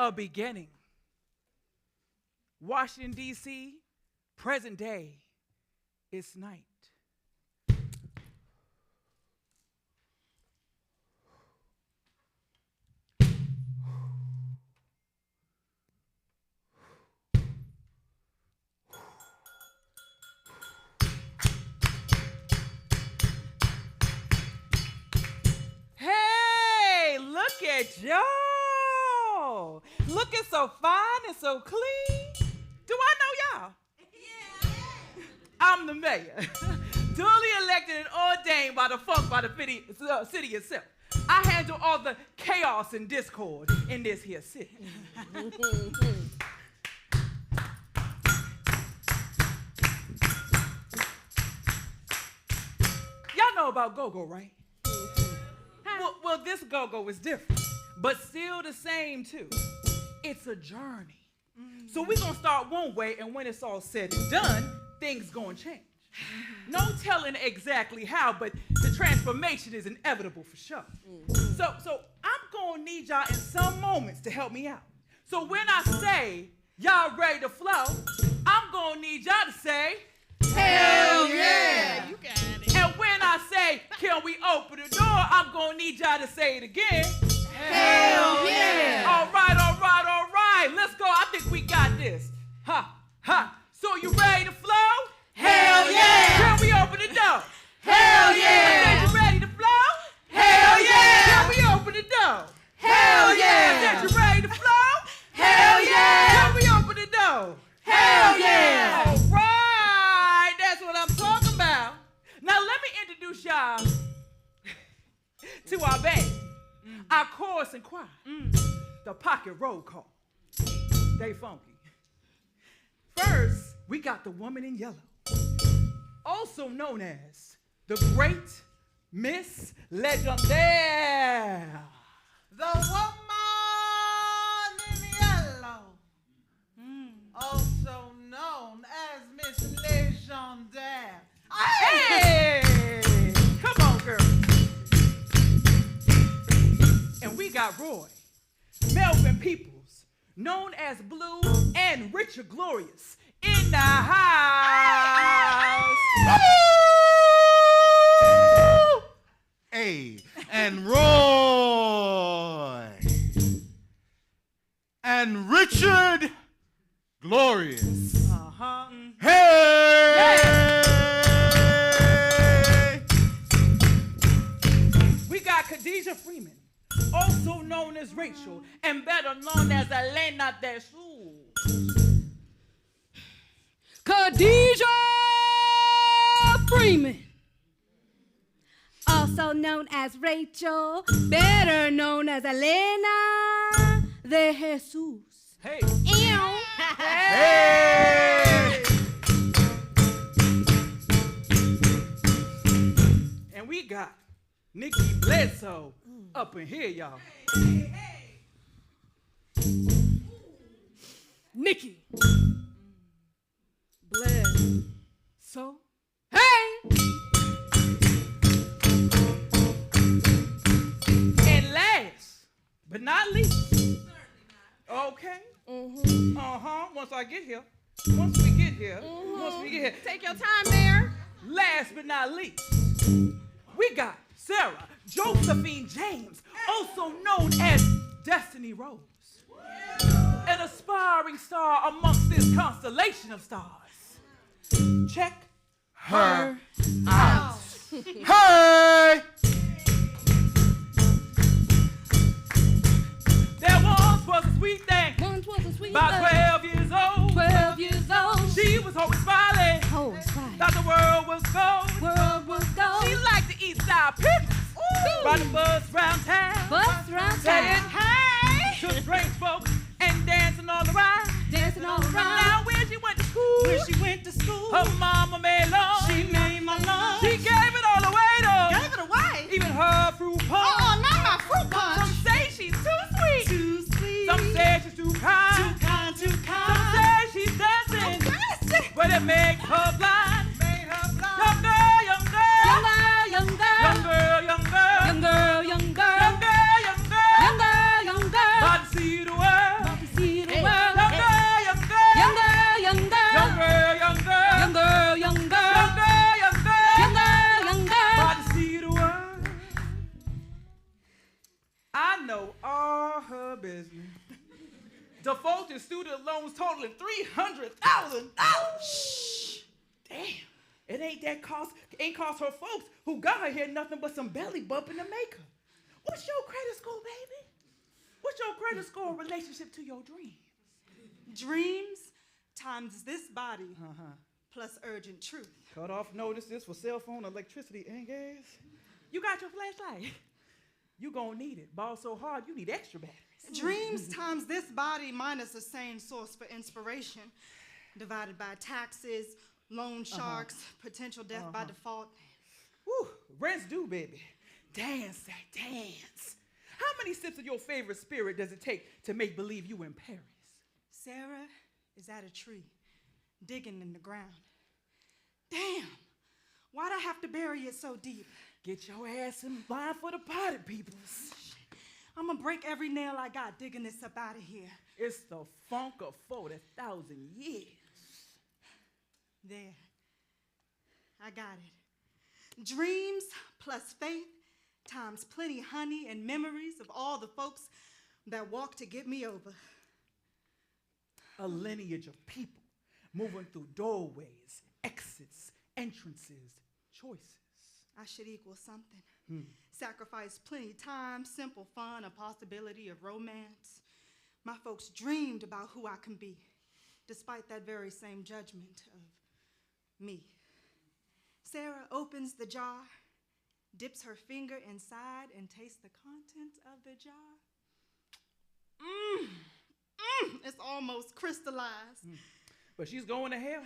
A beginning. Washington, D.C., present day, it's night. Hey, look at y'all. Looking so fine and so clean. Do I know y'all? Yeah. I'm the mayor, duly elected and ordained by the funk by the city itself. I handle all the chaos and discord in this here city. Y'all know about Gogo, right? Well, this Gogo is different, but still the same too. It's a journey. So we're gonna start one way, and when it's all said and done, things gonna change. No telling exactly how, but the transformation is inevitable for sure. So I'm gonna need y'all in some moments to help me out. So when I say y'all ready to flow, I'm gonna need y'all to say, hell yeah! You got it. And when I say, can we open the door, I'm gonna need y'all to say it again. Hell yeah! All right. Let's go. I think we got this. Ha. So you ready to flow? Hell yeah! Can we open the door? Hell yeah! I said you ready to flow? Hell yeah! Can we open the door? Hell yeah! I said you ready to flow? Hell yeah! Can we open the door? Hell yeah! All right, that's what I'm talking about. Now let me introduce y'all to our band, our chorus and choir, the pocket roll call. They funky. First, we got the woman in yellow, also known as the great Miss Legendaire. The woman in yellow, also known as Miss Legendaire. Hey! Come on, girl. And we got Roy, Melvin Peoples, known as Blue and Richard Glorious, in the house. Hey, and Roy. And Richard Glorious. Hey! We got Khadijah Freeman, also known as Rachel, and better known as Elena de Sus. Khadijah Freeman, also known as Rachel, better known as Elena de Jesus. Hey. Ew. Hey. And we got Nikki Bledsoe up in here, y'all. Hey. Nikki Bledsoe. Hey. And last but not least. Okay. Once we get here. Take your time there. Last but not least, we got Sara Josephine James, also known as Destiny Rose, an aspiring star amongst this constellation of stars. Check her out. Hey! There once was a sweet thing, about 12 years old. world was gold. World was gold. She liked to eat sour pickles. Ride the bus round town. Bus round Saying town. hey to strange folks and dancing all around. Dancing all around. Now where she went to school, her mama made lunch. She made my lunch. She gave it all away though. Gave it away. Even her fruit punch. Oh, not my fruit punch. Some say she's too sweet. Too sweet. Some say she's too kind. Too kind, too Some kind. say she's dancing, but it makes her blind. Made her blind. Young girl, young girl. Young girl, young girl. Young girl, young girl. Young girl, young girl. Young girl, young girl. Young girl, young girl. About to see the world. About to see the Young world. girl, young girl. Young girl, young girl. Young girl, young girl. Young girl, young girl. Young girl, young girl. Young girl, young girl. About to see the world. I know all her business. Defaulted student loans totaling $300,000. Shh. Damn. It ain't cost her folks who got her here nothing but some belly bumping to make her. What's your credit score, baby? What's your credit score in relationship to your dreams? Dreams times this body plus urgent truth. Cut off notices for cell phone, electricity, and gas. You got your flashlight. You gonna need it. Ball so hard, you need extra batteries. Dreams times this body minus a sane source for inspiration, divided by taxes, loan sharks, potential death by default. Woo, rent's due, baby. Dance that dance. How many sips of your favorite spirit does it take to make believe you in Paris? Sara is at a tree, digging in the ground. Damn, why'd I have to bury it so deep? Get your ass in line for the potted peoples. I'm gonna break every nail I got digging this up out of here. It's the funk of 40,000 years. There, I got it. Dreams plus faith times plenty honey and memories of all the folks that walked to get me over. A lineage of people moving through doorways, exits, entrances, choices. I should equal something. Sacrifice plenty time, simple fun, a possibility of romance. My folks dreamed about who I can be, despite that very same judgment of me. Sara opens the jar, dips her finger inside, and tastes the contents of the jar. It's almost crystallized. But she's going to hell,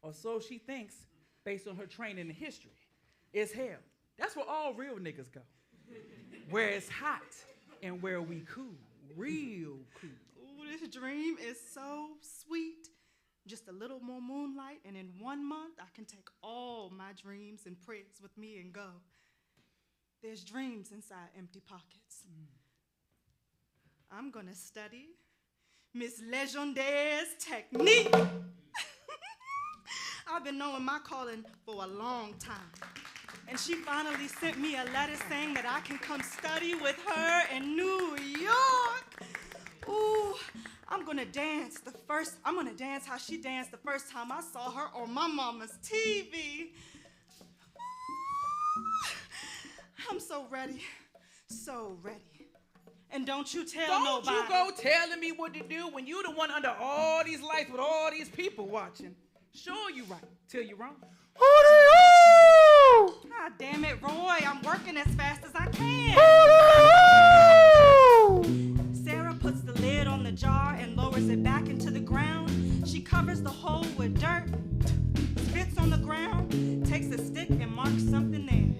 or so she thinks, based on her training in history. It's hell. That's where all real niggas go. Where it's hot and where we cool, real cool. Ooh, this dream is so sweet. Just a little more moonlight, and in 1 month, I can take all my dreams and prayers with me and go. There's dreams inside empty pockets. I'm gonna study Miss Legiondaires' technique. I've been knowing my calling for a long time. And she finally sent me a letter saying that I can come study with her in New York. Ooh, I'm gonna dance how she danced the first time I saw her on my mama's TV. I'm so ready, so ready. And don't you tell nobody. Don't you go telling me what to do when you the one under all these lights with all these people watching. Sure you right, till you wrong. God damn it, Roy, I'm working as fast as I can. Sara puts the lid on the jar and lowers it back into the ground. She covers the hole with dirt, spits on the ground, takes a stick and marks something there.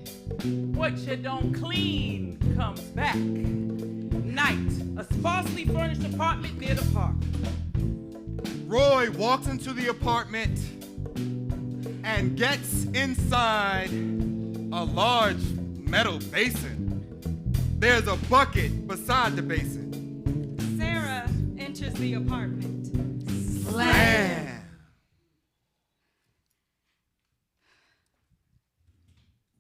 What you don't clean comes back. Night, a sparsely furnished apartment near the park. Roy walks into the apartment and gets inside a large metal basin. There's a bucket beside the basin. Sara enters the apartment. Slam!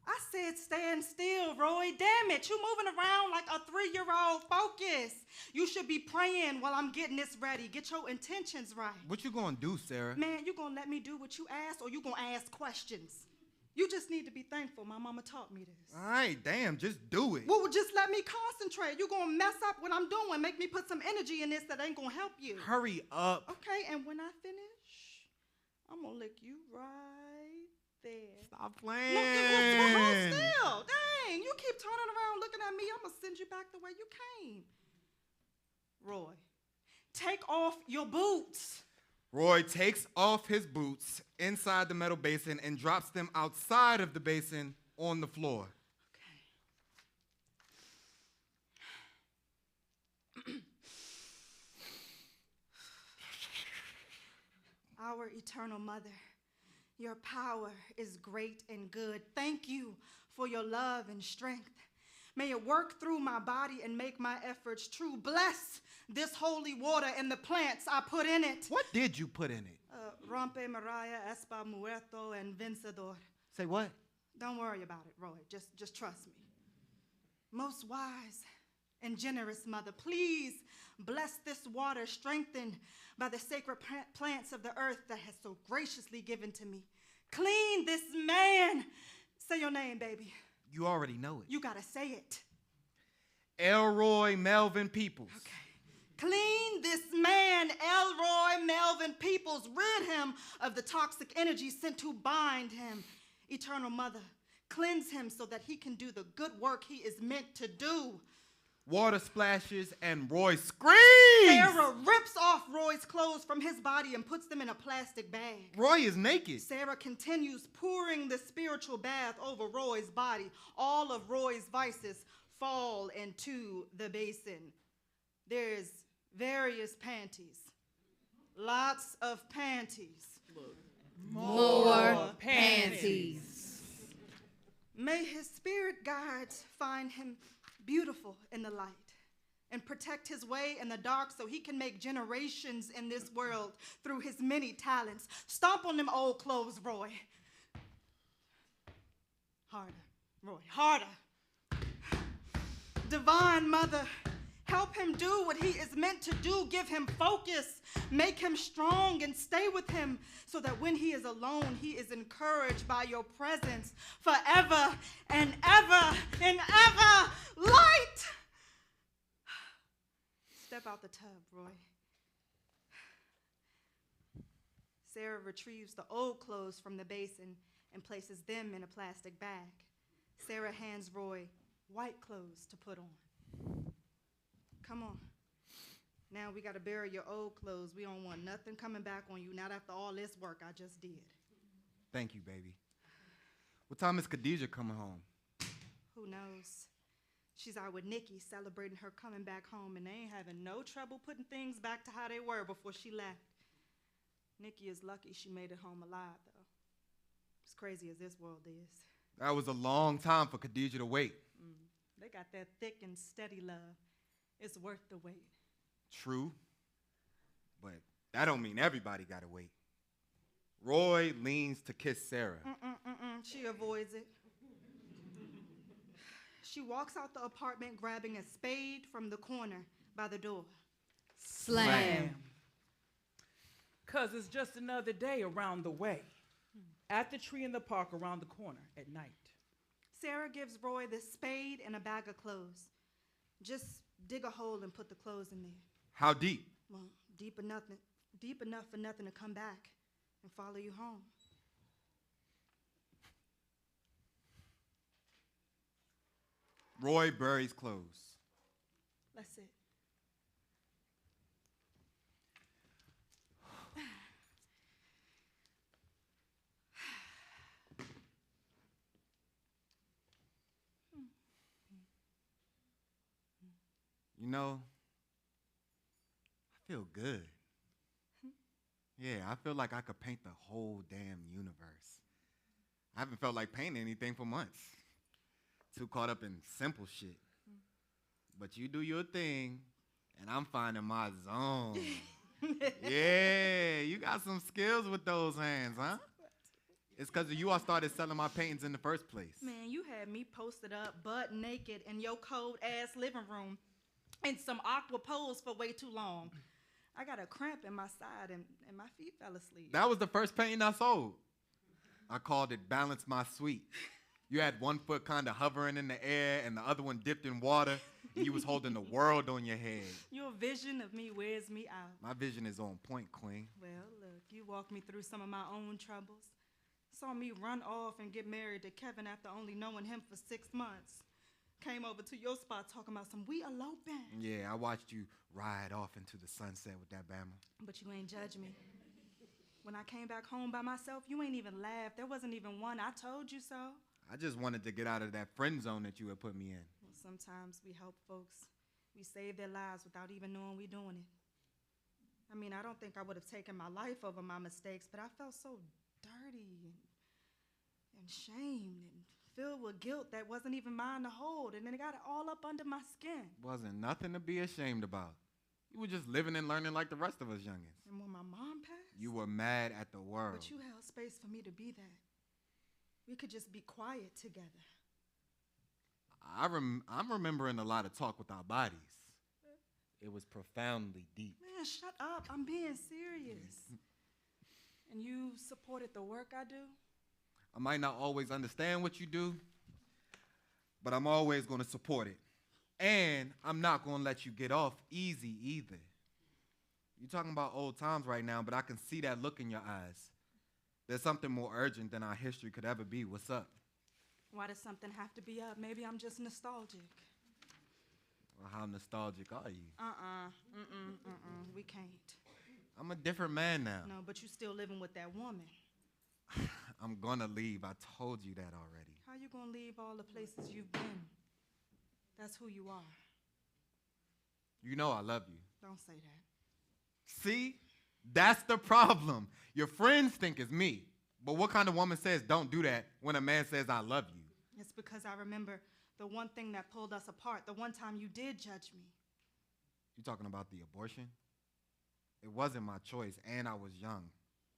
I said stand still, Roy. Damn it, you moving around like a 3-year-old. Focus. You should be praying while I'm getting this ready. Get your intentions right. What you gonna do, Sara? Man, you gonna let me do what you asked, or you gonna ask questions? You just need to be thankful. My mama taught me this. All right, damn, just do it. Well, just let me concentrate. You gonna mess up what I'm doing. Make me put some energy in this that ain't gonna help you. Hurry up. Okay, and when I finish, I'm gonna lick you right there. Stop Look, playing. hold still. Dang, you keep turning around looking at me. I'm going to send you back the way you came. Roy, take off your boots. Roy takes off his boots inside the metal basin and drops them outside of the basin on the floor. Our eternal mother, your power is great and good. Thank you for your love and strength. May it work through my body and make my efforts true. Bless this holy water and the plants I put in it. What did you put in it? Rompe Maria, Espa Muerto, and Vencedor. Say what? Don't worry about it, Roy. Just trust me. Most wise and generous mother, please bless this water strengthened by the sacred plants of the earth that has so graciously given to me. Clean this man. Say your name, baby. You already know it. You gotta say it. Elroy Melvin Peoples. Okay. Clean this man, Elroy Melvin Peoples. Rid him of the toxic energy sent to bind him. Eternal Mother, cleanse him so that he can do the good work he is meant to do. Water splashes and Roy screams. Sarah rips off Roy's clothes from his body and puts them in a plastic bag. Roy is naked. Sara continues pouring the spiritual bath over Roy's body. All of Roy's vices fall into the basin. There's various panties. Lots of panties. More panties. May his spirit guides find him beautiful in the light and protect his way in the dark so he can make generations in this world through his many talents. Stomp on them old clothes, Roy. Harder, Roy, harder. Divine Mother, help him do what he is meant to do. Give him focus. Make him strong and stay with him so that when he is alone, he is encouraged by your presence forever and ever and ever. Light! Step out the tub, Roy. Sara retrieves the old clothes from the basin and places them in a plastic bag. Sara hands Roy white clothes to put on. Come on. Now we got to bury your old clothes. We don't want nothing coming back on you, not after all this work I just did. Thank you, baby. What time is Khadijah coming home? Who knows? She's out with Nikki celebrating her coming back home, and they ain't having no trouble putting things back to how they were before she left. Nikki is lucky she made it home alive, though. As crazy as this world is. That was a long time for Khadijah to wait. They got that thick and steady love. It's worth the wait. True, but that don't mean everybody gotta wait. Roy leans to kiss Sara. She avoids it. She walks out the apartment grabbing a spade from the corner by the door. Slam. 'Cause it's just another day around the way. At the tree in the park around the corner at night. Sara gives Roy the spade and a bag of clothes. Just dig a hole and put the clothes in there. How deep? Well, deep enough for nothing to come back and follow you home. Roy buries clothes. That's it. You know, I feel good. Yeah, I feel like I could paint the whole damn universe. I haven't felt like painting anything for months. Too caught up in simple shit. But you do your thing, and I'm finding my zone. Yeah, you got some skills with those hands, huh? It's because of you I started selling my paintings in the first place. Man, you had me posted up butt naked in your cold-ass living room in some aqua pose for way too long. I got a cramp in my side, and my feet fell asleep. That was the first painting I sold. I called it Balance My Sweet. You had one foot kind of hovering in the air and the other one dipped in water, and you was holding the world on your head. Your vision of me wears me out. My vision is on point, Queen. Well, look, you walked me through some of my own troubles. Saw me run off and get married to Kevin after only knowing him for 6 months. Came over to your spot talking about some we eloping. Yeah, I watched you ride off into the sunset with that Bama. But you ain't judge me. When I came back home by myself, you ain't even laughed. There wasn't even one. I told you so. I just wanted to get out of that friend zone that you had put me in. Well, sometimes we help folks. We save their lives without even knowing we doing it. I mean, I don't think I would have taken my life over my mistakes, but I felt so dirty and shamed and filled with guilt that wasn't even mine to hold, and then it got it all up under my skin. Wasn't nothing to be ashamed about. You were just living and learning like the rest of us youngins. And when my mom passed, You were mad at the world. but you held space for me to be that. We could just be quiet together. I'm remembering a lot of talk with our bodies. It was profoundly deep. Man, shut up. I'm being serious. And you supported the work I do? I might not always understand what you do, but I'm always going to support it. And I'm not going to let you get off easy either. You're talking about old times right now, but I can see that look in your eyes. There's something more urgent than our history could ever be. What's up? Why does something have to be up? Maybe I'm just nostalgic. Well, how nostalgic are you? We can't. I'm a different man now. No, but you still living with that woman. I'm going to leave. I told you that already. How you gonna leave all the places you've been? That's who you are. You know I love you. Don't say that. See? That's the problem. Your friends think it's me. But what kind of woman says don't do that when a man says I love you? It's because I remember the one thing that pulled us apart, the one time you did judge me. You talking about the abortion? It wasn't my choice, and I was young.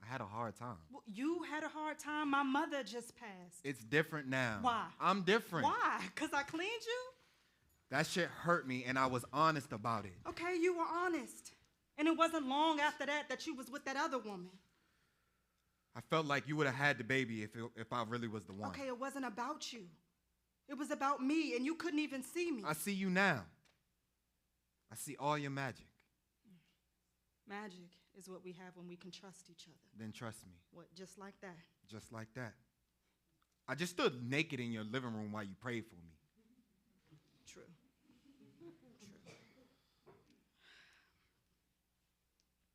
I had a hard time. Well, you had a hard time. My mother just passed. It's different now. Why? I'm different. Why? Because I cleaned you? That shit hurt me, and I was honest about it. Okay, you were honest. And it wasn't long after that you was with that other woman. I felt like you would have had the baby if I really was the one. Okay, it wasn't about you. It was about me, and you couldn't even see me. I see you now. I see all your magic. Magic is what we have when we can trust each other. Then trust me. What, just like that? Just like that. I just stood naked in your living room while you prayed for me. True.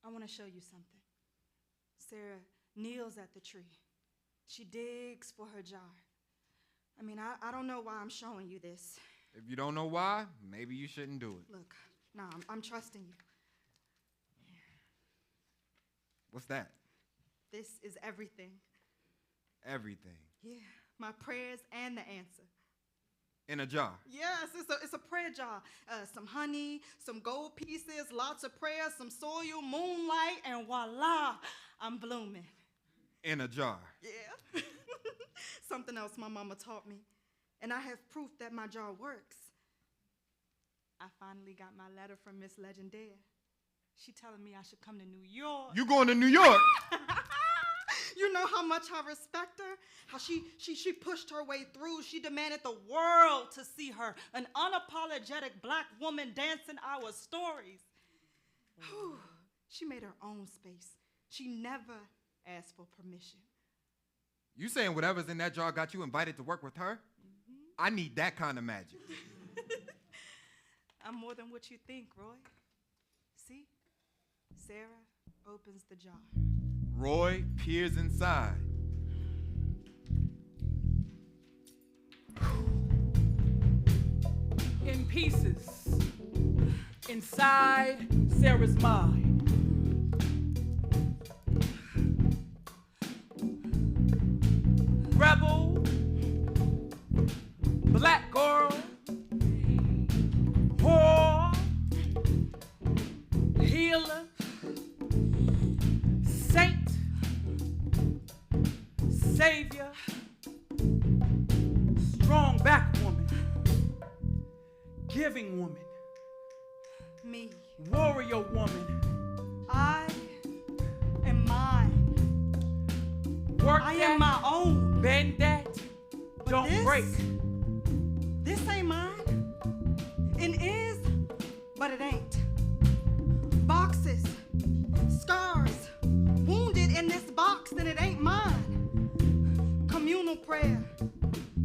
I want to show you something. Sara kneels at the tree. She digs for her jar. I mean, I don't know why I'm showing you this. If you don't know why, maybe you shouldn't do it. Look, no, I'm trusting you. What's that? This is everything. Everything. Yeah, my prayers and the answer. In a jar. Yes, it's a prayer jar. Some honey, some gold pieces, lots of prayers, some soil, moonlight, and voila, I'm blooming. In a jar. Yeah. Something else my mama taught me. And I have proof that my jar works. I finally got my letter from Miss Legendaire. She telling me I should come to New York. You going to New York? You know how much I respect her? How she pushed her way through. She demanded the world to see her, an unapologetic black woman dancing our stories. Whew. She made her own space. She never asked for permission. You saying whatever's in that jar got you invited to work with her? Mm-hmm. I need that kind of magic. I'm more than what you think, Roy. See? Sara opens the jar. Roy peers inside. In pieces, inside Sara's mind. Rebel, black girl, whore, healer, saint, savior, strong back woman, giving woman, Me. warrior woman, I am mine. work I that, am my own. bend that, But don't this- break. This ain't mine. It is, but it ain't. Boxes, scars, wounded in this box, and it ain't mine. prayer.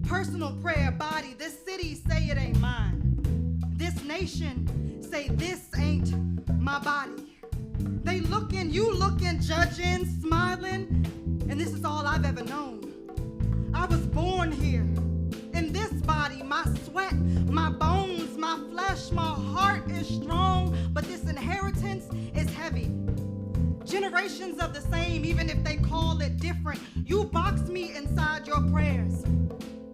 Personal prayer, body. This city say it ain't mine. This nation say this ain't my body. They looking, you looking, judging, smiling, and this is all I've ever known. I was born here, in this body, my sweat, my bones, my flesh, my heart is strong, but this inheritance is heavy. Generations of the same, even if they call it different. You box me inside your prayers.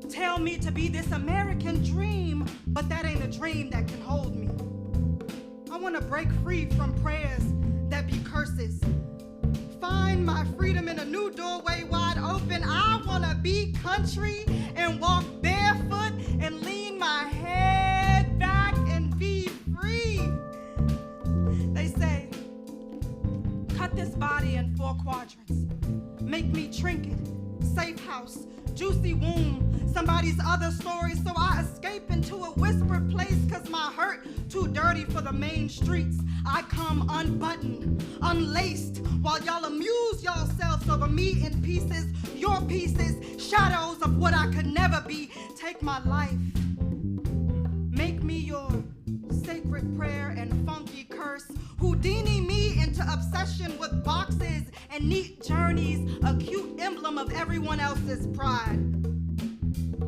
Tell me to be this American dream, but that ain't a dream that can hold me. I want to break free from prayers that be curses. Find my freedom in a new doorway wide open. I want to be country and walk barefoot and lean my head back and be free. They say, cut this body in 4 quadrants. Make me trinket, safe house, juicy womb, somebody's other story, so I escape into a whispered place, cause my hurt too dirty for the main streets. I come unbuttoned, unlaced, while y'all amuse yourselves over me in pieces, your pieces, shadows of what I could never be. Take my life, make me your sacred prayer and funky curse. Houdini me into obsession with boxes and neat journeys, a cute emblem of everyone else's pride.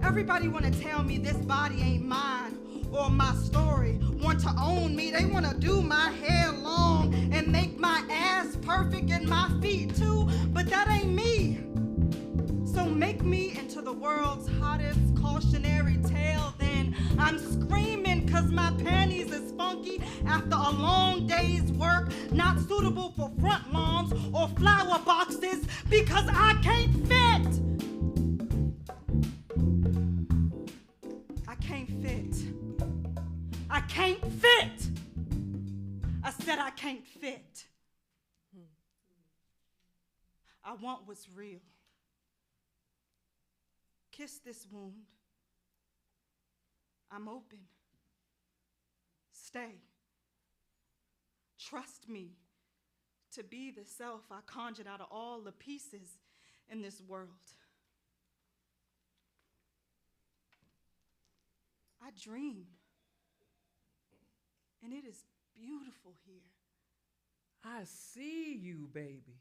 Everybody wanna tell me this body ain't mine or my story, want to own me. They wanna do my hair long and make my ass perfect and my feet too, but that ain't me. So make me into the world's hottest cautionary tale then. I'm screaming cause my panties is funky after a long day's work, not suitable for front lawns or flower boxes because I can't fit. I can't fit. I can't fit. I said I can't fit. I want what's real. Kiss this wound. I'm open. Stay. Trust me to be the self I conjured out of all the pieces in this world. I dream, and it is beautiful here. I see you, baby.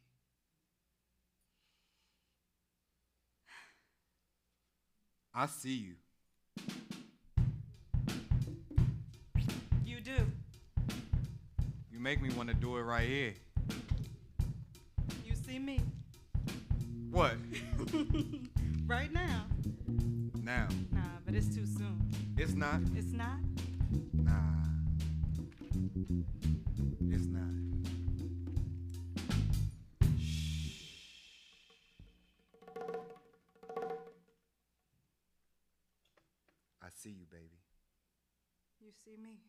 I see you. You do. You make me want to do it right here. You see me What? right now. Now. Nah, but it's too soon. It's not. It's not? Nah. It's not. I see you, baby. You see me.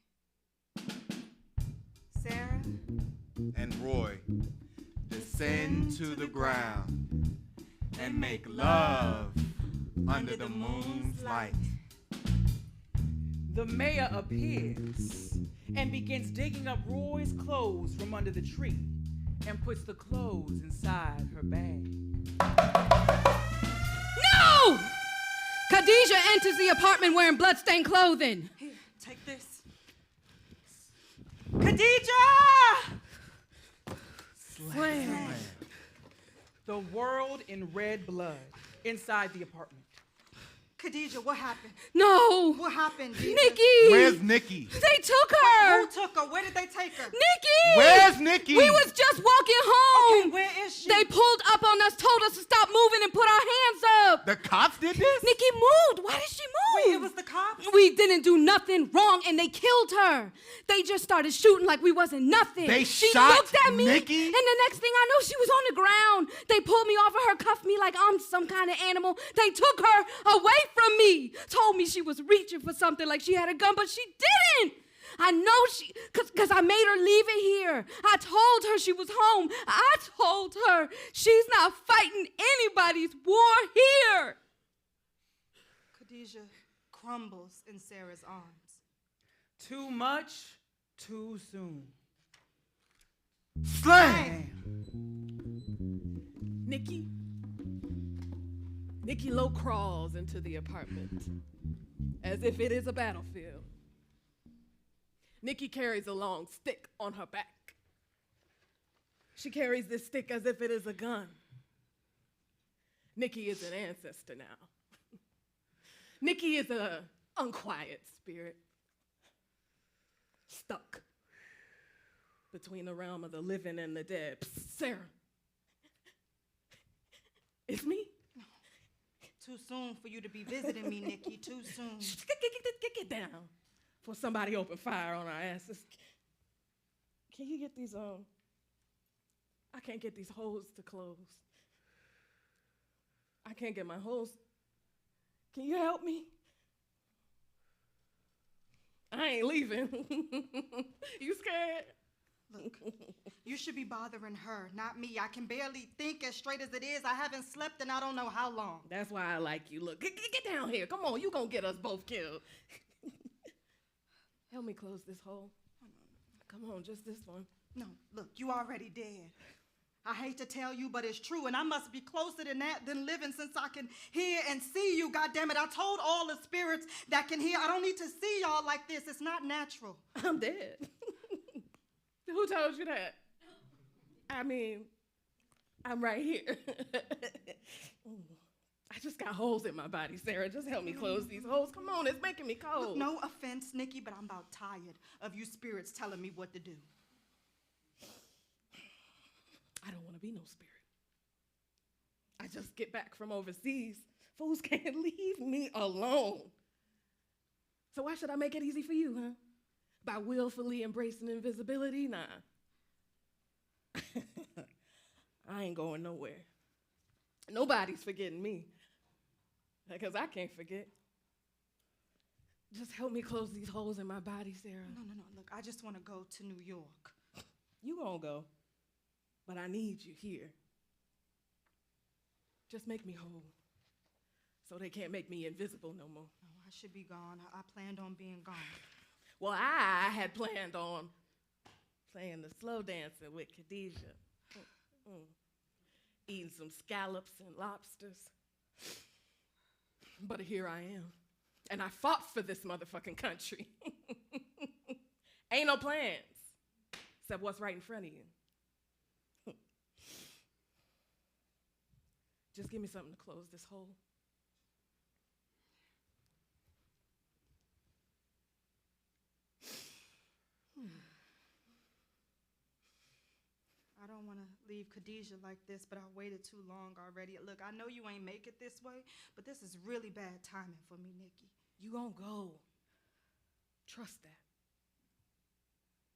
Sara? And Roy, descend to the ground and make love under the moon's light. The mayor appears and begins digging up Roy's clothes from under the tree and puts the clothes inside her bag. No! Khadijah enters the apartment wearing bloodstained clothing. Here, take this. Khadijah! Slam. The world in red blood inside the apartment. Khadijah, what happened? No! What happened, Deidre? Nikki! Where's Nikki? They took her! Who took her? Where did they take her? Nikki! Where's Nikki? We was just walking home. Okay, where is she? They pulled up on us, told us to stop moving and put our hands up. The cops did this? Nikki moved. Why did she move? Wait, it was the cops? We didn't do nothing wrong, and they killed her. They just started shooting like we wasn't nothing. She shot looked at me, Nikki? and the next thing I know, she was on the ground. They pulled me off of her, cuffed me like I'm some kind of animal. They took her away from me. Told me she was reaching for something like she had a gun, but she didn't. I know she, cause I made her leave it here. I told her she was home. I told her she's not fighting anybody's war here. Khadijah crumbles in Sarah's arms. Too much, too soon. Slam! Nikki, Nikki Lowe crawls into the apartment as if it is a battlefield. Nikki carries a long stick on her back. She carries this stick as if it is a gun. Nikki is an ancestor now. Nikki is an unquiet spirit, stuck between the realm of the living and the dead. Psst, Sarah, it's me. Too soon for you to be visiting me, Nikki, too soon. Get down before somebody open fire on our asses. Can you get these, I can't get these holes to close. I can't get my holes. Can you help me? I ain't leaving. You scared? Look, you should be bothering her, not me. I can barely think as straight as it is. I haven't slept in I don't know how long. That's why I like you. Look, get down here. Come on, you gonna get us both killed. Help me close this hole. Come on, just this one. No, look, you already dead. I hate to tell you, but it's true, and I must be closer than that than living since I can hear and see you, goddammit. I told all the spirits that can hear, I don't need to see y'all like this. It's not natural. I'm dead. Who told you that? I mean, I'm right here. I just got holes in my body, Sarah. Just help me close these holes. Come on, it's making me cold. Look, no offense, Nikki, but I'm about tired of you spirits telling me what to do. I don't want to be no spirit. I just get back from overseas. Fools can't leave me alone. So why should I make it easy for you, huh? By willfully embracing invisibility? Nah. I ain't going nowhere. Nobody's forgetting me. Because I can't forget. Just help me close these holes in my body, Sarah. No. Look, I just want to go to New York. You gonna go. But I need you here. Just make me whole. So they can't make me invisible no more. No, I should be gone. I planned on being gone. Well, I had planned on playing the slow dancer with Khadijah. Eating some scallops and lobsters. But here I am. And I fought for this motherfucking country. Ain't no plans, except what's right in front of you. Just give me something to close this hole. I don't want to leave Khadijah like this, but I waited too long already. Look, I know you ain't make it this way, but this is really bad timing for me, Nikki. You gonna go. Trust that.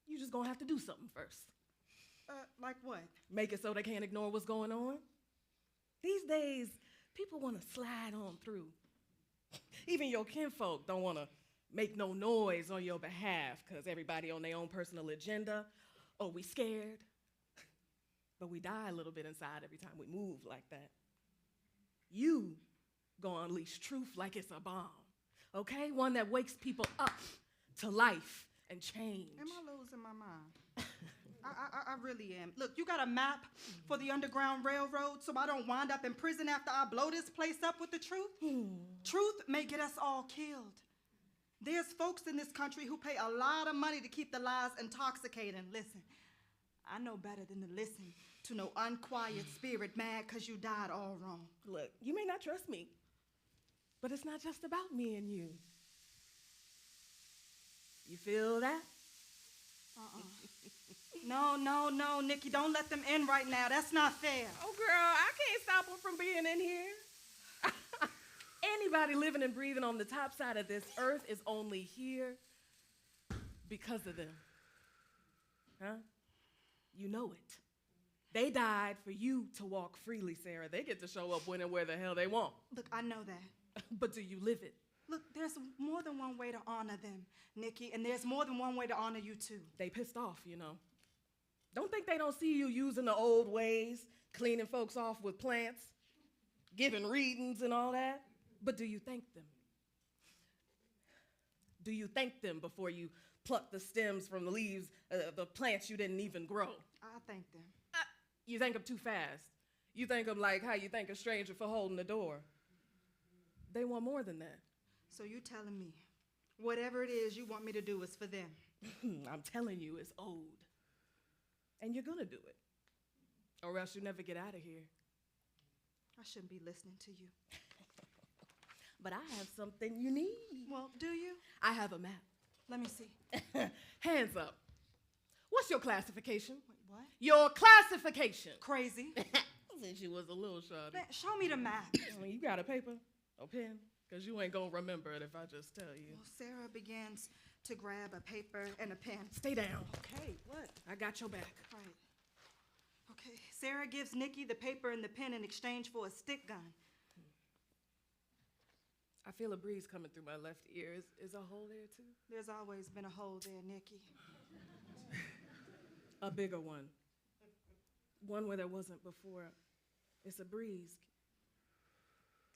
You just gonna have to do something first. Like what? Make it so they can't ignore what's going on. These days, people want to slide on through. Even your kinfolk don't want to make no noise on your behalf because everybody on their own personal agenda. Oh, we scared. But we die a little bit inside every time we move like that. You gonna unleash truth like it's a bomb, okay? One that wakes people up to life and change. Am I losing my mind? I really am. Look, you got a map for the Underground Railroad so I don't wind up in prison after I blow this place up with the truth? Truth may get us all killed. There's folks in this country who pay a lot of money to keep the lies intoxicating. Listen, I know better than to listen to no unquiet spirit mad because you died all wrong. Look, you may not trust me, but it's not just about me and you. You feel that? No, Nikki, don't let them in right now. That's not fair. Oh, girl, I can't stop them from being in here. Anybody living and breathing on the top side of this earth is only here because of them. Huh? You know it. They died for you to walk freely, Sarah. They get to show up when and where the hell they want. Look, I know that. But do you live it? Look, there's more than one way to honor them, Nikki, and there's more than one way to honor you, too. They pissed off, you know. Don't think they don't see you using the old ways, cleaning folks off with plants, giving readings and all that. But do you thank them? Do you thank them before you pluck the stems from the leaves, the plants you didn't even grow? I thank them. You thank them too fast. You thank them like how you thank a stranger for holding the door. they want more than that. So you telling me whatever it is you want me to do is for them? I'm telling you, it's owed. And you're gonna do it. Or else you never get out of here. I shouldn't be listening to you. But I have something you need. Well, do you? I have a map. Let me see. Hands up. What's your classification? Wait, what? Your classification. Crazy. Since you was a little shoddy. Man, show me the map. I mean, you got a paper, a pen? Because you ain't gonna remember it if I just tell you. Well, Sara begins to grab a paper and a pen. Stay down. Okay, what? I got your back. Right. Okay, Sara gives Nikki the paper and the pen in exchange for a stick gun. I feel a breeze coming through my left ear. Is a hole there too? There's always been a hole there, Nikki. A bigger one. One where there wasn't before. It's a breeze.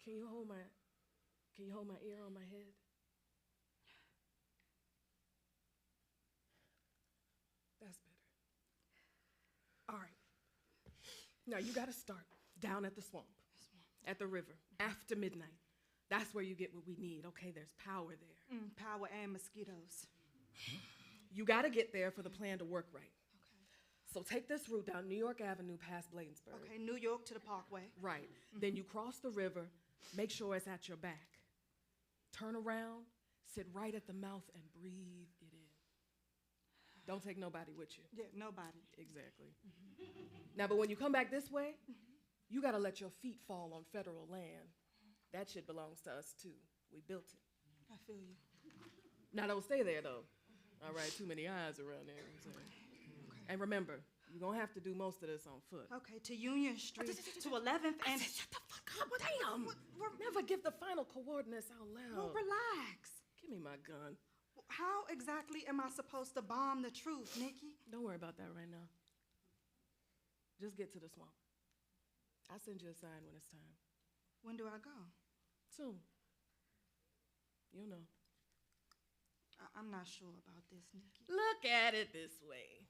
Can you hold my ear on my head? That's better. All right. Now you gotta start down at the swamp. At the river. After midnight. That's where you get what we need. Okay, there's power there. Power and mosquitoes. You gotta get there for the plan to work right. So take this route down New York Avenue past Bladensburg. Okay, New York to the Parkway. Right. Then you cross the river, make sure it's at your back. Turn around, sit right at the mouth, and breathe it in. Don't take nobody with you. Yeah, nobody. Exactly. Now, but when you come back this way, you gotta let your feet fall on federal land. That shit belongs to us too. We built it. I feel you. Now don't stay there though. All right, too many eyes around there. And remember, you're gonna have to do most of this on foot. Okay, to Union Street, to 11th and... Shut the fuck up, damn! Never give the final coordinates out loud. Well, relax. Give me my gun. How exactly am I supposed to bomb the truth, Nikki? Don't worry about that right now. Just get to the swamp. I'll send you a sign when it's time. When do I go? Soon. You'll know. I'm not sure about this, Nikki. Look at it this way.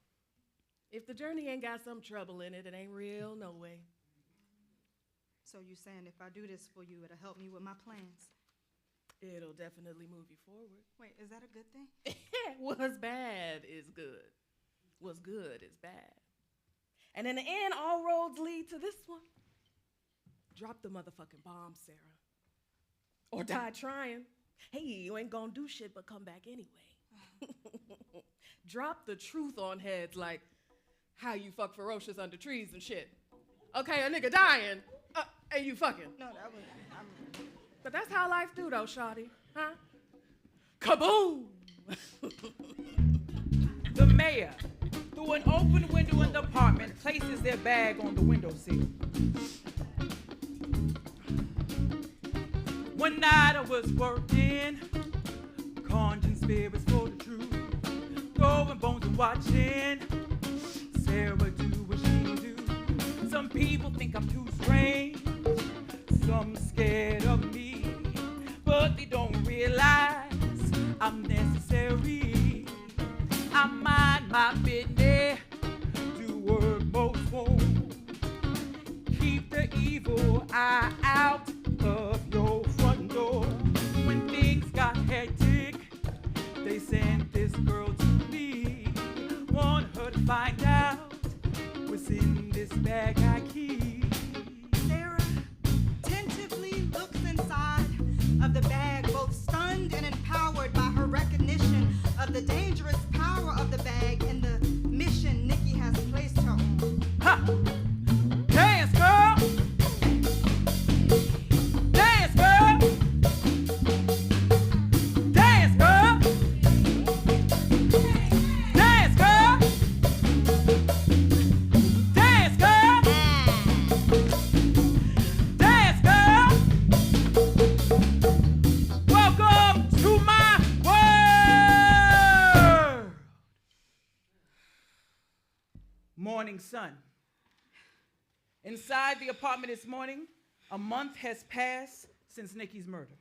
If the journey ain't got some trouble in it, it ain't real, no way. So you saying if I do this for you, it'll help me with my plans? It'll definitely move you forward. Wait, is that a good thing? What's bad is good. What's good is bad. And in the end, all roads lead to this one. Drop the motherfucking bomb, Sara. Or die trying. Hey, you ain't gonna do shit but come back anyway. Drop the truth on heads like how you fuck ferocious under trees and shit. Okay, a nigga dying, and you fucking. No, that was... But that's how life do though, shawty, huh? Kaboom! The mayor, through an open window in the apartment, places their bag on the windowsill. One night I was working, conjuring spirits for the truth, throwing bones and watching Sara do what she do. Some people think I'm too strange, some scared of me, but they don't realize I'm necessary. I mind my business, do work most won't. Keep the evil eye out of your front door. When things got hectic, they sent this girl to me. Want her to find out what's in this bag I keep. Sara tentatively looks inside of the bag, both stunned and empowered by her recognition of the dangerous power of the bag and the mission Nikki has placed her on. Ha! Dance, girl! Dance, girl! Dance, girl! Dance, girl! Dance, girl! Dance, girl! Welcome to my world! Morning sun. Inside the apartment this morning, a month has passed since Nikki's murder.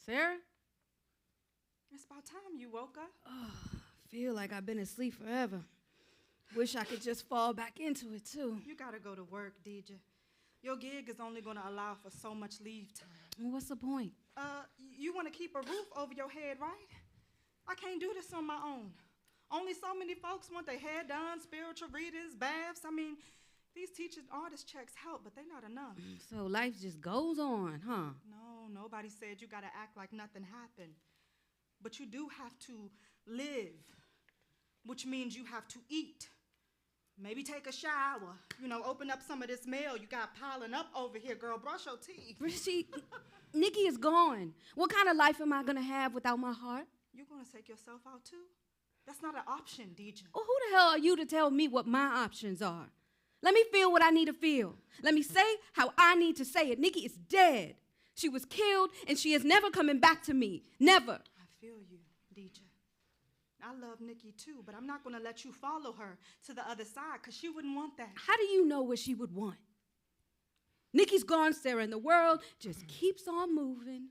Sara? It's about time you woke up. Feel like I've been asleep forever. Wish I could just fall back into it, too. You gotta go to work, Deidre. Your gig is only going to allow for so much leave time. Well, what's the point? You want to keep a roof over your head, right? I can't do this on my own. Only so many folks want their hair done, spiritual readings, baths. I mean, these teachers, artist checks help, but they're not enough. So life just goes on, huh? No, nobody said you got to act like nothing happened. But you do have to live, which means you have to eat. Maybe take a shower. You know, open up some of this mail you got piling up over here, girl. Brush your teeth. Richie, Nikki is gone. What kind of life am I going to have without my heart? You're going to take yourself out, too? That's not an option, DJ. Well, who the hell are you to tell me what my options are? Let me feel what I need to feel. Let me say how I need to say it. Nikki is dead. She was killed, and she is never coming back to me. Never. I feel you, DJ. I love Nikki too, but I'm not going to let you follow her to the other side because she wouldn't want that. How do you know what she would want? Nikki's gone, Sarah, and the world just keeps on moving.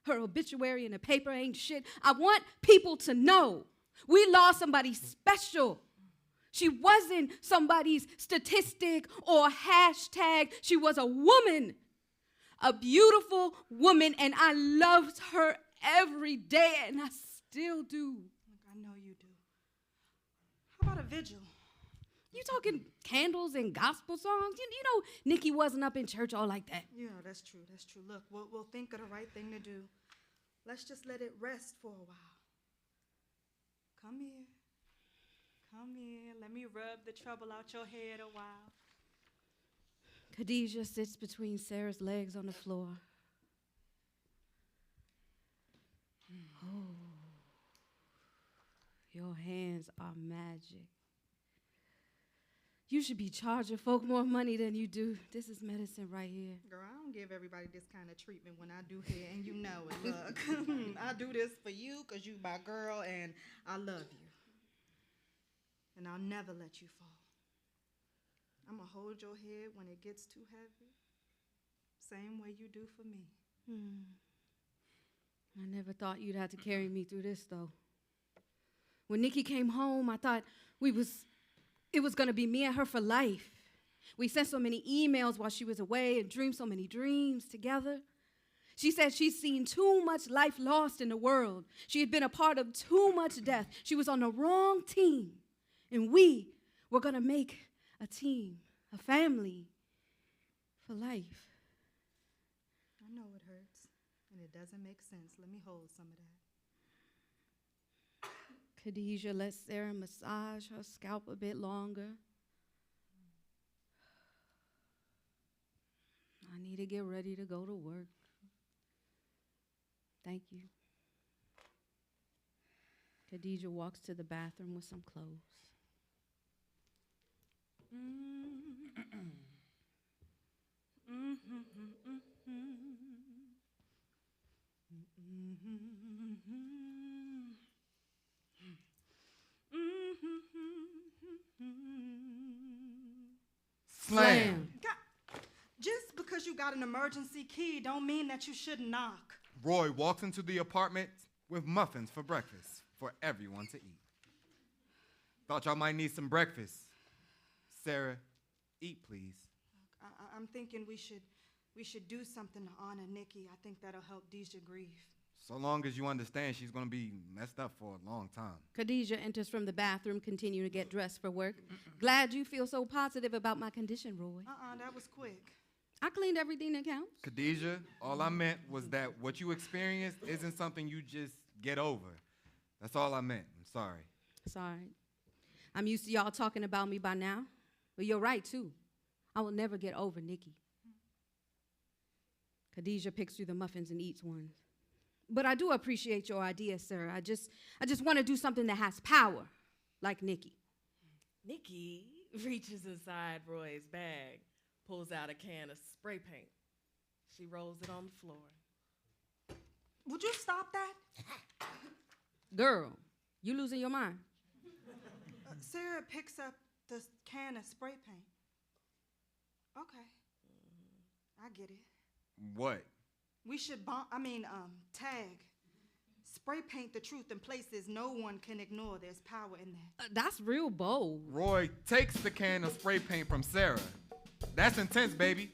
Her obituary in the paper ain't shit. I want people to know we lost somebody special. She wasn't somebody's statistic or hashtag. She was a woman, a beautiful woman, and I loved her every day, and I still do. I know you do. How about a vigil? You talking candles and gospel songs? You know Nikki wasn't up in church all like that. Yeah, that's true. That's true. Look, we'll think of the right thing to do. Let's just let it rest for a while. Come here. Come here. Let me rub the trouble out your head a while. Khadijah sits between Sarah's legs on the floor. Oh, your hands are magic. You should be charging folk more money than you do. This is medicine right here. Girl, I don't give everybody this kind of treatment when I do hair, and you know it. Look, I do this for you because you my girl, and I love you. And I'll never let you fall. I'm going to hold your head when it gets too heavy, same way you do for me. I never thought you'd have to carry me through this, though. When Nikki came home, I thought it was going to be me and her for life. We sent so many emails while she was away and dreamed so many dreams together. She said she'd seen too much life lost in the world. She had been a part of too much death. She was on the wrong team. And we were going to make a team, a family for life. I know it hurts, and it doesn't make sense. Let me hold some of that. Khadijah let Sarah massage her scalp a bit longer. I need to get ready to go to work. Thank you. Khadijah walks to the bathroom with some clothes. Slam. Just because you got an emergency key don't mean that you shouldn't knock. Roy walks into the apartment with muffins for breakfast for everyone to eat. Thought y'all might need some breakfast. Sarah, eat, please. I'm thinking we should do something to honor Nikki. I think that'll help Deja grieve. So long as you understand she's going to be messed up for a long time. Khadijah enters from the bathroom, continuing to get dressed for work. Glad you feel so positive about my condition, Roy. That was quick. I cleaned everything that counts. Khadijah, all I meant was that what you experienced isn't something you just get over. That's all I meant. I'm sorry. Sorry. I'm used to y'all talking about me by now. But you're right, too. I will never get over Nikki. Khadijah picks through the muffins and eats one. But I do appreciate your idea, Sarah. I just want to do something that has power, like Nikki. Nikki reaches inside Roy's bag, pulls out a can of spray paint. She rolls it on the floor. Would you stop that? Girl, you losing your mind. Sarah picks up the can of spray paint. Okay. I get it. What? We should tag. Spray paint the truth in places no one can ignore. There's power in that. That's real bold. Roy takes the can of spray paint from Sarah. That's intense, baby.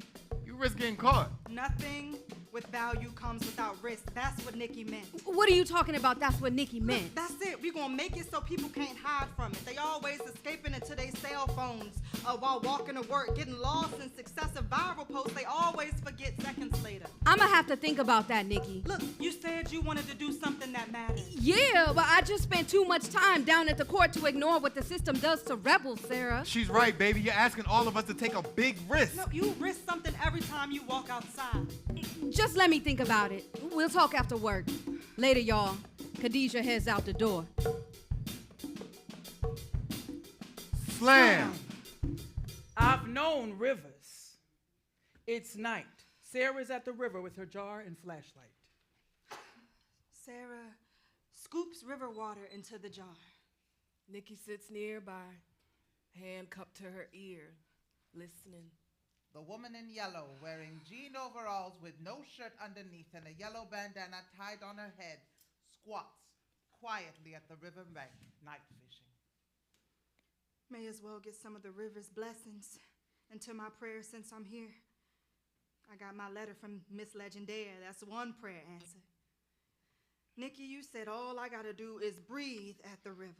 risk getting caught. Nothing with value comes without risk. That's what Nikki meant. What are you talking about? That's what Nikki meant. Look, that's it. We're going to make it so people can't hide from it. They always escaping into their cell phones while walking to work, getting lost in successive viral posts. They always forget seconds later. I'm gonna have to think about that, Nikki. Look, you said you wanted to do something that mattered. Yeah, but I just spent too much time down at the court to ignore what the system does to rebels, Sara. She's right, baby. You're asking all of us to take a big risk. No, you risk something every time you walk outside. Just let me think about it. We'll talk after work. Later, y'all. Khadijah heads out the door. Slam. I've known rivers. It's night. Sarah's at the river with her jar and flashlight. Sara scoops river water into the jar. Nikki sits nearby, hand cupped to her ear, listening. The woman in yellow, wearing jean overalls with no shirt underneath and a yellow bandana tied on her head, squats quietly at the river bank, night fishing. May as well get some of the river's blessings into my prayer since I'm here. I got my letter from Miss Legendaire. That's one prayer answered. Nikki, you said all I gotta do is breathe at the river.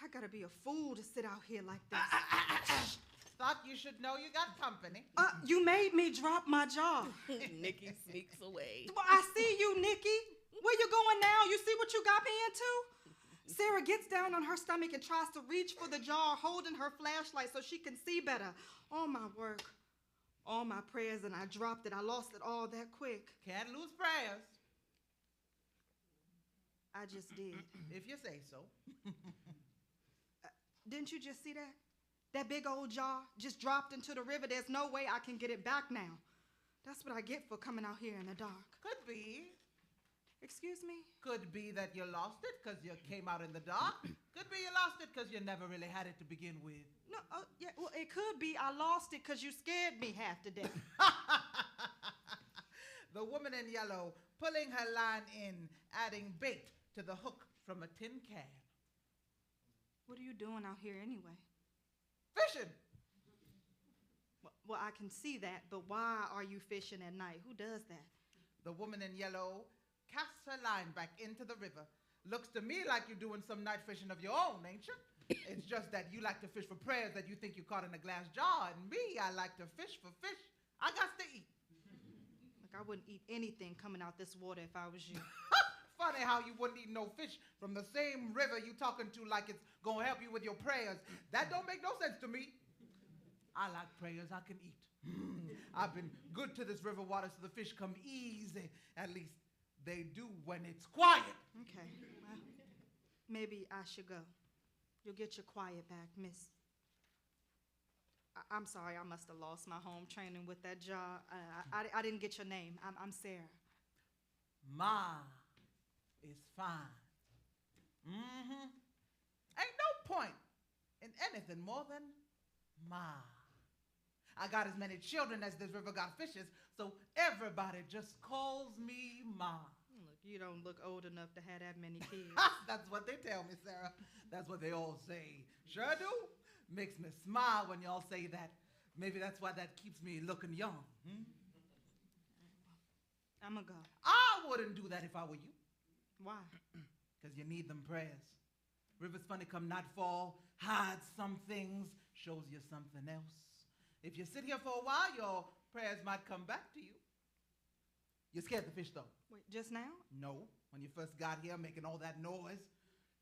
I gotta be a fool to sit out here like this. Thought you should know you got company. You made me drop my jaw. Nikki sneaks away. Well, I see you, Nikki. Where you going now? You see what you got me into? Sara gets down on her stomach and tries to reach for the jar, holding her flashlight so she can see better. All my work, all my prayers, and I dropped it. I lost it all that quick. Can't lose prayers, I just did. if you say so. Didn't you just see that? That big old jar just dropped into the river. There's no way I can get it back now. That's what I get for coming out here in the dark. Could be. Excuse me? Could be that you lost it because you came out in the dark. Could be you lost it because you never really had it to begin with. No, yeah, well, it could be I lost it because you scared me half to death. The woman in yellow pulling her line in, adding bait to the hook from a tin can. What are you doing out here anyway? Fishing. Well, I can see that, but why are you fishing at night? Who does that? The woman in yellow casts her line back into the river. Looks to me like you're doing some night fishing of your own, ain't you? It's just that you like to fish for prayers that you think you caught in a glass jar, and me, I like to fish for fish. I got to eat. Like, I wouldn't eat anything coming out this water if I was you. Funny how you wouldn't eat no fish from the same river you talking to like it's gonna help you with your prayers. That don't make no sense to me. I like prayers I can eat. I've been good to this river water so the fish come easy. At least they do when it's quiet. Okay, well, maybe I should go. You'll get your quiet back, miss. I'm sorry, I must have lost my home training with that jar. I didn't get your name. I'm Sara. Ma is fine. Ain't no point in anything more than ma. I got as many children as this river got fishes, so everybody just calls me ma. Look, you don't look old enough to have that many kids. That's what they tell me, Sara. That's what they all say. Sure do. Makes me smile when y'all say that. Maybe that's why that keeps me looking young. I'ma go. I wouldn't do that if I were you. Why? Because you need them prayers. River's funny come nightfall, hides some things, shows you something else. If you sit here for a while, your prayers might come back to you. You scared the fish, though? Wait, just now? No, when you first got here making all that noise.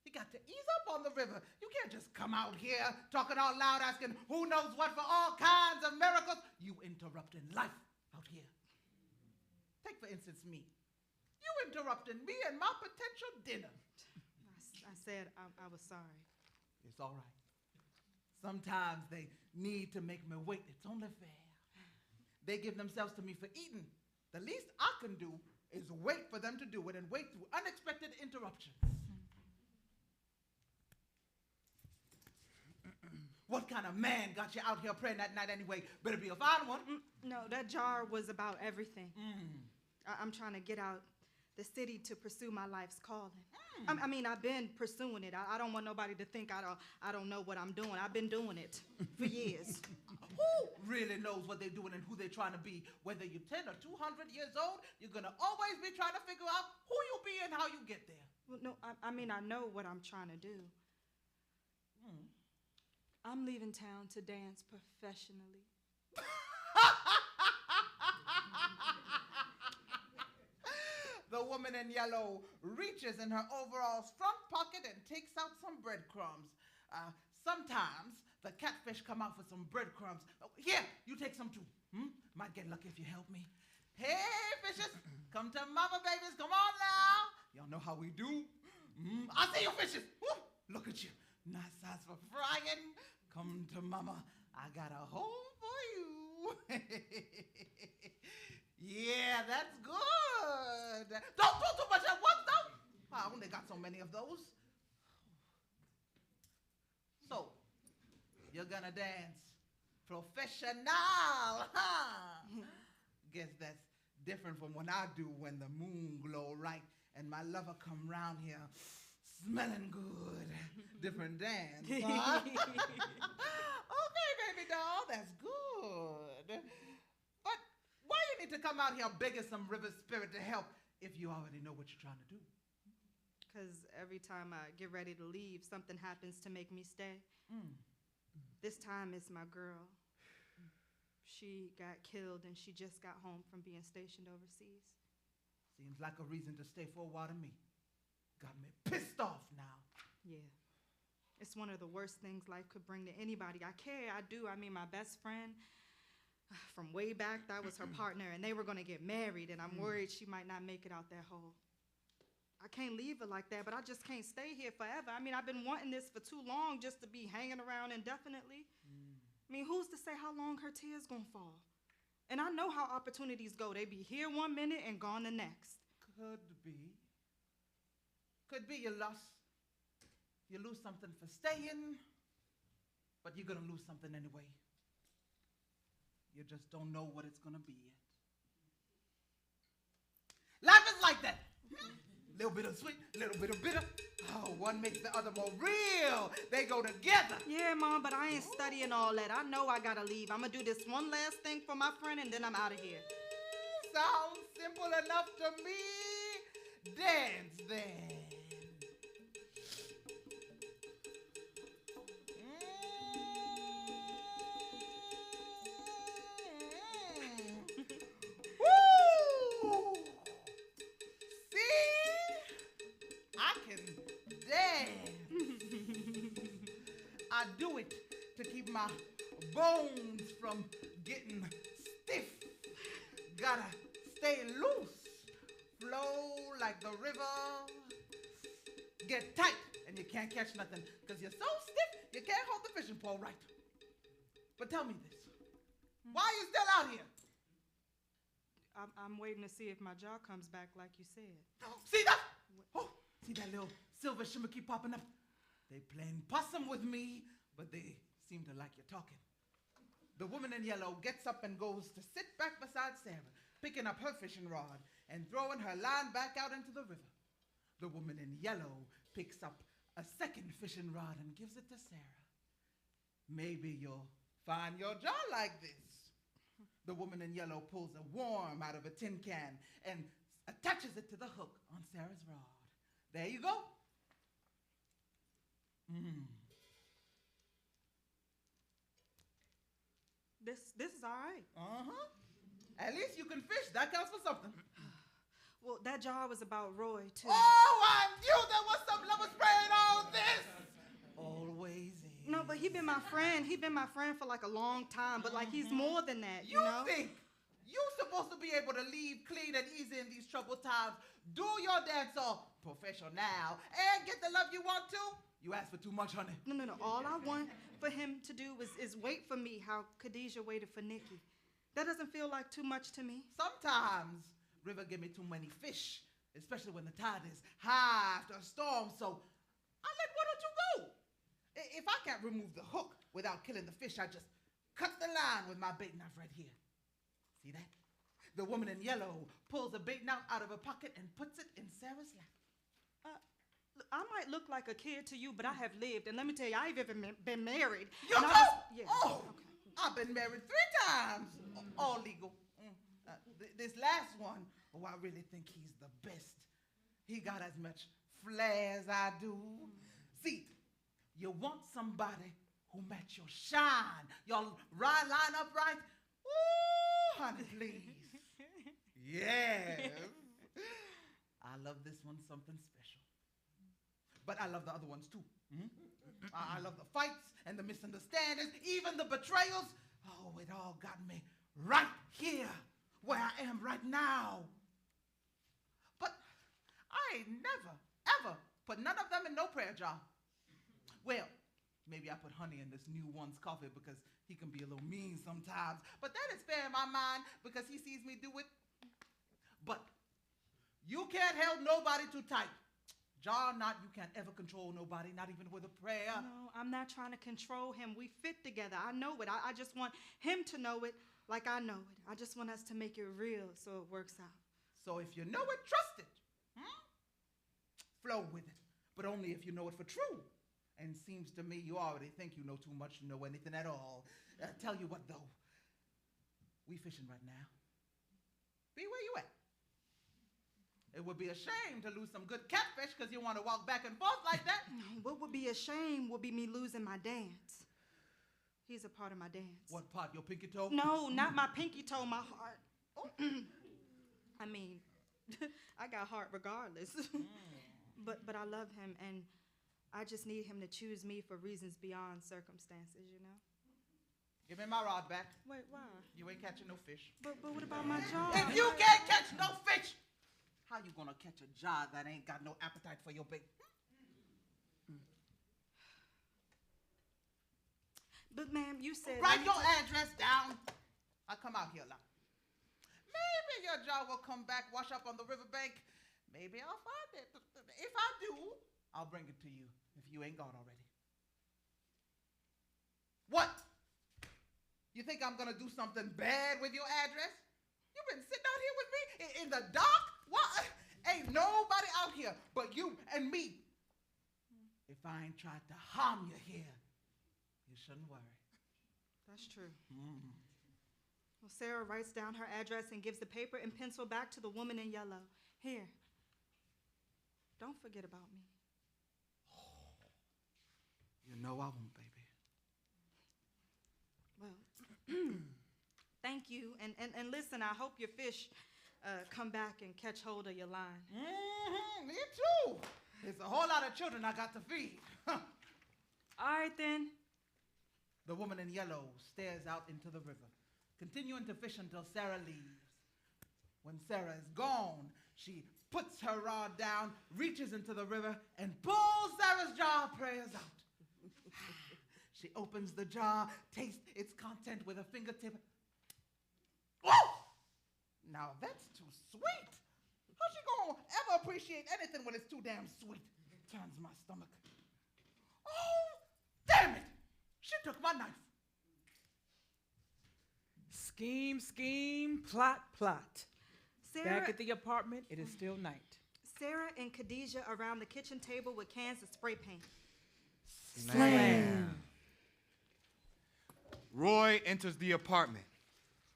You got to ease up on the river. You can't just come out here talking out loud asking who knows what for all kinds of miracles. You interrupting life out here. Take, for instance, me. You interrupting me and my potential dinner. I said I was sorry. It's all right. Sometimes they need to make me wait. It's only fair. They give themselves to me for eating. The least I can do is wait for them to do it and wait through unexpected interruptions. What kind of man got you out here praying that night anyway? Better be a fine one. No, that jar was about everything. I'm trying to get out the city to pursue my life's calling. I mean, I've been pursuing it. I don't want nobody to think I don't know what I'm doing. I've been doing it for years. Who really knows what they're doing and who they're trying to be? Whether you're 10 or 200 years old, you're going to always be trying to figure out who you be and how you get there. Well, no, I mean, I know what I'm trying to do. I'm leaving town to dance professionally. The woman in yellow reaches in her overall's front pocket and takes out some breadcrumbs. Sometimes the catfish come out for some breadcrumbs. Oh, here, you take some too. Might get lucky if you help me. Hey, fishes, come to mama, babies. Come on now. Y'all know how we do. I see you, fishes. Woo, look at you. Nice size for frying. Come to mama. I got a home for you. Yeah, that's good. Don't do too much at once, though. I only got so many of those. So, you're gonna dance professional, huh? Guess that's different from when I do when the moon glow right and my lover come round here smelling good. Different dance, huh? Okay, baby doll, that's good. But why you need to come out here begging some river spirit to help if you already know what you're trying to do? Because every time I get ready to leave, something happens to make me stay. This time it's my girl. She got killed and she just got home from being stationed overseas. Seems like a reason to stay for a while to me. Got me pissed off now. Yeah. It's one of the worst things life could bring to anybody. I care, I do. I mean, my best friend from way back, that was her partner, and they were going to get married, and I'm worried she might not make it out that hole. I can't leave her like that, but I just can't stay here forever. I mean, I've been wanting this for too long just to be hanging around indefinitely. I mean, who's to say how long her tears gonna fall? And I know how opportunities go. They be here one minute and gone the next. Could be. Could be you lose something for staying, but you're gonna lose something anyway. You just don't know what it's gonna be yet. Life is like that. Little bit of sweet, little bit of bitter. Oh, one makes the other more real. They go together. Yeah, Mom, but I ain't studying all that. I know I gotta leave. I'm gonna do this one last thing for my friend, and then I'm out of here. Sounds simple enough to me. Dance then. Woo! I do it to keep my bones from getting stiff. Gotta stay loose. Flow like the river. Get tight and you can't catch nothing because you're so stiff you can't hold the fishing pole right. But tell me this. Why are you still out here? I'm waiting to see if my jaw comes back like you said. See that? Oh, see that little silver shimmer keep popping up? They playing possum with me, but they seem to like your talking. The woman in yellow gets up and goes to sit back beside Sara, picking up her fishing rod and throwing her line back out into the river. The woman in yellow picks up a second fishing rod and gives it to Sara. Maybe you'll find your jaw like this. The woman in yellow pulls a worm out of a tin can and attaches it to the hook on Sara's rod. There you go. This is all right. Uh-huh. At least you can fish. That counts for something. Well, that jar was about Roy, too. Oh, I knew there was some love spraying all this. Always is. No, but he been my friend. He been my friend for like a long time, but like he's more than that, you know? think you're supposed to be able to leave clean and easy in these troubled times, do your dance all professional now, and get the love you want to? You asked for too much, honey. No. All I want for him to do is wait for me how Khadijah waited for Nikki. That doesn't feel like too much to me. Sometimes river give me too many fish, especially when the tide is high after a storm, so I let one or two go. If I can't remove the hook without killing the fish, I just cut the line with my bait knife right here. See that? The woman in yellow pulls a bait knife out of her pocket and puts it in Sarah's lap. I might look like a kid to you, but I have lived. And let me tell you, I've even been married. You And too? I was- yeah. Oh, Okay. I've been married 3 times. All legal. This last one, oh, I really think he's the best. He got as much flair as I do. See, you want somebody who match your shine. Y'all line up right? Ooh, honey, please. Yes. I love this one something special. But I love the other ones too. I love the fights and the misunderstandings, even the betrayals. Oh, it all got me right here where I am right now. But I ain't never, ever put none of them in no prayer jar. Well, maybe I put honey in this new one's coffee because he can be a little mean sometimes. But that is fair in my mind because he sees me do it. But you can't hold nobody too tight. Jar not, you can't ever control nobody, not even with a prayer. No, I'm not trying to control him. We fit together. I know it. I just want him to know it like I know it. I just want us to make it real so it works out. So if you know it, trust it. Flow with it, but only if you know it for true. And seems to me you already think you know too much to know anything at all. Tell you what, though. We fishing right now. Be where you at. It would be a shame to lose some good catfish because you want to walk back and forth like that. What would be a shame would be me losing my dance. He's a part of my dance. What part? Your pinky toe? No, not my pinky toe, my heart. Oh. I mean, I got heart regardless. But I love him, and I just need him to choose me for reasons beyond circumstances, you know? Give me my rod back. Wait, why? You ain't catching no fish. But what about my job? If you can't catch no fish, how you gonna catch a jar that ain't got no appetite for your bait? But ma'am, you said... Write your address down. I'll come out here a lot. Maybe your jar will come back, wash up on the riverbank. Maybe I'll find it. If I do, I'll bring it to you if you ain't gone already. What? You think I'm gonna do something bad with your address? You've been sitting out here with me in the dark? What? Ain't nobody out here but you and me. If I ain't tried to harm you here, you shouldn't worry. That's true. Well, Sara writes down her address and gives the paper and pencil back to the woman in yellow. Here. Don't forget about me. You know I won't, baby. Well, thank you. And listen, I hope your fish come back and catch hold of your line. Me too. There's a whole lot of children I got to feed. All right, then. The woman in yellow stares out into the river, continuing to fish until Sara leaves. When Sara is gone, she puts her rod down, reaches into the river, and pulls Sara's jar of prayers out. She opens the jar, tastes its content with a fingertip. Oh! Now that's too sweet. How's she gonna ever appreciate anything when it's too damn sweet? Turns my stomach. Oh, damn it! She took my knife. Scheme, scheme, plot, plot. Sara, Back at the apartment, it is still night. Sara and Khadijah around the kitchen table with cans of spray paint. Slam. Roy enters the apartment.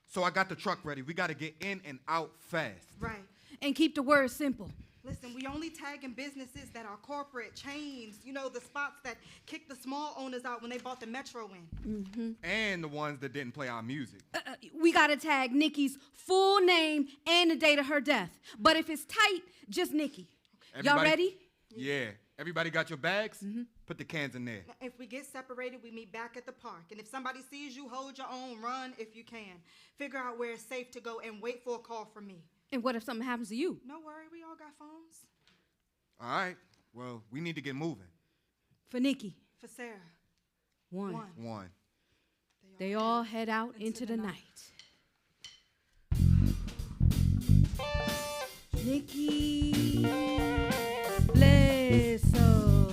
So I got the truck ready. We got to get in and out fast. Right. And keep the words simple. Listen, we only tagging businesses that are corporate chains. You know, the spots that kicked the small owners out when they bought the Metro in. And the ones that didn't play our music. We gotta tag Nikki's full name and the date of her death. But if it's tight, just Nikki. Y'all ready? Yeah. Everybody got your bags? Put the cans in there. Now, if we get separated, we meet back at the park. And if somebody sees you, hold your own, run if you can. Figure out where it's safe to go and wait for a call from me. And what if something happens to you? No worry, we all got phones. All right. Well, we need to get moving. For Nikki. For Sara. One. They all head out into the night. Nikki, bless us.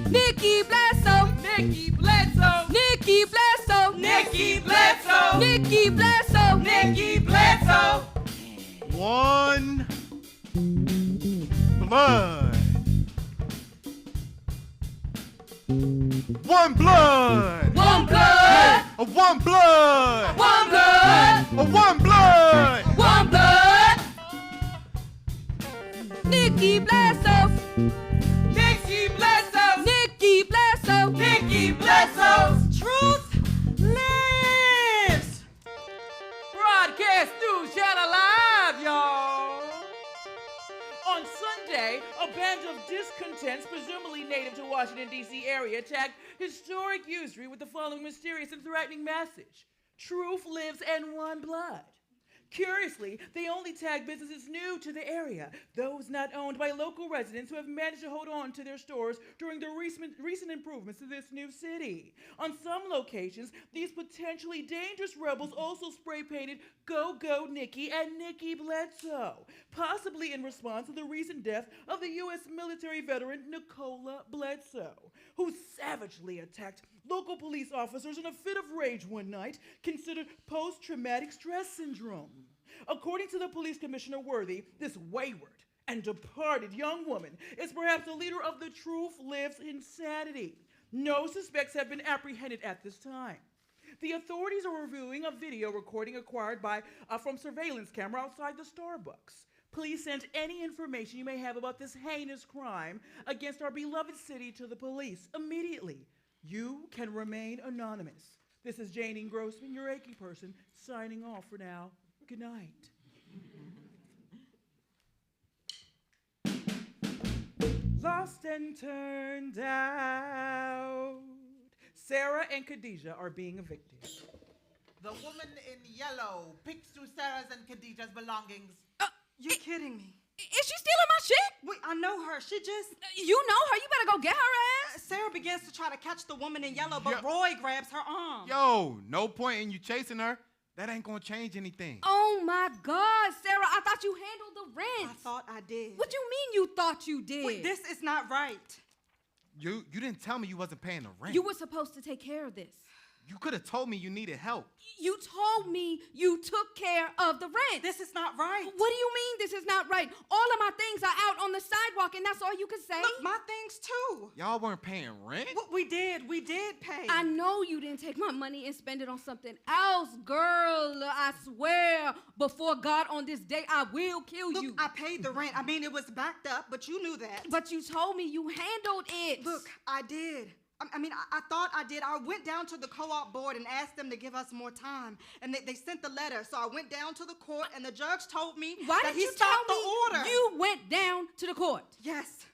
Nikki, bless 'em. Nikki Bledsoe! Nikki, bless 'em. Nikki Bledsoe! Nikki, bless 'em. Nikki Bledsoe! One. blood. One blood. One blood. One blood. One blood. One blood. One blood. Nikki Bledsoe. Nikki Bledsoe. Nikki Bledsoe. Nikki Bledsoe. Truth lives! Broadcast news channel live, y'all. On Sunday, a band of discontents, presumably native to Washington, D.C. area, attacked historic U Street with the following mysterious and threatening message: truth lives and one blood. Curiously, they only tagged businesses new to the area, those not owned by local residents who have managed to hold on to their stores during the recent improvements to this new city. On some locations, these potentially dangerous rebels also spray-painted Gogo Nikki and Nikki Bledsoe, possibly in response to the recent death of the U.S. military veteran Nicola Bledsoe, who savagely attacked local police officers in a fit of rage one night, considered post-traumatic stress syndrome. According to the police commissioner Worthy, this wayward and departed young woman is perhaps the leader of the Truth Lives insanity. No suspects have been apprehended at this time. The authorities are reviewing a video recording acquired from surveillance camera outside the Starbucks. Please send any information you may have about this heinous crime against our beloved city to the police immediately. You can remain anonymous. This is Janine Grossman, your achy person, signing off for now. Good night. Lost and turned out. Sara and Khadijah are being evicted. The woman in yellow picks through Sarah's and Khadijah's belongings. You're kidding me. Is she stealing my shit? Wait, I know her. She just... You know her. You better go get her ass. Sarah begins to try to catch the woman in yellow, but Yo. Roy grabs her arm. Yo, no point in you chasing her. That ain't gonna change anything. Oh my God, Sara, I thought you handled the rent. I thought I did. What do you mean you thought you did? Wait, this is not right. You didn't tell me you wasn't paying the rent. You were supposed to take care of this. You could have told me you needed help. You told me you took care of the rent. This is not right. What do you mean this is not right? All of my things are out on the sidewalk and that's all you can say? Look, my things too. Y'all weren't paying rent? What we did pay. I know you didn't take my money and spend it on something else, girl. I swear, before God on this day, I will kill Look, you. I paid the rent. I mean, it was backed up, but you knew that. But you told me you handled it. Look, I did. I thought I did. I went down to the co-op board and asked them to give us more time. And they sent the letter. So I went down to the court and the judge told me Why that did he you stopped tell the me order. you went down to the court? Yes.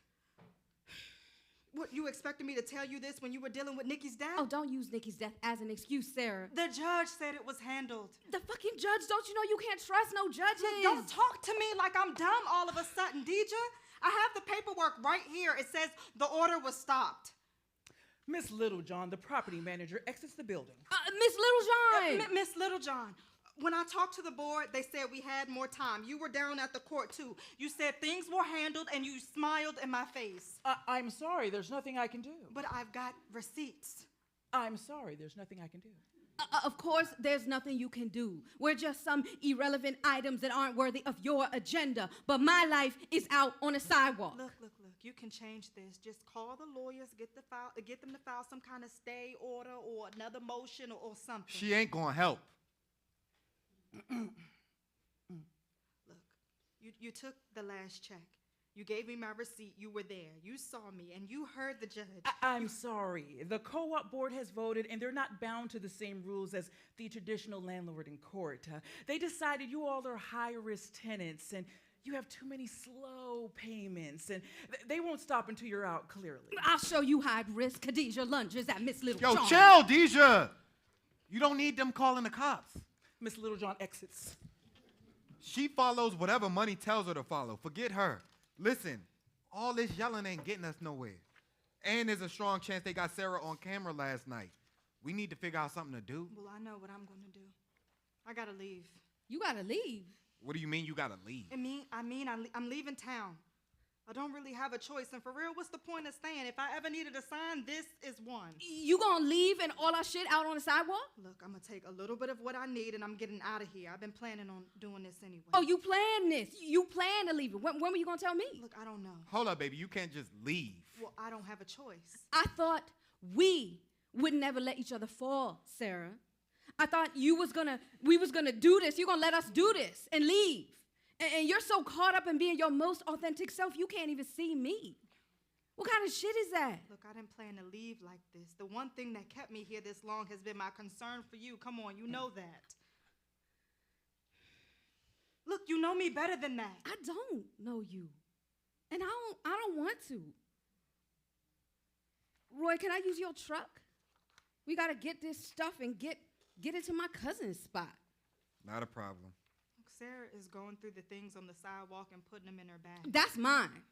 What, you expected me to tell you this when you were dealing with Nikki's death? Oh, don't use Nikki's death as an excuse, Sara. The judge said it was handled. The fucking judge, don't you know you can't trust no judges? Look, don't talk to me like I'm dumb all of a sudden, Deja. I have the paperwork right here. It says the order was stopped. Miss Littlejohn, the property manager, exits the building. Miss Littlejohn. Miss Littlejohn, when I talked to the board, they said we had more time. You were down at the court, too. You said things were handled, and you smiled in my face. I'm sorry, there's nothing I can do. But I've got receipts. I'm sorry, there's nothing I can do. Of course, there's nothing you can do. We're just some irrelevant items that aren't worthy of your agenda. But my life is out on a sidewalk. Look. You can change this. Just call the lawyers, get them to file some kind of stay order or another motion or something. She ain't gonna help. Look, you took the last check. You gave me my receipt. You were there. You saw me, and you heard the judge. I'm sorry. The co-op board has voted, and they're not bound to the same rules as the traditional landlord in court. They decided you all are high-risk tenants, and you have too many slow payments, and they won't stop until you're out clearly. I'll show you high risk. Khadijah lunges at Miss Littlejohn. Yo, chill, Deja. You don't need them calling the cops. Miss Littlejohn exits. She follows whatever money tells her to follow. Forget her. Listen, all this yelling ain't getting us nowhere. And there's a strong chance they got Sara on camera last night. We need to figure out something to do. Well, I know what I'm going to do. I got to leave. You gotta leave. What do you mean you gotta leave? I'm leaving town. I don't really have a choice, and for real, what's the point of staying? If I ever needed a sign, this is one. You gonna leave and all our shit out on the sidewalk? Look, I'm gonna take a little bit of what I need, and I'm getting out of here. I've been planning on doing this anyway. Oh, you plan this. You plan to leave it. When were you gonna tell me? Look, I don't know. Hold up, baby. You can't just leave. Well, I don't have a choice. I thought we would never let each other fall, Sara. I thought we was gonna do this. You're gonna let us do this and leave. And you're so caught up in being your most authentic self, you can't even see me. What kind of shit is that? Look, I didn't plan to leave like this. The one thing that kept me here this long has been my concern for you. Come on, you know that. Look, you know me better than that. I don't know you. And I don't want to. Roy, can I use your truck? We gotta get this stuff and get it to my cousin's spot. Not a problem. Sara is going through the things on the sidewalk and putting them in her bag. That's mine.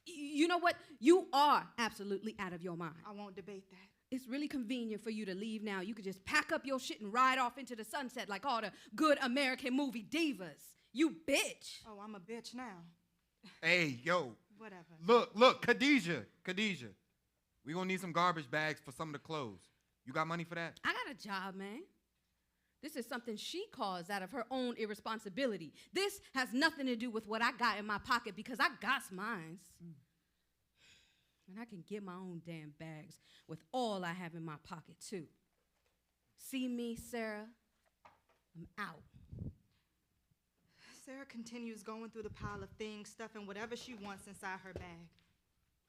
You know what? You are absolutely out of your mind. I won't debate that. It's really convenient for you to leave now. You could just pack up your shit and ride off into the sunset like all the good American movie divas. You bitch. Oh, I'm a bitch now. Hey, yo. Whatever. Look, Khadijah. We gonna need some garbage bags for some of the clothes. You got money for that? I got a job, man. This is something she caused out of her own irresponsibility. This has nothing to do with what I got in my pocket because I got mines. And I can get my own damn bags with all I have in my pocket, too. See me, Sara? I'm out. Sara continues going through the pile of things, stuffing whatever she wants inside her bag.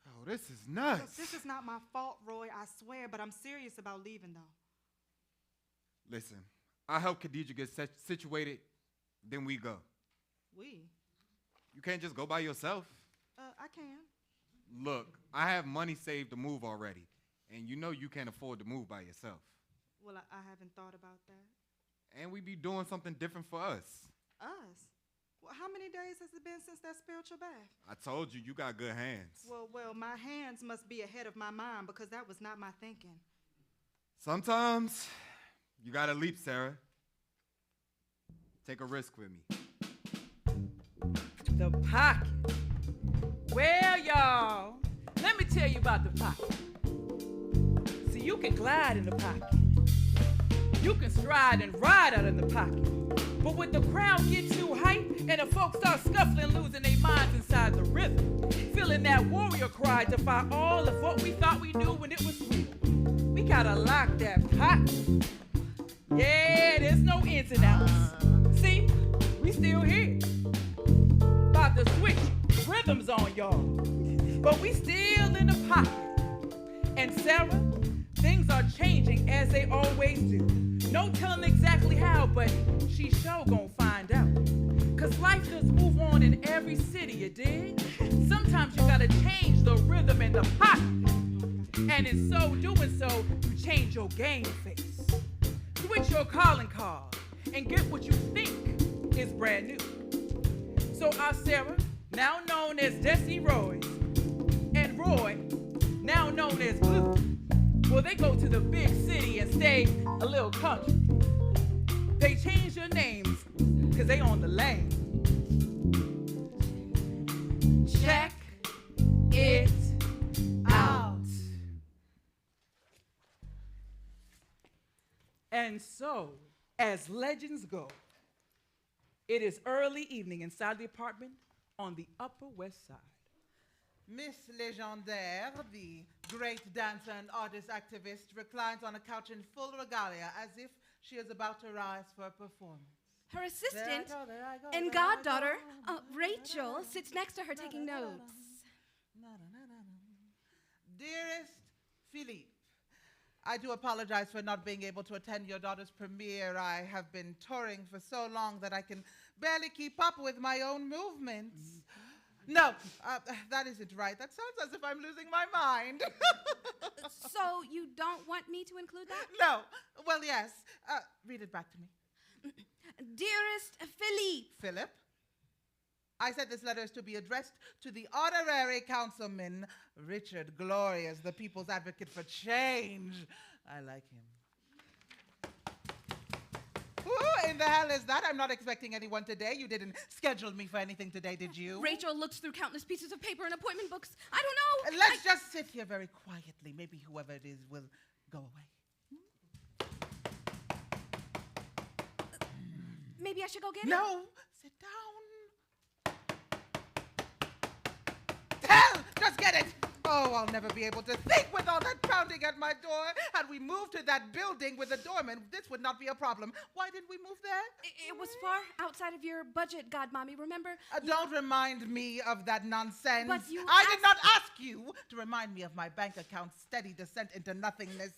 Oh, this is nuts. Look, this is not my fault, Roy, I swear, but I'm serious about leaving, though. Listen, I'll help Khadijah get situated, then we go. We? You can't just go by yourself. I can. Look, I have money saved to move already, and you know you can't afford to move by yourself. Well, I haven't thought about that. And we be doing something different for us. Us? Well, how many days has it been since that spiritual bath? I told you, you got good hands. Well, my hands must be ahead of my mind because that was not my thinking. Sometimes you gotta leap, Sara. Take a risk with me. The pocket. Well, y'all, let me tell you about the pocket. See, you can glide in the pocket. You can stride and ride out in the pocket. But when the crowd gets too hype and the folks start scuffling, losing their minds inside the rhythm, feeling that warrior cry to fight all of what we thought we knew when it was real, we gotta lock that pocket. Yeah, there's no ins and outs. See, we still here. About to switch rhythms on y'all. But we still in the pocket. And Sara, things are changing as they always do. No telling exactly how, but she sure gonna find out. Cause life does move on in every city, you dig? Sometimes you gotta change the rhythm in the pocket. And in so doing so, you change your game face. Switch your calling card and get what you think is brand new. So our Sara, now known as Desi Roy, and Roy, now known as Blue, well, they go to the big city and stay a little country. They change their names because they on the lane. Check it out. And so, as legends go, it is early evening inside the apartment on the Upper West Side. Miss Legendaire, the great dancer and artist activist, reclines on a couch in full regalia as if she is about to rise for a performance. Her assistant There I go, and there I goddaughter, go. Rachel, sits next to her taking notes. Dearest Philippe, I do apologize for not being able to attend your daughter's premiere. I have been touring for so long that I can barely keep up with my own movements. No, that isn't right. That sounds as if I'm losing my mind. So you don't want me to include that? No. Well, yes. Read it back to me. Dearest Philippe. Philip, I said this letter is to be addressed to the honorary councilman, Richard Glorious, the people's advocate for change. I like him. Who in the hell is that? I'm not expecting anyone today. You didn't schedule me for anything today, did you? Rachel looks through countless pieces of paper and appointment books. I don't know. Let's just sit here very quietly. Maybe whoever it is will go away. Maybe I should go get it? No, sit down. Hell, just get it. Oh, I'll never be able to think with all that pounding at my door. Had we moved to that building with a doorman, this would not be a problem. Why did we move there? It was far outside of your budget, Godmommy, remember? Don't remind me of that nonsense. But you I did not ask you to remind me of my bank account's steady descent into nothingness.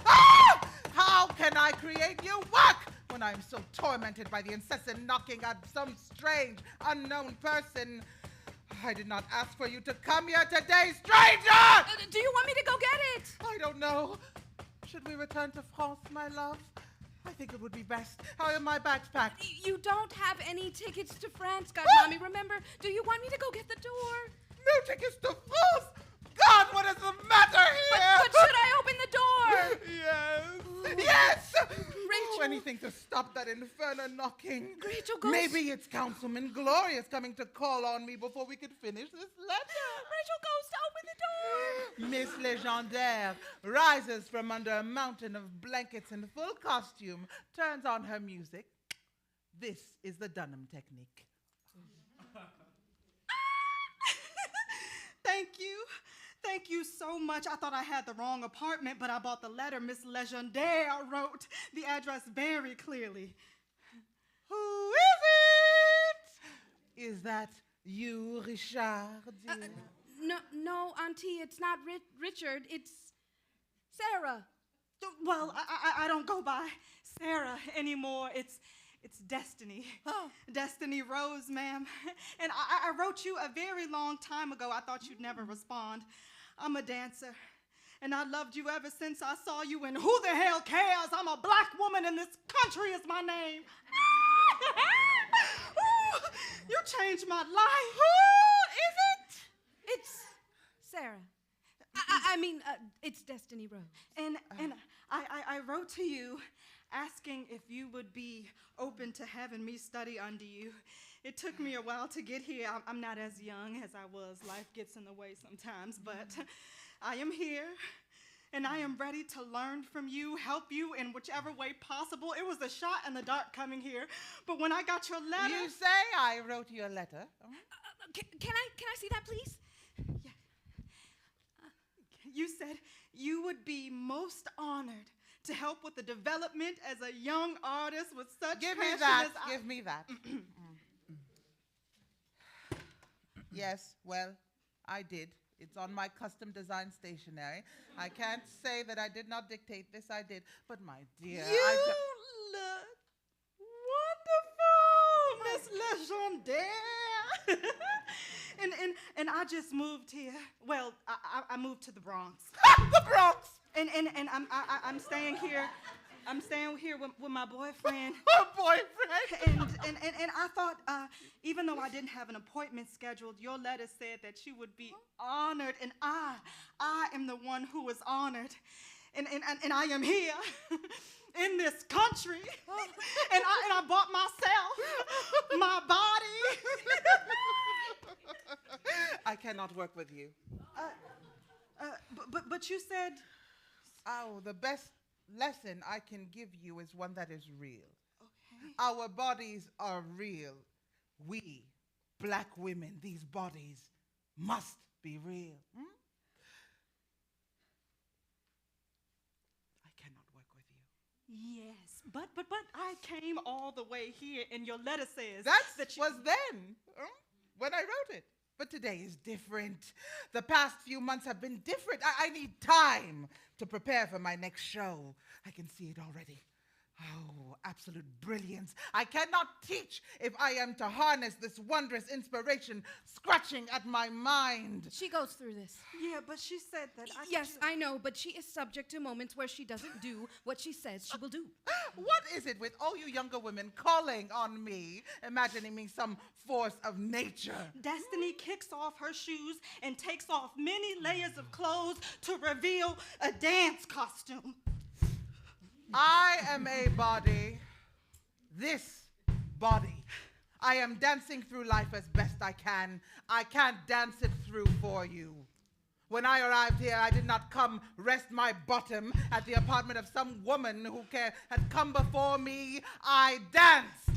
Ah! How can I create new work when I'm so tormented by the incessant knocking at some strange, unknown person? I did not ask for you to come here today, stranger! Do you want me to go get it? I don't know. Should we return to France, my love? I think it would be best. How are my bags packed? You don't have any tickets to France, Godmommy, remember? Do you want me to go get the door? No tickets to France! God, what is the matter here? But should I open the door? Yes! Yes! Rachel. Anything to stop that inferno knocking. Rachel, go. Maybe it's Councilman Glorious coming to call on me before we could finish this letter. Rachel goes to open the door. Miss Légendaire rises from under a mountain of blankets in full costume, turns on her music. This is the Dunham technique. Thank you. Thank you so much. I thought I had the wrong apartment, but I bought the letter Miss Légendaire wrote. The address very clearly. Who is it? Is that you, Richard? No, Auntie, it's not Richard. It's Sara. Well, I don't go by Sara anymore. It's Destiny. Oh. Destiny Rose, ma'am. And I wrote you a very long time ago. I thought you'd never respond. I'm a dancer. And I loved you ever since I saw you. And who the hell cares? I'm a black woman and this country is my name. Ooh, you changed my life. Who is it? It's Sara. It's Destiny Rose. And I wrote to you asking if you would be open to having me study under you. It took me a while to get here. I'm not as young as I was. Life gets in the way sometimes, but I am here, and I am ready to learn from you, help you in whichever way possible. It was a shot in the dark coming here, but when I got your letter... You say I wrote you a letter? Can I see that, please? Yeah. You said you would be most honored to help with the development as a young artist with such Give me passion that. as I... Give me that. Yes, well, I did. It's on my custom design stationery. I can't say that I did not dictate this. I did. But my dear, You look wonderful, Miss Légendaire. and I just moved here. Well, I moved to the Bronx. the Bronx! And I'm staying here. I'm staying here with my boyfriend. Her boyfriend! And I thought, even though I didn't have an appointment scheduled, your letter said that you would be honored, and I am the one who is honored. And I am here in this country. And I bought myself my body. I cannot work with you. But you said... Oh, the best lesson I can give you is one that is real. Okay. Our bodies are real. We, black women, these bodies must be real. I cannot work with you. Yes, but I came all the way here, and your letter says that was then, when I wrote it. But today is different. The past few months have been different. I need time to prepare for my next show. I can see it already. Oh, absolute brilliance. I cannot teach if I am to harness this wondrous inspiration scratching at my mind. She goes through this. Yeah, but she said that I... Yes, I know, but she is subject to moments where she doesn't do what she says she will do. What is it with all you younger women calling on me, imagining me some force of nature? Destiny kicks off her shoes and takes off many layers of clothes to reveal a dance costume. I am a body. This body. I am dancing through life as best I can. I can't dance it through for you. When I arrived here, I did not come rest my bottom at the apartment of some woman who had come before me. I danced.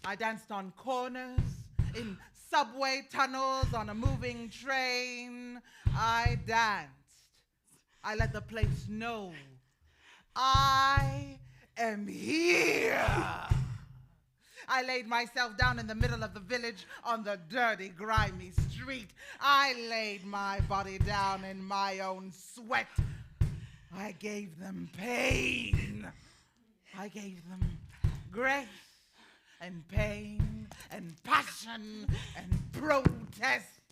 I danced on corners, in subway tunnels, on a moving train. I danced. I let the place know I am here. I laid myself down in the middle of the village on the dirty, grimy street. I laid my body down in my own sweat. I gave them pain. I gave them grace and pain and passion and protest.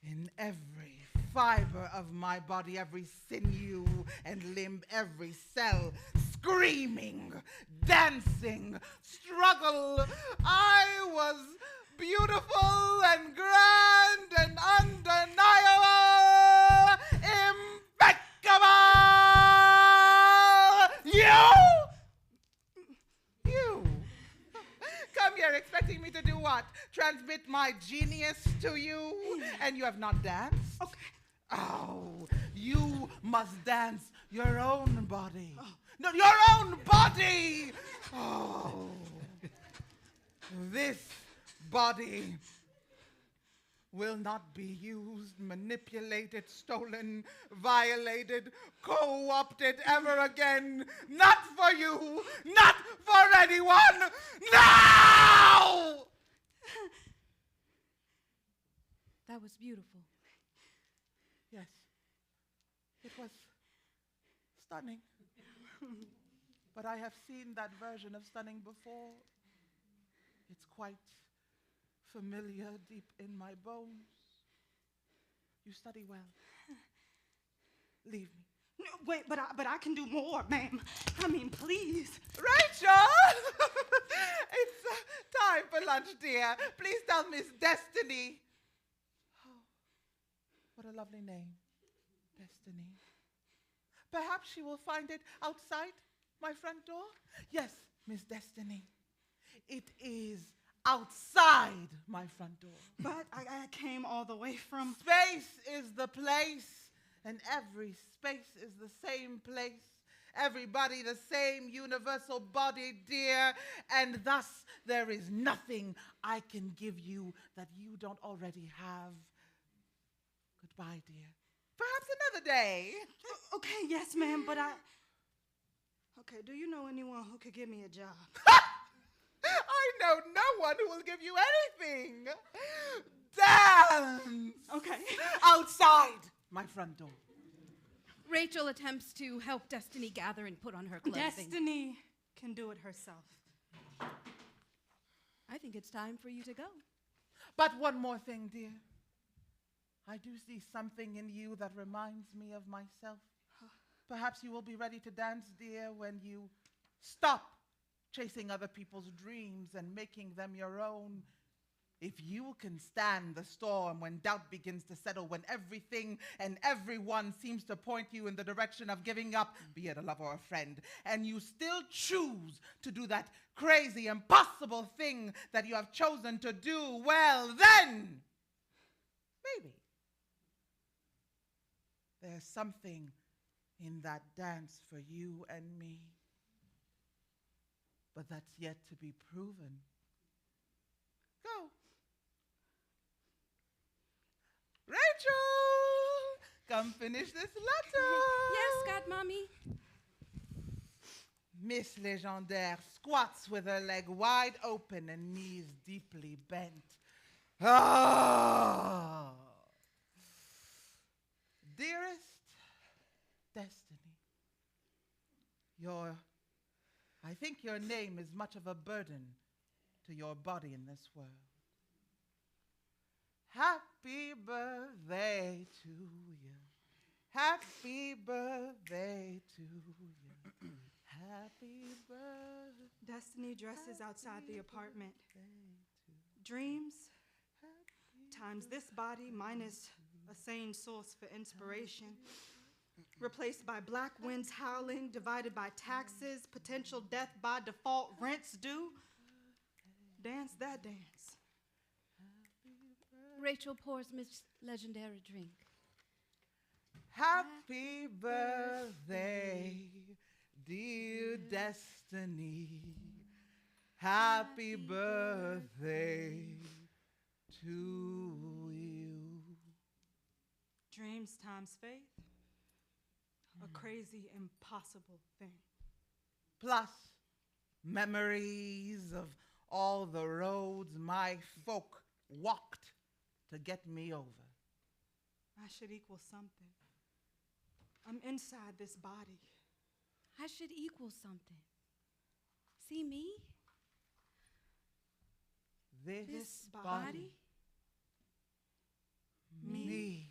In every fiber of my body, every sinew and limb, every cell, screaming, dancing, struggle. I was beautiful and grand and undeniable, impeccable. You come here expecting me to do what? Transmit my genius to you, and you have not danced? Okay. Oh, you must dance your own body. Oh. No, your own body! Oh. This body will not be used, manipulated, stolen, violated, co-opted ever again. Not for you, not for anyone. No! That was beautiful. Yes, it was stunning. But I have seen that version of stunning before. It's quite familiar deep in my bones. You study well. Leave me. No, wait, but I can do more, ma'am. I mean, please. Rachel! It's time for lunch, dear. Please tell Miss Destiny. Oh, what a lovely name. Destiny. Perhaps she will find it outside my front door? Yes, Miss Destiny. It is outside my front door. But I came all the way from... Space is the place, and every space is the same place. Everybody the same universal body, dear, and thus there is nothing I can give you that you don't already have. Goodbye, dear. Perhaps another day. Okay, yes, ma'am, but Okay, do you know anyone who could give me a job? I know no one who will give you anything. Dance! Okay. Outside my front door. Rachel attempts to help Destiny gather and put on her clothing. Destiny can do it herself. I think it's time for you to go. But one more thing, dear. I do see something in you that reminds me of myself. Perhaps you will be ready to dance, dear, when you stop chasing other people's dreams and making them your own. If you can stand the storm when doubt begins to settle, when everything and everyone seems to point you in the direction of giving up, be it a lover or a friend, and you still choose to do that crazy, impossible thing that you have chosen to do, well, then, maybe there's something in that dance for you and me. But that's yet to be proven. Go. Rachel, come finish this letter. Yes, Godmommy. Miss Légendaire squats with her leg wide open and knees deeply bent. Ah! Dearest Destiny, I think your name is much of a burden to your body in this world. Happy birthday to you. Happy birthday to you. Happy birthday. Destiny dresses outside the apartment. Dreams times this body minus a sane source for inspiration. replaced by black winds howling, divided by taxes, potential death by default, rents due. Dance that dance. Rachel pours Miss Legendary drink. Happy birthday, dear Destiny. Happy birthday to you. Dreams times faith, a crazy, impossible thing. Plus, memories of all the roads my folk walked to get me over. I should equal something. I'm inside this body. I should equal something. See me? This Body? me.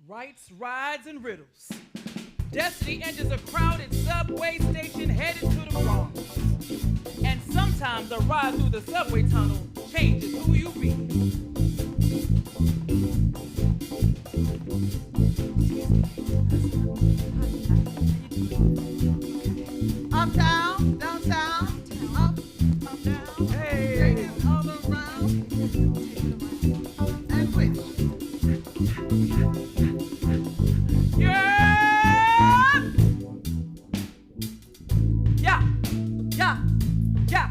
Rights, rides, and riddles. Destiny enters a crowded subway station headed to the Bronx. And sometimes a ride through the subway tunnel changes who you be. Uptown, downtown, up, down. Hey, take it all around. And which? Yeah! Yeah! Yeah! Yeah!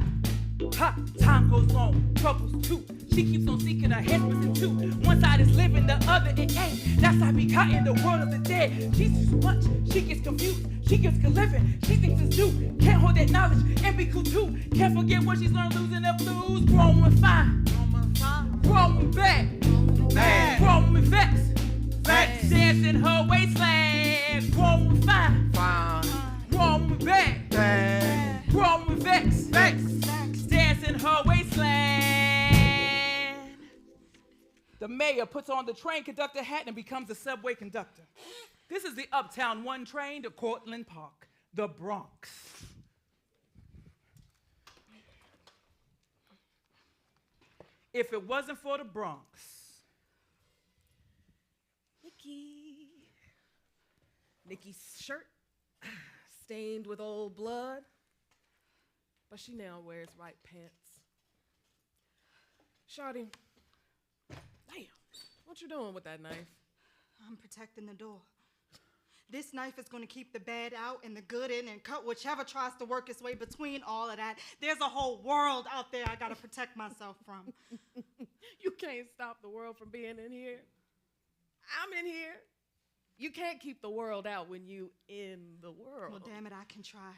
Ha! Time goes on, troubles too. She keeps on seeking her headspace in two. One side is living, the other it ain't. That's how we caught in the world of the dead. She sees so much, she gets confused. She gets good living, she thinks it's due. Can't hold that knowledge and be cool too. Can't forget what she's learned losing the blues. Growing fine, growing bad, growing vex, dancing her waistland. Growing fine, growing bad, growing vex, dancing her waistland. The mayor puts on the train conductor hat and becomes a subway conductor. This is the Uptown 1 train to Cortlandt Park, the Bronx. If it wasn't for the Bronx. Nikki's shirt stained with old blood, but she now wears white pants. Shawty, damn, what you doing with that knife? I'm protecting the door. This knife is going to keep the bad out and the good in and cut whichever tries to work its way between all of that. There's a whole world out there I got to protect myself from. You can't stop the world from being in here. I'm in here. You can't keep the world out when you in the world. Well, damn it, I can try.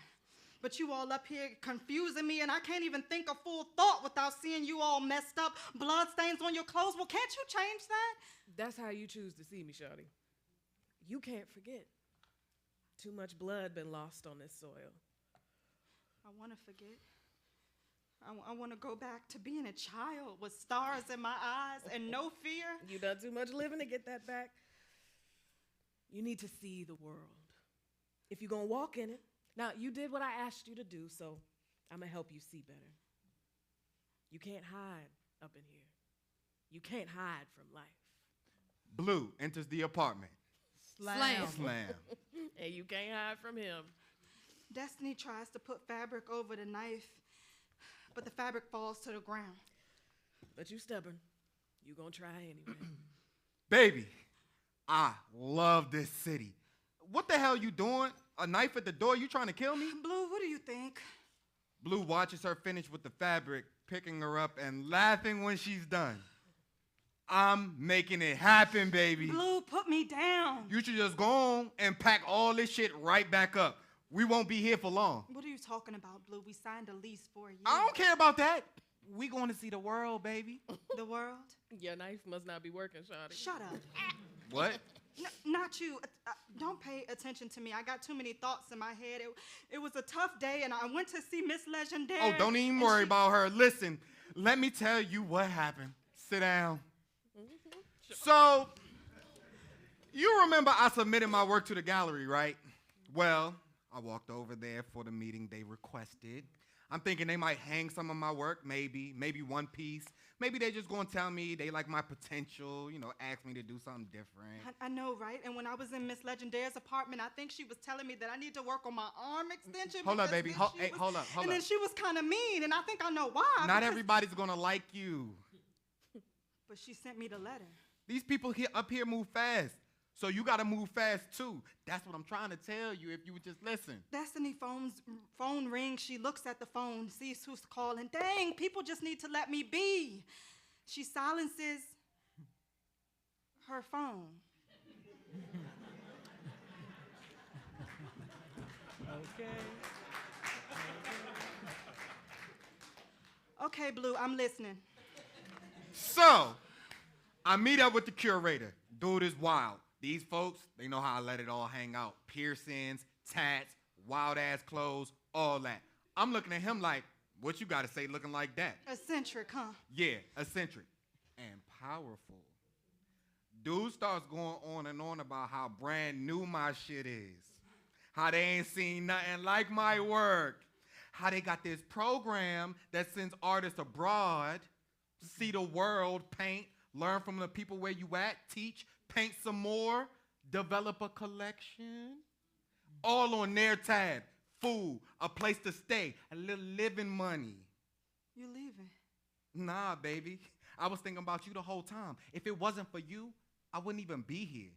But you all up here confusing me, and I can't even think a full thought without seeing you all messed up, blood stains on your clothes. Well, can't you change that? That's how you choose to see me, shawty. You can't forget. Too much blood been lost on this soil. I want to forget. I want to go back to being a child with stars in my eyes and no fear. You done too much living to get that back. You need to see the world. If you're going to walk in it. Now, you did what I asked you to do, so I'm going to help you see better. You can't hide up in here. You can't hide from life. Blue enters the apartment. Slam. Slam. And you can't hide from him. Destiny tries to put fabric over the knife, but the fabric falls to the ground. But you stubborn. You gonna try anyway. Baby, I love this city. What the hell you doing? A knife at the door? You trying to kill me? Blue, what do you think? Blue watches her finish with the fabric, picking her up and laughing when she's done. I'm making it happen, baby. Blue, put me down. You should just go on and pack all this shit right back up. We won't be here for long. What are you talking about, Blue? We signed a lease for a year. I don't care about that. We going to see the world, baby. The world? Your knife must not be working, shawty. Shut up. What? Not you. Don't pay attention to me. I got too many thoughts in my head. It was a tough day, and I went to see Miss Legendary. Oh, don't even worry about her. Listen, let me tell you what happened. Sit down. So, you remember I submitted my work to the gallery, right? Well, I walked over there for the meeting they requested. I'm thinking they might hang some of my work, maybe one piece, Maybe they just gonna tell me they like my potential, you know, ask me to do something different. I know, right? And when I was in Miss Legendaire's apartment, I think she was telling me that I need to work on my arm extension. Hold up, because baby. then Hey, hold up. And then she was kind of mean, and I think I know why. Not everybody's gonna like you. But she sent me the letter. These people up here move fast. So you gotta move fast too. That's what I'm trying to tell you if you would just listen. Destiny phone rings. She looks at the phone, sees who's calling. Dang, people just need to let me be. She silences her phone. Okay, Blue, I'm listening. So, I meet up with the curator. Dude is wild. These folks, they know how I let it all hang out. Piercings, tats, wild-ass clothes, all that. I'm looking at him like, what you gotta say looking like that? Eccentric, huh? Yeah, eccentric. And powerful. Dude starts going on and on about how brand new my shit is. How they ain't seen nothing like my work. How they got this program that sends artists abroad, see the world, paint, learn from the people where you at, teach, paint some more, develop a collection. All on their tab. Food, a place to stay, a little living money. You leaving? Nah, baby. I was thinking about you the whole time. If it wasn't for you, I wouldn't even be here.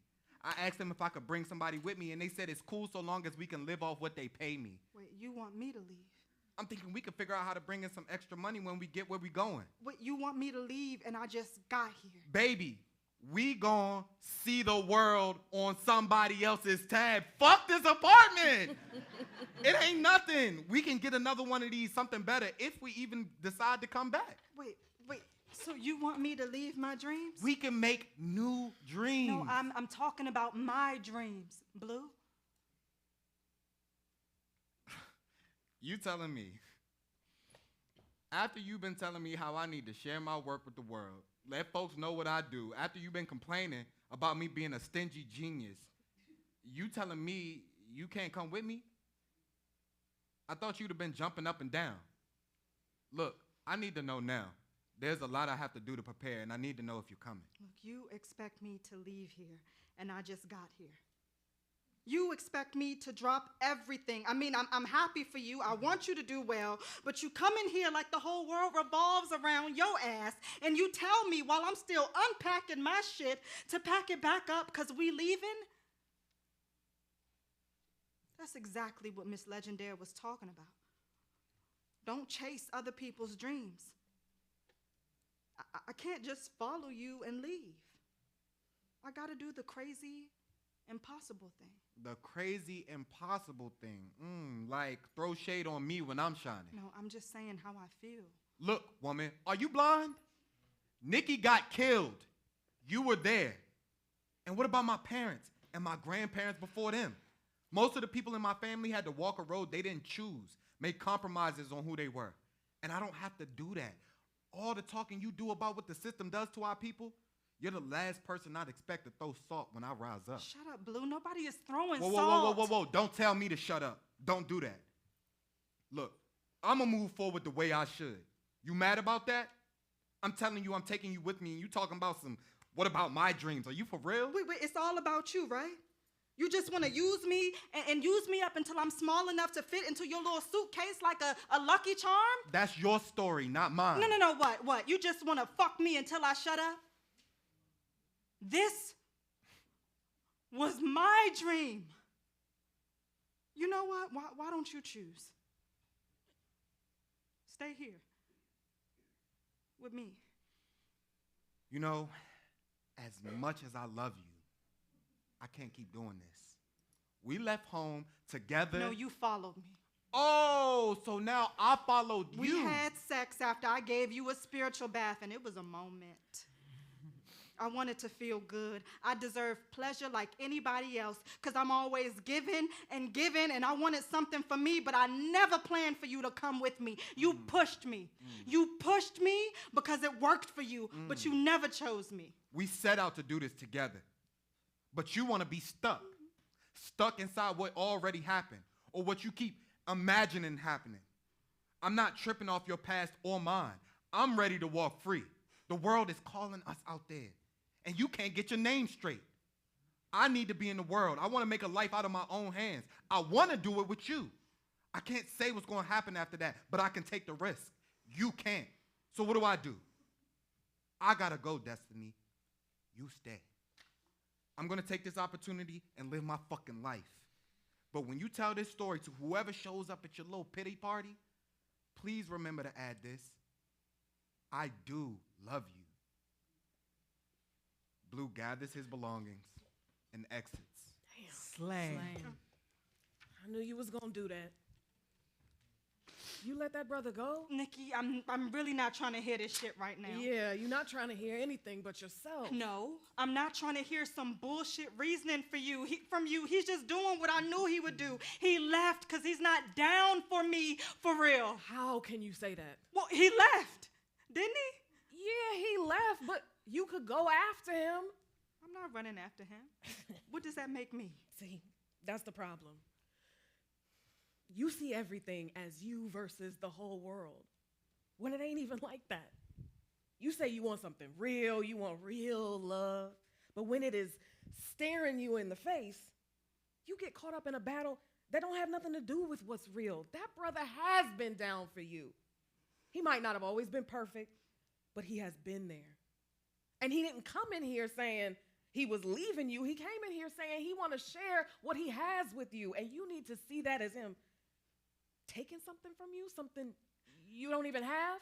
I asked them if I could bring somebody with me, and they said it's cool so long as we can live off what they pay me. Wait, you want me to leave? I'm thinking we could figure out how to bring in some extra money when we get where we going. Wait, you want me to leave and I just got here? Baby, we gon' see the world on somebody else's tab. Fuck this apartment! It ain't nothing. We can get another one of these, something better, if we even decide to come back. Wait, so you want me to leave my dreams? We can make new dreams. No, I'm talking about my dreams, Blue. You telling me. After you've been telling me how I need to share my work with the world, let folks know what I do, after you've been complaining about me being a stingy genius, you telling me you can't come with me? I thought you'd have been jumping up and down. Look, I need to know now. There's a lot I have to do to prepare, and I need to know if you're coming. Look, you expect me to leave here, and I just got here. You expect me to drop everything. I mean, I'm happy for you. I want you to do well, but you come in here like the whole world revolves around your ass, and you tell me while I'm still unpacking my shit to pack it back up because we leaving? That's exactly what Miss Legendaire was talking about. Don't chase other people's dreams. I can't just follow you and leave. I gotta do the crazy, impossible thing. The crazy, impossible thing. Like throw shade on me when I'm shining. No, I'm just saying how I feel. Look, woman, are you blind? Nikki got killed. You were there. And what about my parents and my grandparents before them? Most of the people in my family had to walk a road they didn't choose, make compromises on who they were. And I don't have to do that. All the talking you do about what the system does to our people, you're the last person I'd expect to throw salt when I rise up. Shut up, Blue. Nobody is throwing whoa, salt. Whoa. Don't tell me to shut up. Don't do that. Look, I'm going to move forward the way I should. You mad about that? I'm telling you I'm taking you with me, and you talking about what about my dreams? Are you for real? Wait, it's all about you, right? You just want to use me and use me up until I'm small enough to fit into your little suitcase like a Lucky Charm? That's your story, not mine. No, what? You just want to fuck me until I shut up? This was my dream. You know what? Why don't you choose? Stay here with me. You know, as much as I love you, I can't keep doing this. We left home together. No, you followed me. Oh, so now I followed you. We had sex after I gave you a spiritual bath, and it was a moment. I wanted to feel good. I deserve pleasure like anybody else because I'm always giving, and I wanted something for me, but I never planned for you to come with me. You pushed me. You pushed me because it worked for you, but you never chose me. We set out to do this together, but you want to be stuck inside what already happened or what you keep imagining happening. I'm not tripping off your past or mine. I'm ready to walk free. The world is calling us out there, and you can't get your name straight. I need to be in the world. I want to make a life out of my own hands. I want to do it with you. I can't say what's going to happen after that, but I can take the risk. You can't. So what do? I got to go, Destiny. You stay. I'm going to take this opportunity and live my fucking life. But when you tell this story to whoever shows up at your little pity party, please remember to add this. I do love you. Blue gathers his belongings and exits. Slang. I knew you was gonna do that. You let that brother go? Nikki, I'm really not trying to hear this shit right now. Yeah, you're not trying to hear anything but yourself. No, I'm not trying to hear some bullshit reasoning from you. He's just doing what I knew he would do. He left because he's not down for me for real. How can you say that? Well, he left, didn't he? Yeah, he left, but you could go after him. I'm not running after him. What does that make me? See, that's the problem. You see everything as you versus the whole world, when it ain't even like that. You say you want something real, you want real love, but when it is staring you in the face, you get caught up in a battle that don't have nothing to do with what's real. That brother has been down for you. He might not have always been perfect, but he has been there. And he didn't come in here saying he was leaving you. He came in here saying he want to share what he has with you, and you need to see that as him taking something from you, something you don't even have.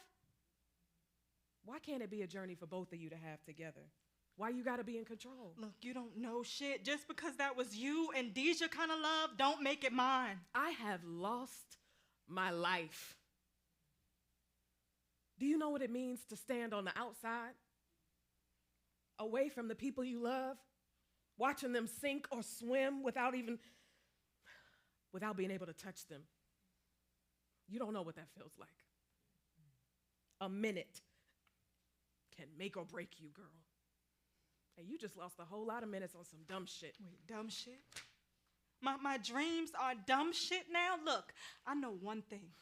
Why can't it be a journey for both of you to have together? Why you gotta be in control? Look, you don't know shit. Just because that was you and Deja kind of love, don't make it mine. I have lost my life. Do you know what it means to stand on the outside, away from the people you love, watching them sink or swim without being able to touch them? You don't know what that feels like. A minute can make or break you, girl. And you just lost a whole lot of minutes on some dumb shit. Wait, dumb shit? My dreams are dumb shit now? Look, I know one thing.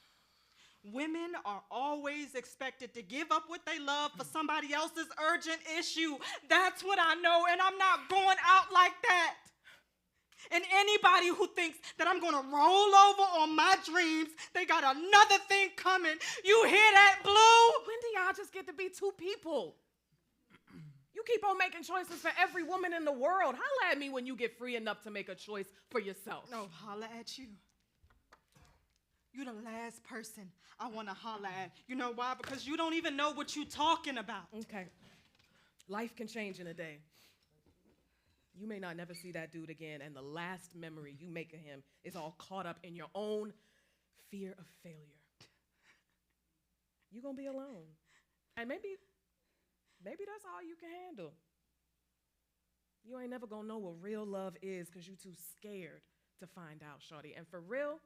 Women are always expected to give up what they love for somebody else's urgent issue. That's what I know, and I'm not going out like that. And anybody who thinks that I'm gonna roll over on my dreams, they got another thing coming. You hear that, Blue? When do y'all just get to be two people? You keep on making choices for every woman in the world. Holla at me when you get free enough to make a choice for yourself. No, holla at you. You're the last person I want to holla at. You know why? Because you don't even know what you're talking about. Okay. Life can change in a day. You may not never see that dude again, and the last memory you make of him is all caught up in your own fear of failure. You're gonna be alone. And maybe that's all you can handle. You ain't never gonna know what real love is because you're too scared to find out, shorty. And for real,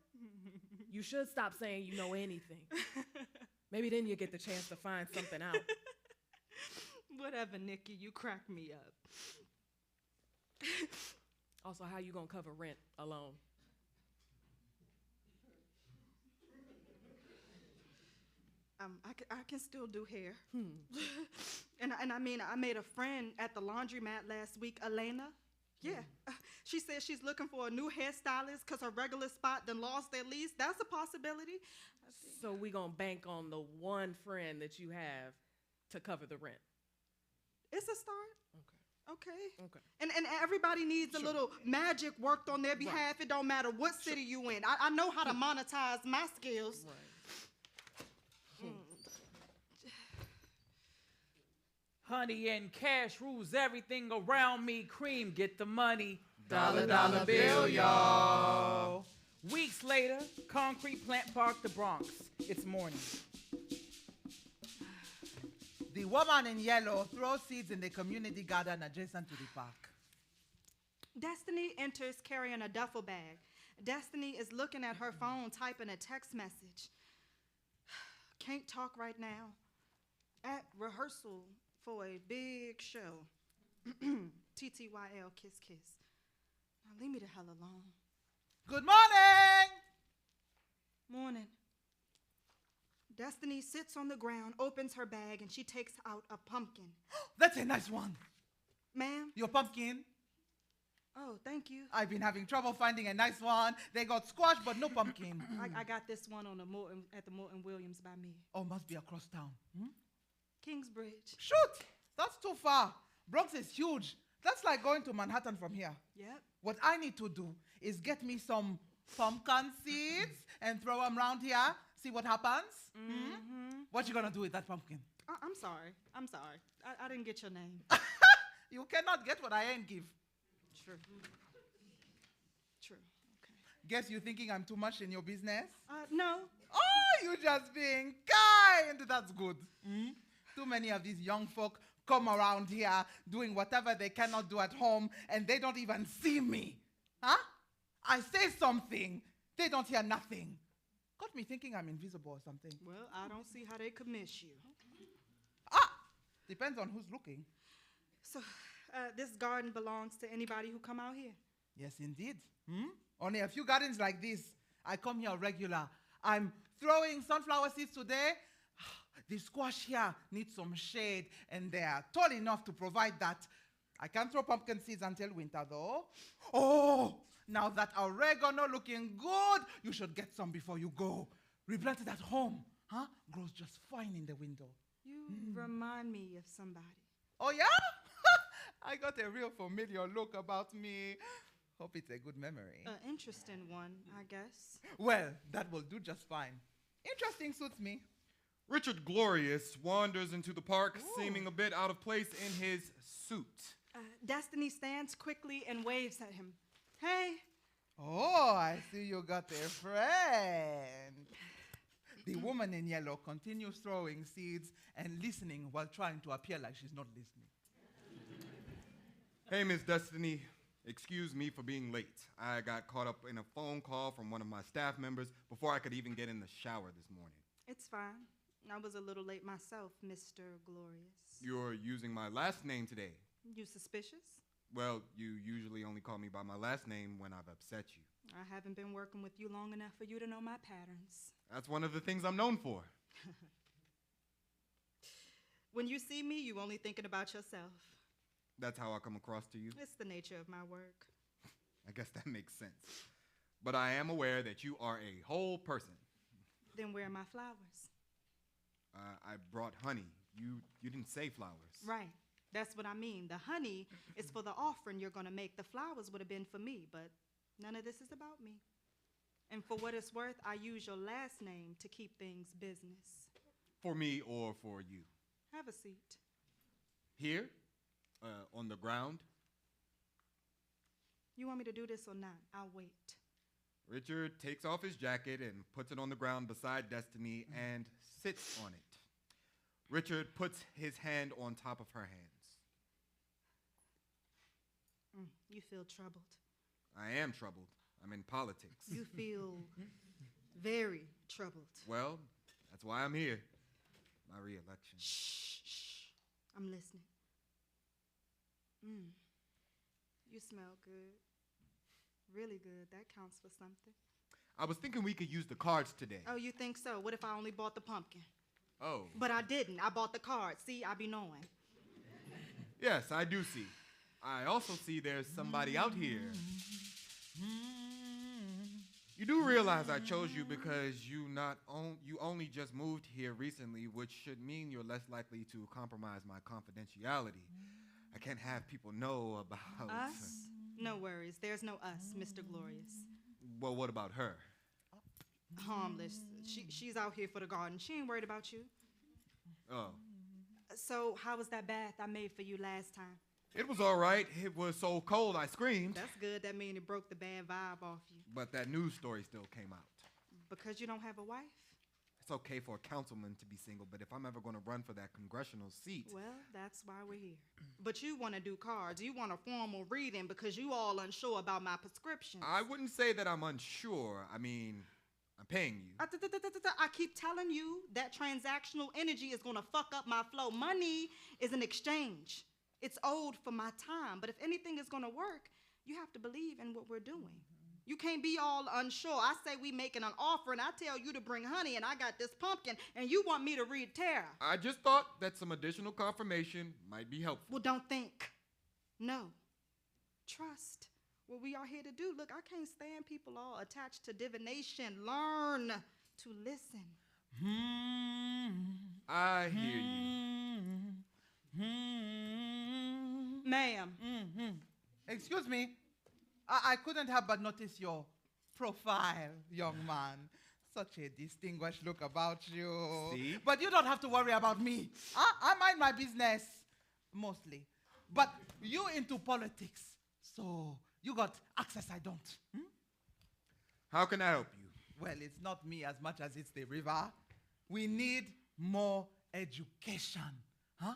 you should stop saying you know anything. Maybe then you get the chance to find something out. Whatever, Nikki, you crack me up. Also, how you gonna cover rent alone? I can still do hair. And I made a friend at the laundromat last week, Elena. Yeah, she said she's looking for a new hairstylist because her regular spot done lost their lease. That's a possibility. So we gonna bank on the one friend that you have to cover the rent. It's a start. Okay. Okay. And everybody needs a little magic worked on their behalf. Right. It don't matter what city you in. I know how to monetize my skills. Right. Honey and cash rules everything around me. Cream, get the money. Dollar, dollar bill, y'all. Weeks later, concrete plant park, the Bronx. It's morning. The woman in yellow throws seeds in the community garden adjacent to the park. Destiny enters carrying a duffel bag. Destiny is looking at her phone, typing a text message. Can't talk right now. At rehearsal for a big show. TTYL, kiss, kiss. Now leave me the hell alone. Good morning! Morning. Destiny sits on the ground, opens her bag, and she takes out a pumpkin. That's a nice one. Ma'am? Your pumpkin. Oh, thank you. I've been having trouble finding a nice one. They got squashed, but no pumpkin. I got this one on at the Morton Williams by me. Oh, must be across town. Kingsbridge. Shoot! That's too far. Bronx is huge. That's like going to Manhattan from here. Yep. What I need to do is get me some pumpkin seeds and throw them around here. See what happens? What you gonna do with that pumpkin? I'm sorry. I didn't get your name. You cannot get what I ain't give. True. Okay. Guess you thinking I'm too much in your business? No. Oh, you just being kind. That's good. Too many of these young folk come around here doing whatever they cannot do at home, and they don't even see me. Huh? I say something, they don't hear nothing. Got me thinking I'm invisible or something. Well, I don't see how they could miss you. Depends on who's looking. So, this garden belongs to anybody who come out here? Yes, indeed. Only a few gardens like this. I come here regular. I'm throwing sunflower seeds today. The squash here needs some shade, and they are tall enough to provide that. I can't throw pumpkin seeds until winter, though. Oh, now that oregano looking good, you should get some before you go. Replant it at home. Grows just fine in the window. You remind me of somebody. Oh, yeah? I got a real familiar look about me. Hope it's a good memory. An interesting one, I guess. Well, that will do just fine. Interesting suits me. Richard Glorious wanders into the park, seeming a bit out of place in his suit. Destiny stands quickly and waves at him. Hey. Oh, I see you got a friend. The woman in yellow continues throwing seeds and listening while trying to appear like she's not listening. Hey, Miss Destiny. Excuse me for being late. I got caught up in a phone call from one of my staff members before I could even get in the shower this morning. It's fine. I was a little late myself, Mr. Glorious. You're using my last name today. You suspicious? Well, you usually only call me by my last name when I've upset you. I haven't been working with you long enough for you to know my patterns. That's one of the things I'm known for. When you see me, you only thinking about yourself. That's how I come across to you? It's the nature of my work. I guess that makes sense. But I am aware that you are a whole person. Then where are my flowers? I brought honey. You didn't say flowers. Right. That's what I mean. The honey is for the offering you're going to make. The flowers would have been for me, but none of this is about me. And for what it's worth, I use your last name to keep things business. For me or for you? Have a seat. Here? On the ground? You want me to do this or not? I'll wait. Richard takes off his jacket and puts it on the ground beside Destiny and sits on it. Richard puts his hand on top of her hands. You feel troubled. I am troubled. I'm in politics. You feel very troubled. Well, that's why I'm here. My re-election. Shh. I'm listening. You smell good. Really good. That counts for something. I was thinking we could use the cards today. Oh, you think so? What if I only bought the pumpkin? Oh. But I didn't. I bought the cards. See, I be knowing. Yes, I do see. I also see there's somebody out here. You do realize I chose you because you only just moved here recently, which should mean you're less likely to compromise my confidentiality. I can't have people know about... Us? No worries. There's no us, Mr. Glorious. Well, what about her? Harmless. She's out here for the garden. She ain't worried about you. Oh. So how was that bath I made for you last time? It was all right. It was so cold I screamed. That's good. That means it broke the bad vibe off you. But that news story still came out. Because you don't have a wife? It's okay for a councilman to be single, but if I'm ever going to run for that congressional seat... Well, that's why we're here. But you want to do cards. You want a formal reading because you all unsure about my prescriptions. I wouldn't say that I'm unsure. I mean, I'm paying you. I keep telling you that transactional energy is going to fuck up my flow. Money is an exchange. It's owed for my time. But if anything is going to work, you have to believe in what we're doing. You can't be all unsure. I say we making an offer, and I tell you to bring honey, and I got this pumpkin, and you want me to read Tara. I just thought that some additional confirmation might be helpful. Well, don't think. No. Trust. What we are here to do. Look, I can't stand people all attached to divination. Learn to listen. I hear you. Ma'am. Excuse me. I couldn't help but notice your profile, young man. Such a distinguished look about you. See? But you don't have to worry about me. I mind my business, mostly. But you into politics, so you got access I don't. How can I help you? Well, it's not me as much as it's the river. We need more education, huh?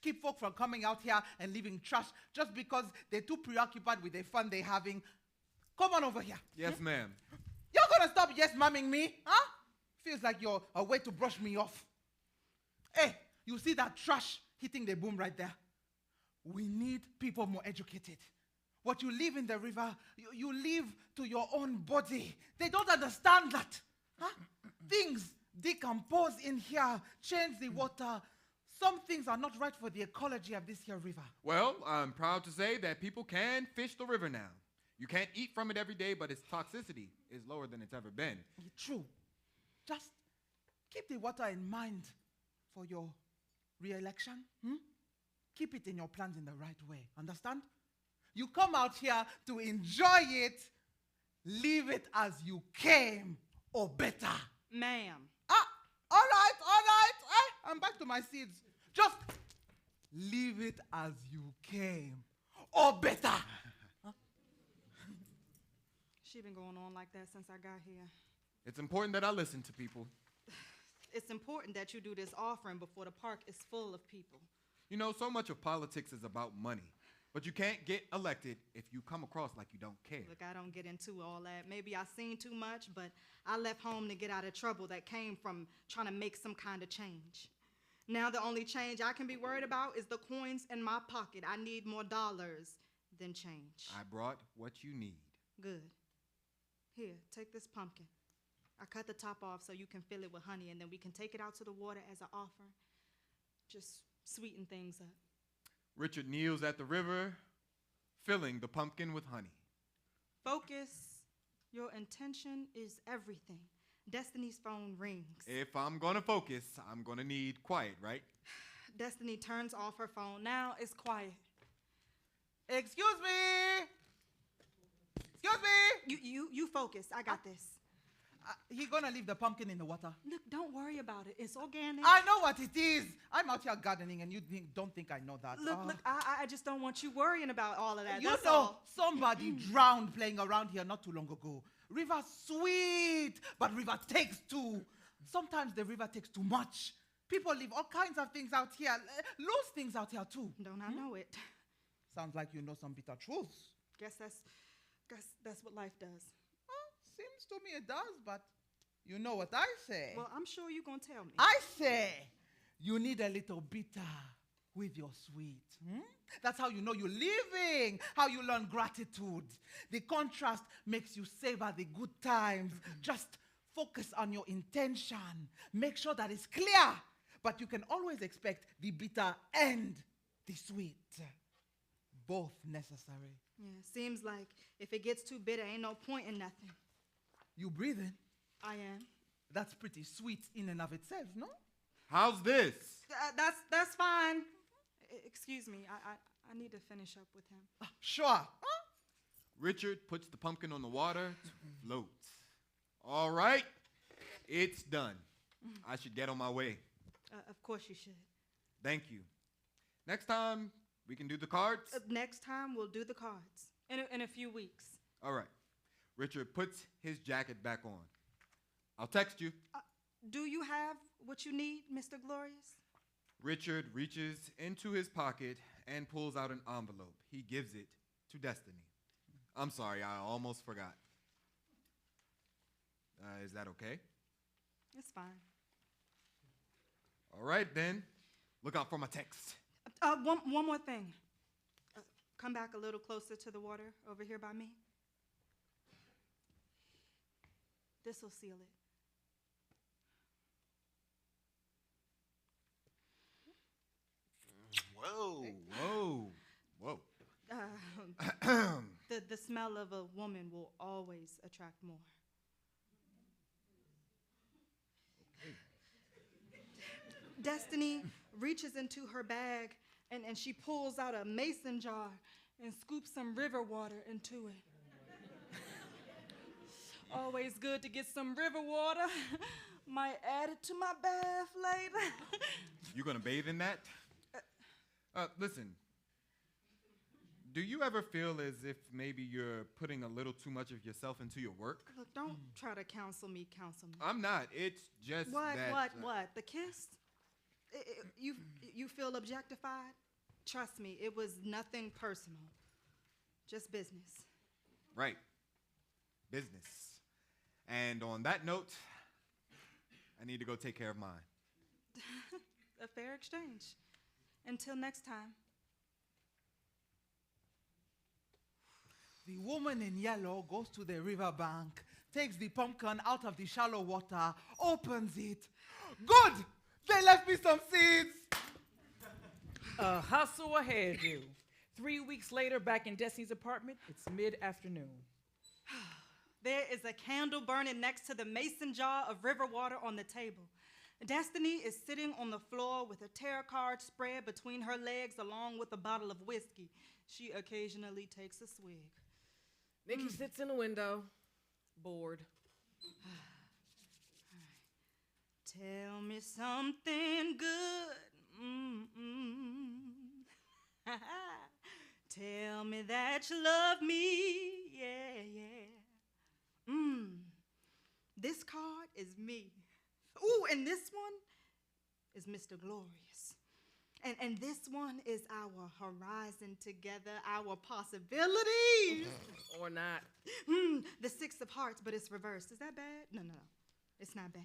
Keep folk from coming out here and leaving trash just because they're too preoccupied with the fun they're having. Come on over here. Yes, ma'am. You're gonna stop yes-mamming me, huh? Feels like you're a way to brush me off. Hey, you see that trash hitting the boom right there? We need people more educated. What you leave in the river, you leave to your own body. They don't understand that. Huh? Things decompose in here, change the water. Some things are not right for the ecology of this here river. Well, I'm proud to say that people can fish the river now. You can't eat from it every day, but its toxicity is lower than it's ever been. True. Just keep the water in mind for your re-election. Keep it in your plans in the right way. Understand? You come out here to enjoy it. Leave it as you came, or better. Ma'am. All right. I'm back to my seeds. Just leave it as you came, or better. She been going on like that since I got here. It's important that I listen to people. It's important that you do this offering before the park is full of people. You know, so much of politics is about money. But you can't get elected if you come across like you don't care. Look, I don't get into all that. Maybe I seen too much, but I left home to get out of trouble that came from trying to make some kind of change. Now the only change I can be worried about is the coins in my pocket. I need more dollars than change. I brought what you need. Good. Here, take this pumpkin. I cut the top off so you can fill it with honey, and then we can take it out to the water as an offering. Just sweeten things up. Richard kneels at the river, filling the pumpkin with honey. Focus. Your intention is everything. Destiny's phone rings. If I'm gonna focus, I'm gonna need quiet, right? Destiny turns off her phone. Now it's quiet. Excuse me. You focus. I got this. He gonna leave the pumpkin in the water. Look, don't worry about it. It's organic. I know what it is. I'm out here gardening, and you don't think I know that. Look, I just don't want you worrying about all of that. You That's know, all. somebody drowned playing around here not too long ago. River sweet, but river takes too. Sometimes the river takes too much. People leave all kinds of things out here, lose things out here too. Don't I know it? Sounds like you know some bitter truths. Guess that's what life does. Seems to me it does, but you know what I say. Well, I'm sure you're gonna tell me. I say you need a little bitter with your sweet. That's how you know you're living, how you learn gratitude. The contrast makes you savor the good times. Just focus on your intention. Make sure that it's clear. But you can always expect the bitter and the sweet. Both necessary. Yeah, seems like if it gets too bitter, ain't no point in nothing. You breathing? I am. That's pretty sweet in and of itself, no? How's this? That's fine. Excuse me. I need to finish up with him. Sure. Richard puts the pumpkin on the water to float. All right, it's done. I should get on my way. Of course you should. Thank you. Next time, we can do the cards? Next time, we'll do the cards. In a few weeks. All right. Richard puts his jacket back on. I'll text you. Do you have what you need, Mr. Glorious? Richard reaches into his pocket and pulls out an envelope. He gives it to Destiny. I'm sorry, I almost forgot. Is that okay? It's fine. All right, then. Look out for my text. One more thing. Come back a little closer to the water over here by me. This'll seal it. Whoa, whoa, whoa. The smell of a woman will always attract more. Destiny reaches into her bag and she pulls out a mason jar and scoops some river water into it. Always good to get some river water. Might add it to my bath later. You gonna bathe in that? Listen. Do you ever feel as if maybe you're putting a little too much of yourself into your work? Look, don't try to counsel me. I'm not. It's just What? that... The kiss? You feel objectified? Trust me, it was nothing personal. Just business. Right. Business. And on that note, I need to go take care of mine. A fair exchange. Until next time. The woman in yellow goes to the riverbank, takes the pumpkin out of the shallow water, opens it. Good! They left me some seeds! A hustle ahead, you. 3 weeks later, back in Destiny's apartment, it's mid-afternoon. There is a candle burning next to the mason jar of river water on the table. Destiny is sitting on the floor with a tarot card spread between her legs along with a bottle of whiskey. She occasionally takes a swig. Nikki sits in the window, bored. Tell me something good. Tell me that you love me. Yeah. This card is me. Ooh, and this one is Mr. Glorious. And this one is our horizon together, our possibilities. Or not. The Six of Hearts, but it's reversed. Is that bad? No. It's not bad.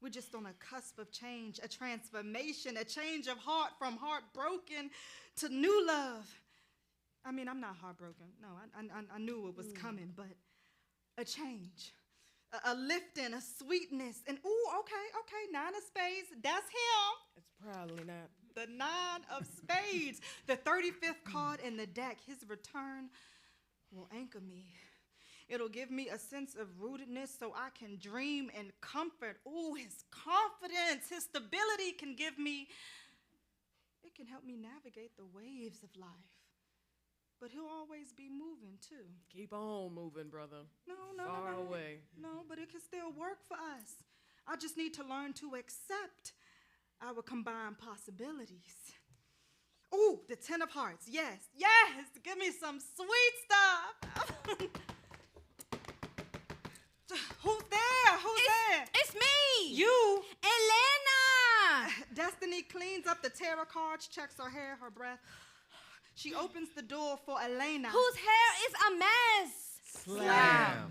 We're just on a cusp of change, a transformation, a change of heart from heartbroken to new love. I mean, I'm not heartbroken. No, I knew it was coming, but a change, a lifting, a sweetness. And okay, 9 of spades, that's him. It's probably not. The 9 of spades, the 35th card in the deck. His return will anchor me. It'll give me a sense of rootedness so I can dream and comfort. Ooh, his confidence, his stability can give me, it can help me navigate the waves of life. But he'll always be moving too. Keep on moving, brother. No. Far away. No, but it can still work for us. I just need to learn to accept our combined possibilities. Ooh, the 10 of Hearts. Yes. Give me some sweet stuff. Who's there? It's me. You. Elena. Destiny cleans up the tarot cards, checks her hair, her breath. She opens the door for Elena. Whose hair is a mess. Slam.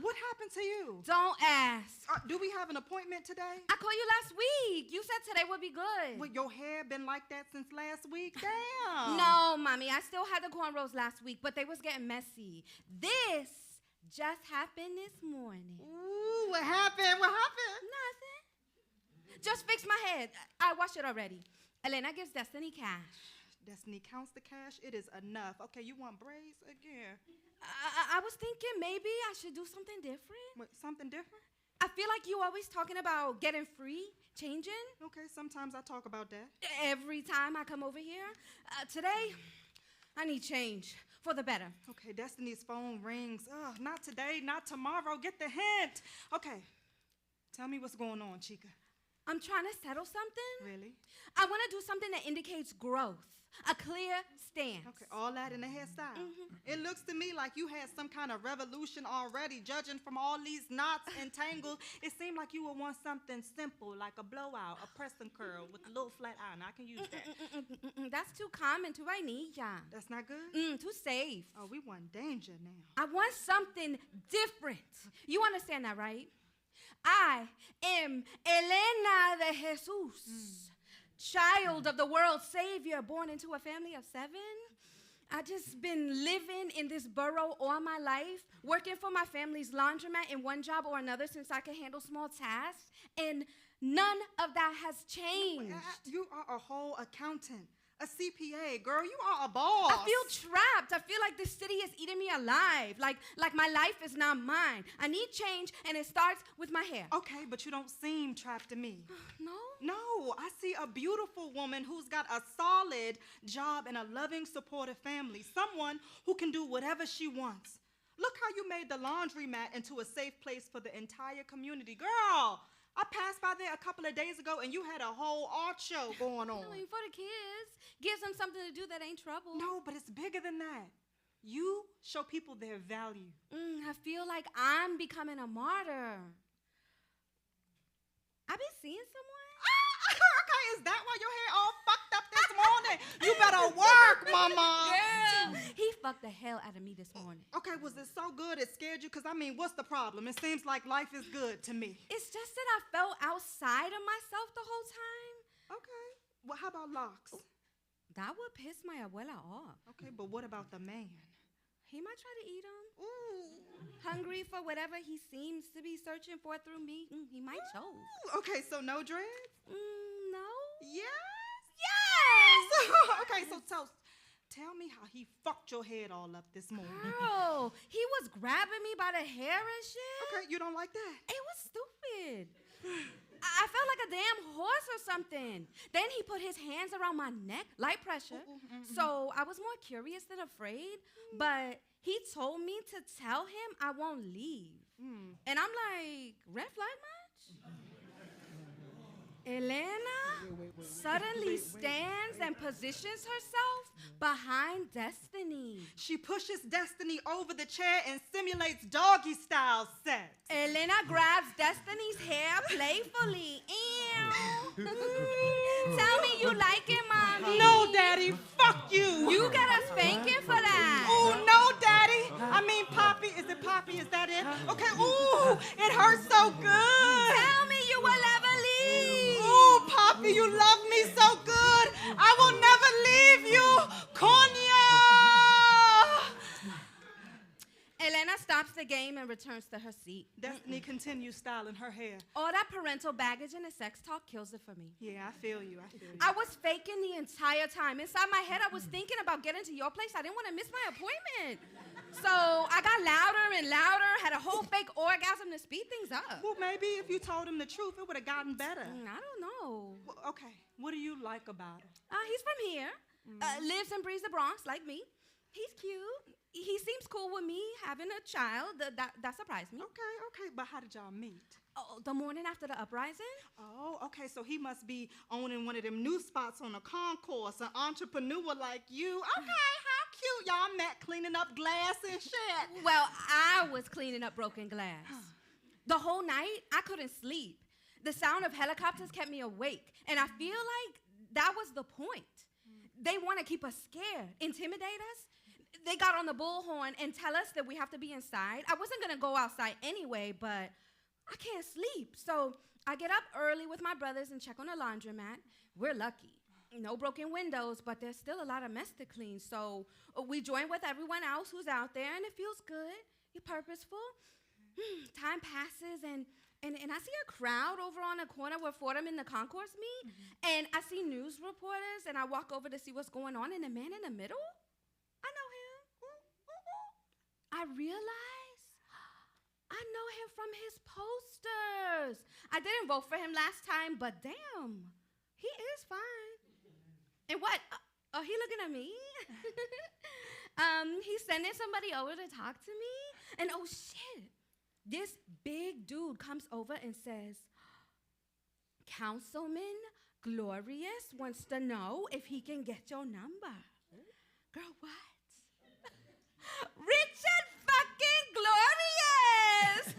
What happened to you? Don't ask. Do we have an appointment today? I called you last week. You said today would be good. Well, your hair been like that since last week? Damn. No, Mommy. I still had the cornrows last week, but they was getting messy. This just happened this morning. Ooh, what happened? Nothing. Just fixed my head. I washed it already. Elena gives Destiny cash. Destiny counts the cash. It is enough. Okay, you want braids again? I was thinking maybe I should do something different. What, something different? I feel like you always talking about getting free, changing. Okay, sometimes I talk about that. Every time I come over here. Today, I need change for the better. Okay, Destiny's phone rings. Ugh, not today, not tomorrow. Get the hint. Okay, tell me what's going on, Chica. I'm trying to settle something. Really? I want to do something that indicates growth, a clear stance. Okay, all that in the hairstyle. It looks to me like you had some kind of revolution already, judging from all these knots and tangles. It seemed like you would want something simple, like a blowout, a press and curl with a little flat iron. I can use that. That's too common, too vainilla. That's not good? Too safe. Oh, we want danger now. I want something different. You understand that, right? I am Elena de Jesus, child of the world's savior, born into a family of 7. I just been living in this borough all my life, working for my family's laundromat in one job or another since I could handle small tasks, and none of that has changed. You are a whole accountant, a CPA. Girl, you are a boss. I feel trapped. I feel like this city is eating me alive. Like my life is not mine. I need change, and it starts with my hair. Okay, but you don't seem trapped to me. No? No, I see a beautiful woman who's got a solid job and a loving, supportive family. Someone who can do whatever she wants. Look how you made the laundromat into a safe place for the entire community. Girl, I passed by there a couple of days ago, and you had a whole art show going on. No, for the kids. Gives them something to do that ain't trouble. No, but it's bigger than that. You show people their value. I feel like I'm becoming a martyr. I been seeing someone. Okay, is that why your hair all fucked up this morning? You better work, mama. Girl, he fucked the hell out of me this morning. Okay, was it so good it scared you? Because, I mean, what's the problem? It seems like life is good to me. It's just that I felt outside of myself the whole time. Okay. Well, how about locks? That would piss my abuela off. Okay, but what about the man? He might try to eat him. Ooh. Hungry for whatever he seems to be searching for through me. He might choke. Okay, so no dreads? No. Yes? Yes! Okay, so tell me how he fucked your head all up this morning. Girl, he was grabbing me by the hair and shit. Okay, you don't like that? It was stupid. I felt like a damn horse or something. Then he put his hands around my neck, light pressure. So I was more curious than afraid, but he told me to tell him I won't leave. And I'm like, red flag match? Elena suddenly stands and positions herself behind Destiny. She pushes Destiny over the chair and simulates doggy-style sex. Elena grabs Destiny's hair playfully. Ew. Tell me you like it, Mommy. No, Daddy, fuck you. You get a spanking for that. Oh, no, Daddy. I mean, Poppy. Is it Poppy? Is that it? Okay, ooh, it hurts so good. Tell me you will ever leave. Ooh, Poppy, you love me so good. I will never leave you. Konya. Elena stops the game and returns to her seat. Destiny continues styling her hair. All that parental baggage and the sex talk kills it for me. Yeah, I feel you. I was faking the entire time. Inside my head, I was thinking about getting to your place. I didn't want to miss my appointment. So I got louder and louder, had a whole fake orgasm to speed things up. Well, maybe if you told him the truth, it would have gotten better. I don't know. Well, okay, what do you like about him? He's from here, lives and breathes the Bronx like me. He's cute. He seems cool with me having a child. That surprised me. Okay, but how did y'all meet? Oh, the morning after the uprising? Oh, okay, so he must be owning one of them new spots on a concourse, an entrepreneur like you. Okay, how cute. Y'all met cleaning up glass and shit. Well, I was cleaning up broken glass. The whole night, I couldn't sleep. The sound of helicopters kept me awake, and I feel like that was the point. They want to keep us scared, intimidate us. They got on the bullhorn and tell us that we have to be inside. I wasn't going to go outside anyway, but I can't sleep. So I get up early with my brothers and check on the laundromat. We're lucky. No broken windows, but there's still a lot of mess to clean. So we join with everyone else who's out there, and it feels good. You're purposeful. Time passes, and I see a crowd over on the corner where Fordham and the concourse meet, and I see news reporters, and I walk over to see what's going on, and the man in the middle, I know him. I realize I know him from his posters. I didn't vote for him last time, but damn, he is fine. And what? Oh, he looking at me? He's sending somebody over to talk to me, and oh shit, this big dude comes over and says, Councilman Glorious wants to know if he can get your number. Girl, what? Richard fucking Glorious!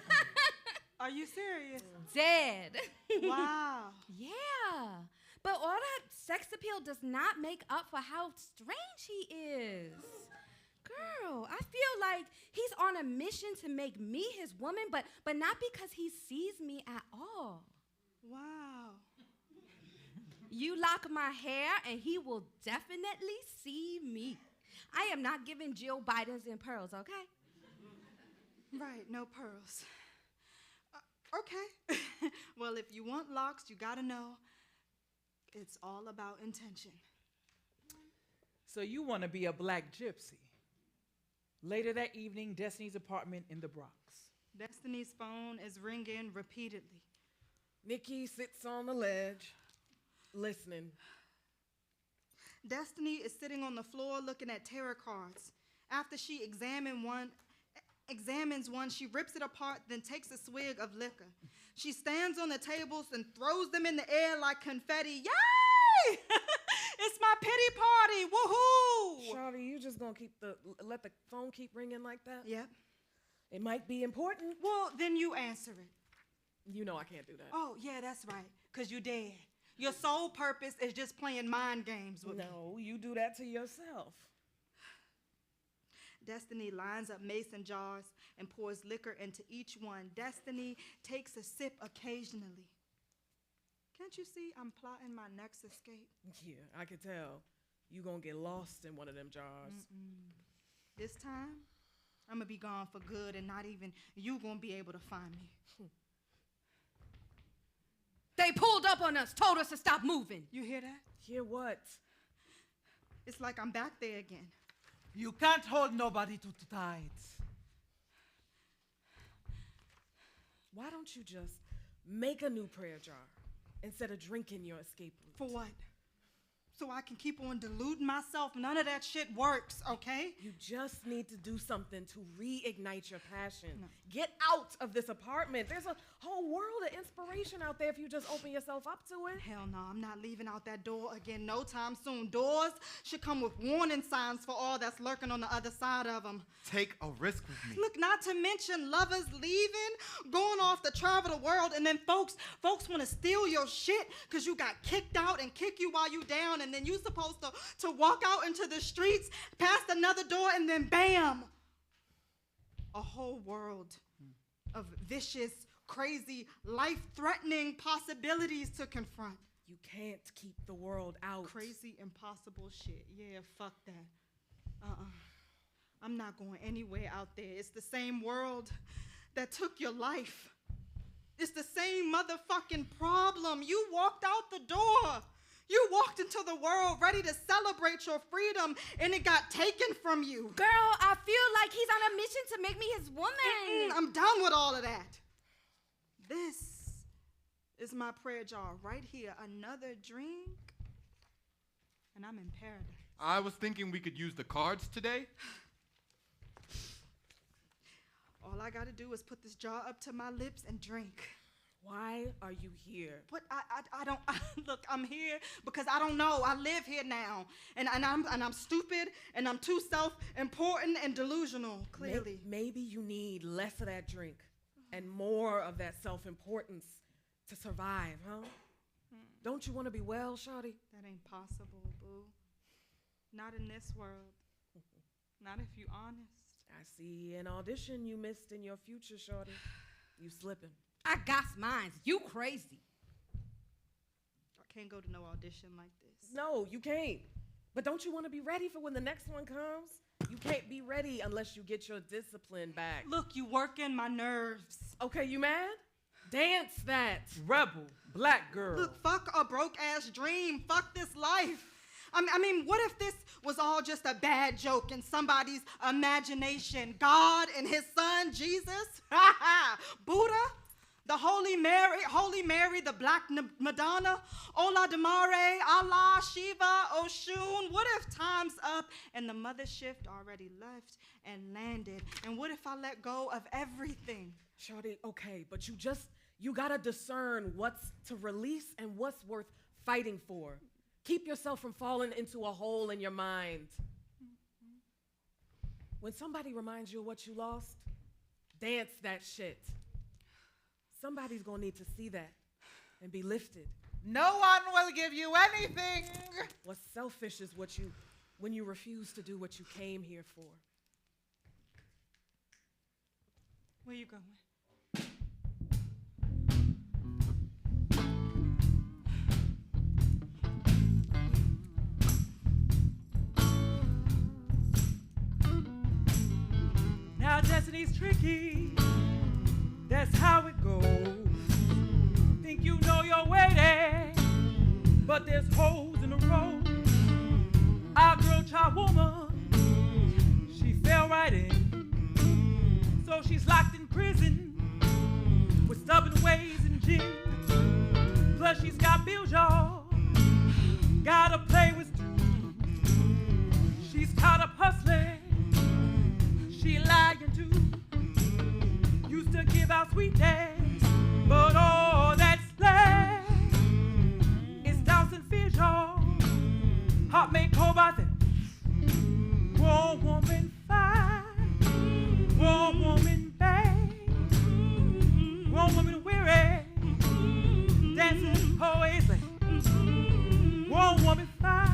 Are you serious? Dead. Wow. Yeah. But all that sex appeal does not make up for how strange he is. Girl, I feel like he's on a mission to make me his woman, but not because he sees me at all. Wow. You lock my hair and he will definitely see me. I am not giving Jill Bidens and pearls, okay? Right, no pearls. Okay. Well, if you want locks, you gotta know it's all about intention. So you want to be a black gypsy. Later that evening, Destiny's apartment in the Bronx. Destiny's phone is ringing repeatedly. Nikki sits on the ledge, listening. Destiny is sitting on the floor looking at tarot cards. After she examines one, she rips it apart, then takes a swig of liquor. She stands on the tables and throws them in the air like confetti. Yay! It's my pity party! Woohoo! Shawty, you just gonna let the phone keep ringing like that? Yep. It might be important. Well, then you answer it. You know I can't do that. Oh, yeah, that's right, because you're dead. Your sole purpose is just playing mind games with me. No, you do that to yourself. Destiny lines up mason jars and pours liquor into each one. Destiny takes a sip occasionally. Can't you see I'm plotting my next escape? Yeah, I can tell. You gonna get lost in one of them jars. This time, I'm gonna be gone for good and not even you gonna be able to find me. They pulled up on us, told us to stop moving. You hear that? Hear what? It's like I'm back there again. You can't hold nobody too tight. Why don't you just make a new prayer jar instead of drinking your escape route? For what? So I can keep on deluding myself? None of that shit works, okay? You just need to do something to reignite your passion. No. Get out of this apartment. There's a whole world of inspiration out there if you just open yourself up to it. Hell no, I'm not leaving out that door again no time soon. Doors should come with warning signs for all that's lurking on the other side of them. Take a risk with me. Look, not to mention lovers leaving, going off to travel the world, and then folks want to steal your shit because you got kicked out and kick you while you down, and then you supposed to walk out into the streets, past another door, and then bam! A whole world of vicious, crazy, life-threatening possibilities to confront. You can't keep the world out. Crazy, impossible shit. Yeah, fuck that. I'm not going anywhere out there. It's the same world that took your life. It's the same motherfucking problem. You walked out the door. You walked into the world ready to celebrate your freedom, and it got taken from you. Girl, I feel like he's on a mission to make me his woman. I'm done with all of that. This is my prayer jar right here. Another drink, and I'm in paradise. I was thinking we could use the cards today. All I gotta do is put this jar up to my lips and drink. Why are you here? But I don't look. I'm here because I don't know. I live here now, and I'm stupid, and I'm too self-important and delusional. Clearly, Maybe you need less of that drink and more of that self-importance to survive, huh? Don't you want to be well, shawty? that ain't possible, boo. Not in this world. Not if you honest. I see an audition you missed in your future, shawty. You slipping. I got mine. You crazy. I can't go to no audition like this. No, you can't. But don't you want to be ready for when the next one comes? You can't be ready unless you get your discipline back. Look, you working my nerves. Okay, you mad? Dance that. Rebel, black girl. Look, fuck a broke-ass dream. Fuck this life. I mean, what if this was all just a bad joke in somebody's imagination? God and his son, Jesus? Buddha? The Holy Mary, the Black Madonna, Ola Damare, Allah, Shiva, Oshun. What if time's up and the mothership already left and landed? And what if I let go of everything? Shawty, okay, but you gotta discern what's to release and what's worth fighting for. Keep yourself from falling into a hole in your mind. When somebody reminds you of what you lost, dance that shit. Somebody's gonna need to see that and be lifted. No one will give you anything. What's selfish is when you refuse to do what you came here for. Where you going? Child, destiny's tricky. That's how it goes. Think you know your way there, but there's holes in the road. Our girl, child woman, she fell right in. So she's locked in prison with stubborn ways and gin. Plus she's got bills, y'all, gotta play with too. She's caught up hustling, she lying too. Used to give out sweet days, but all that's left is doubts and fears, y'all. Heart made cold by them. Grown woman fight, grown woman bang, grown woman weary, dancing always late. Grown woman fight,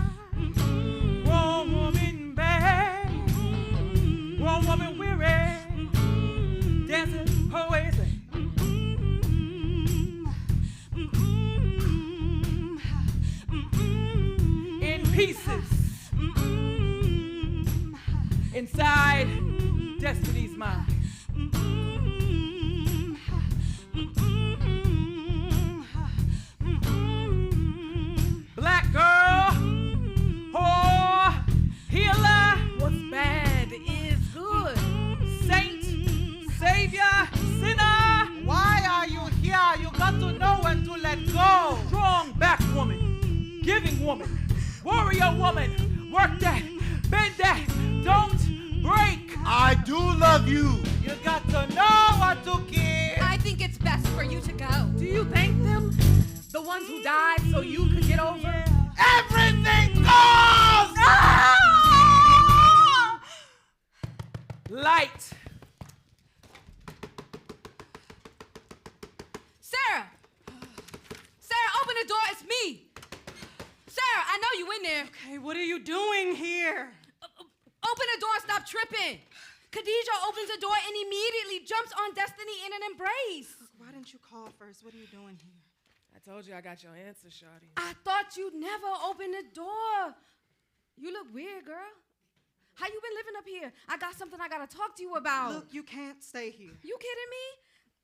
grown woman bang, grown woman weary, dancing always late. In pieces, inside destiny's mind. Black girl, whore, healer. What's bad is good. Saint, savior, sinner. Why are you here? You got to know when to let go. Strong back woman, giving woman, warrior woman. Work that, bend that, don't break. I do love you. You got to know what to give. I think it's best for you to go. Do you thank them? The ones who died so you could get over? Everything goes! Light. Sarah! Sarah, open the door. It's me. Sarah, I know you in there. Okay, what are you doing here? Open the door and stop tripping. Khadijah opens the door and immediately jumps on Destiny in an embrace. Why didn't you call first? What are you doing here? I told you I got your answer, shawty. I thought you'd never open the door. You look weird, girl. How you been living up here? I got something I gotta talk to you about. Look, you can't stay here. You kidding me?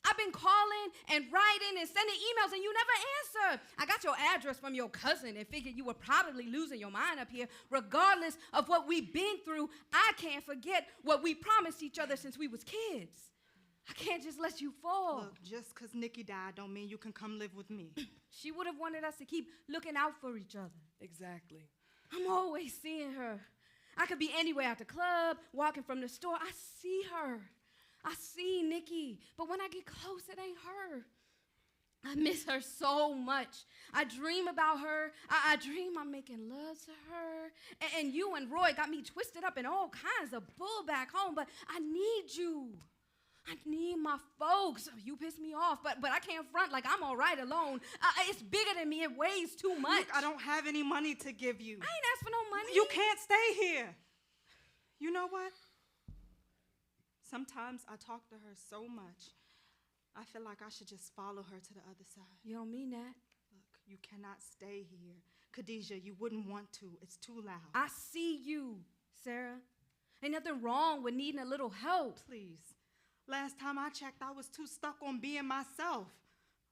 I've been calling and writing and sending emails and you never answer. I got your address from your cousin and figured you were probably losing your mind up here. Regardless of what we've been through, I can't forget what we promised each other since we was kids. I can't just let you fall. Look, just because Nikki died don't mean you can come live with me. She would have wanted us to keep looking out for each other. Exactly. I'm always seeing her. I could be anywhere at the club, walking from the store. I see her. I see Nikki, but when I get close, it ain't her. I miss her so much. I dream about her. I dream I'm making love to her. And you and Roy got me twisted up in all kinds of bull back home, but I need you. I need my folks. You piss me off, but I can't front like I'm all right alone. It's bigger than me. It weighs too much. Look, I don't have any money to give you. I ain't asked for no money. You can't stay here. You know what? Sometimes I talk to her so much, I feel like I should just follow her to the other side. You don't mean that. Look, you cannot stay here. Khadijah, you wouldn't want to. It's too loud. I see you, Sarah. Ain't nothing wrong with needing a little help. Please. Last time I checked, I was too stuck on being myself.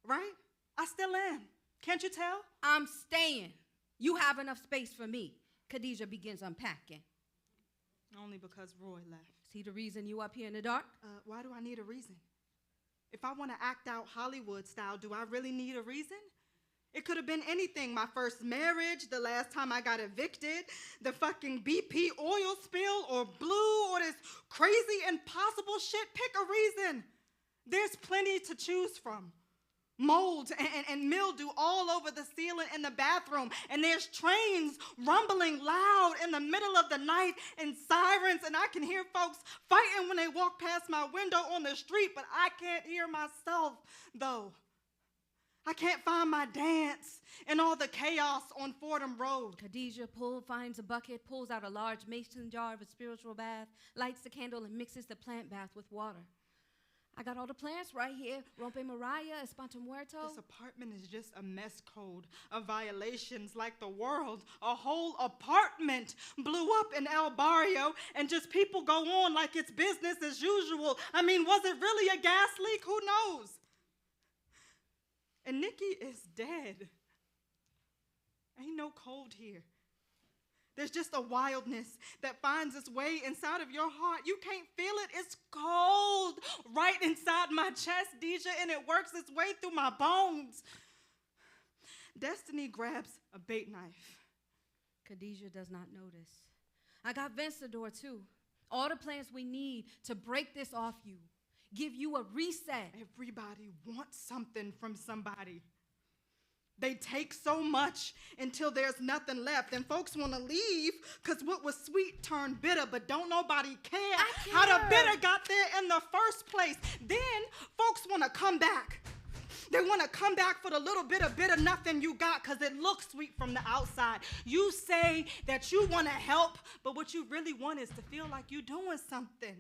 Right? I still am. Can't you tell? I'm staying. You have enough space for me. Khadijah begins unpacking. Only because Roy left. See the reason you up here in the dark? Why do I need a reason? If I want to act out Hollywood style, do I really need a reason? It could have been anything. My first marriage, the last time I got evicted, the fucking BP oil spill, or Blue, or this crazy impossible shit. Pick a reason. There's plenty to choose from. Mold and mildew all over the ceiling in the bathroom. And there's trains rumbling loud in the middle of the night and sirens. And I can hear folks fighting when they walk past my window on the street, but I can't hear myself, though. I can't find my dance in all the chaos on Fordham Road. Khadijah finds a bucket, pulls out a large mason jar of a spiritual bath, lights the candle, and mixes the plant bath with water. I got all the plants right here. Rompe Mariah, Espanto Muerto. This apartment is just a mess code of violations like the world. A whole apartment blew up in El Barrio, and just people go on like it's business as usual. I mean, was it really a gas leak? Who knows? And Nikki is dead. Ain't no cold here. There's just a wildness that finds its way inside of your heart. You can't feel it. It's cold right inside my chest, Deja, and it works its way through my bones. Destiny grabs a bait knife. Khadijah does not notice. I got Vencedor too. All the plans we need to break this off you. Give you a reset. Everybody wants something from somebody. They take so much until there's nothing left. And folks want to leave because what was sweet turned bitter, but don't nobody care how the bitter got there in the first place. Then folks want to come back. They want to come back for the little bit of bitter nothing you got because it looks sweet from the outside. You say that you want to help, but what you really want is to feel like you're doing something.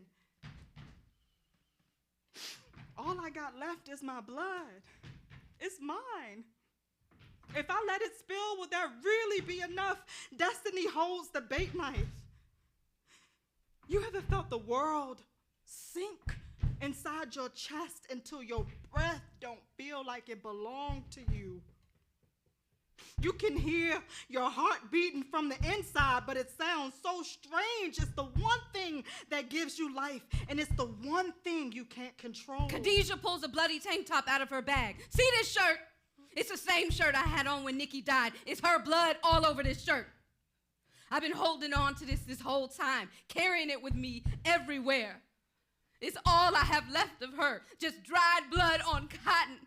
All I got left is my blood. It's mine. If I let it spill, will there really be enough? Destiny holds the bait knife. You ever felt the world sink inside your chest until your breath don't feel like it belonged to you? You can hear your heart beating from the inside, but it sounds so strange. It's the one thing that gives you life, and it's the one thing you can't control. Khadijah pulls a bloody tank top out of her bag. See this shirt? It's the same shirt I had on when Nikki died. It's her blood all over this shirt. I've been holding on to this whole time, carrying it with me everywhere. It's all I have left of her, just dried blood on cotton.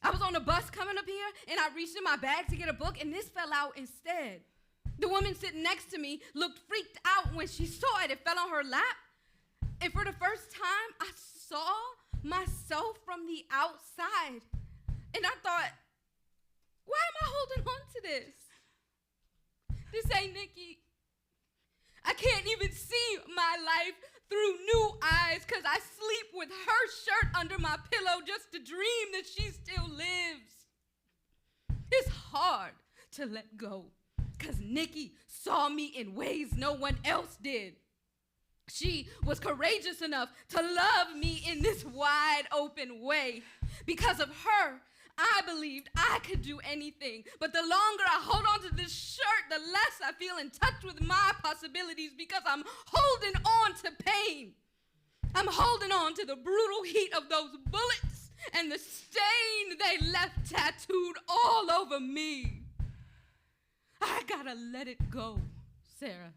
I was on a bus coming up here, and I reached in my bag to get a book, and this fell out instead. The woman sitting next to me looked freaked out when she saw it. It fell on her lap, and for the first time, I saw myself from the outside. And I thought, why am I holding on to this? This ain't Nikki. I can't even see my life through new eyes because I sleep with her shirt under my pillow just to dream that she still lives. It's hard to let go because Nikki saw me in ways no one else did. She was courageous enough to love me in this wide open way. Because of her, I believed I could do anything. But the longer I hold on to this shirt, the less I feel in touch with my possibilities because I'm holding on to pain. I'm holding on to the brutal heat of those bullets and the stain they left tattooed all over me. I gotta let it go, Sara.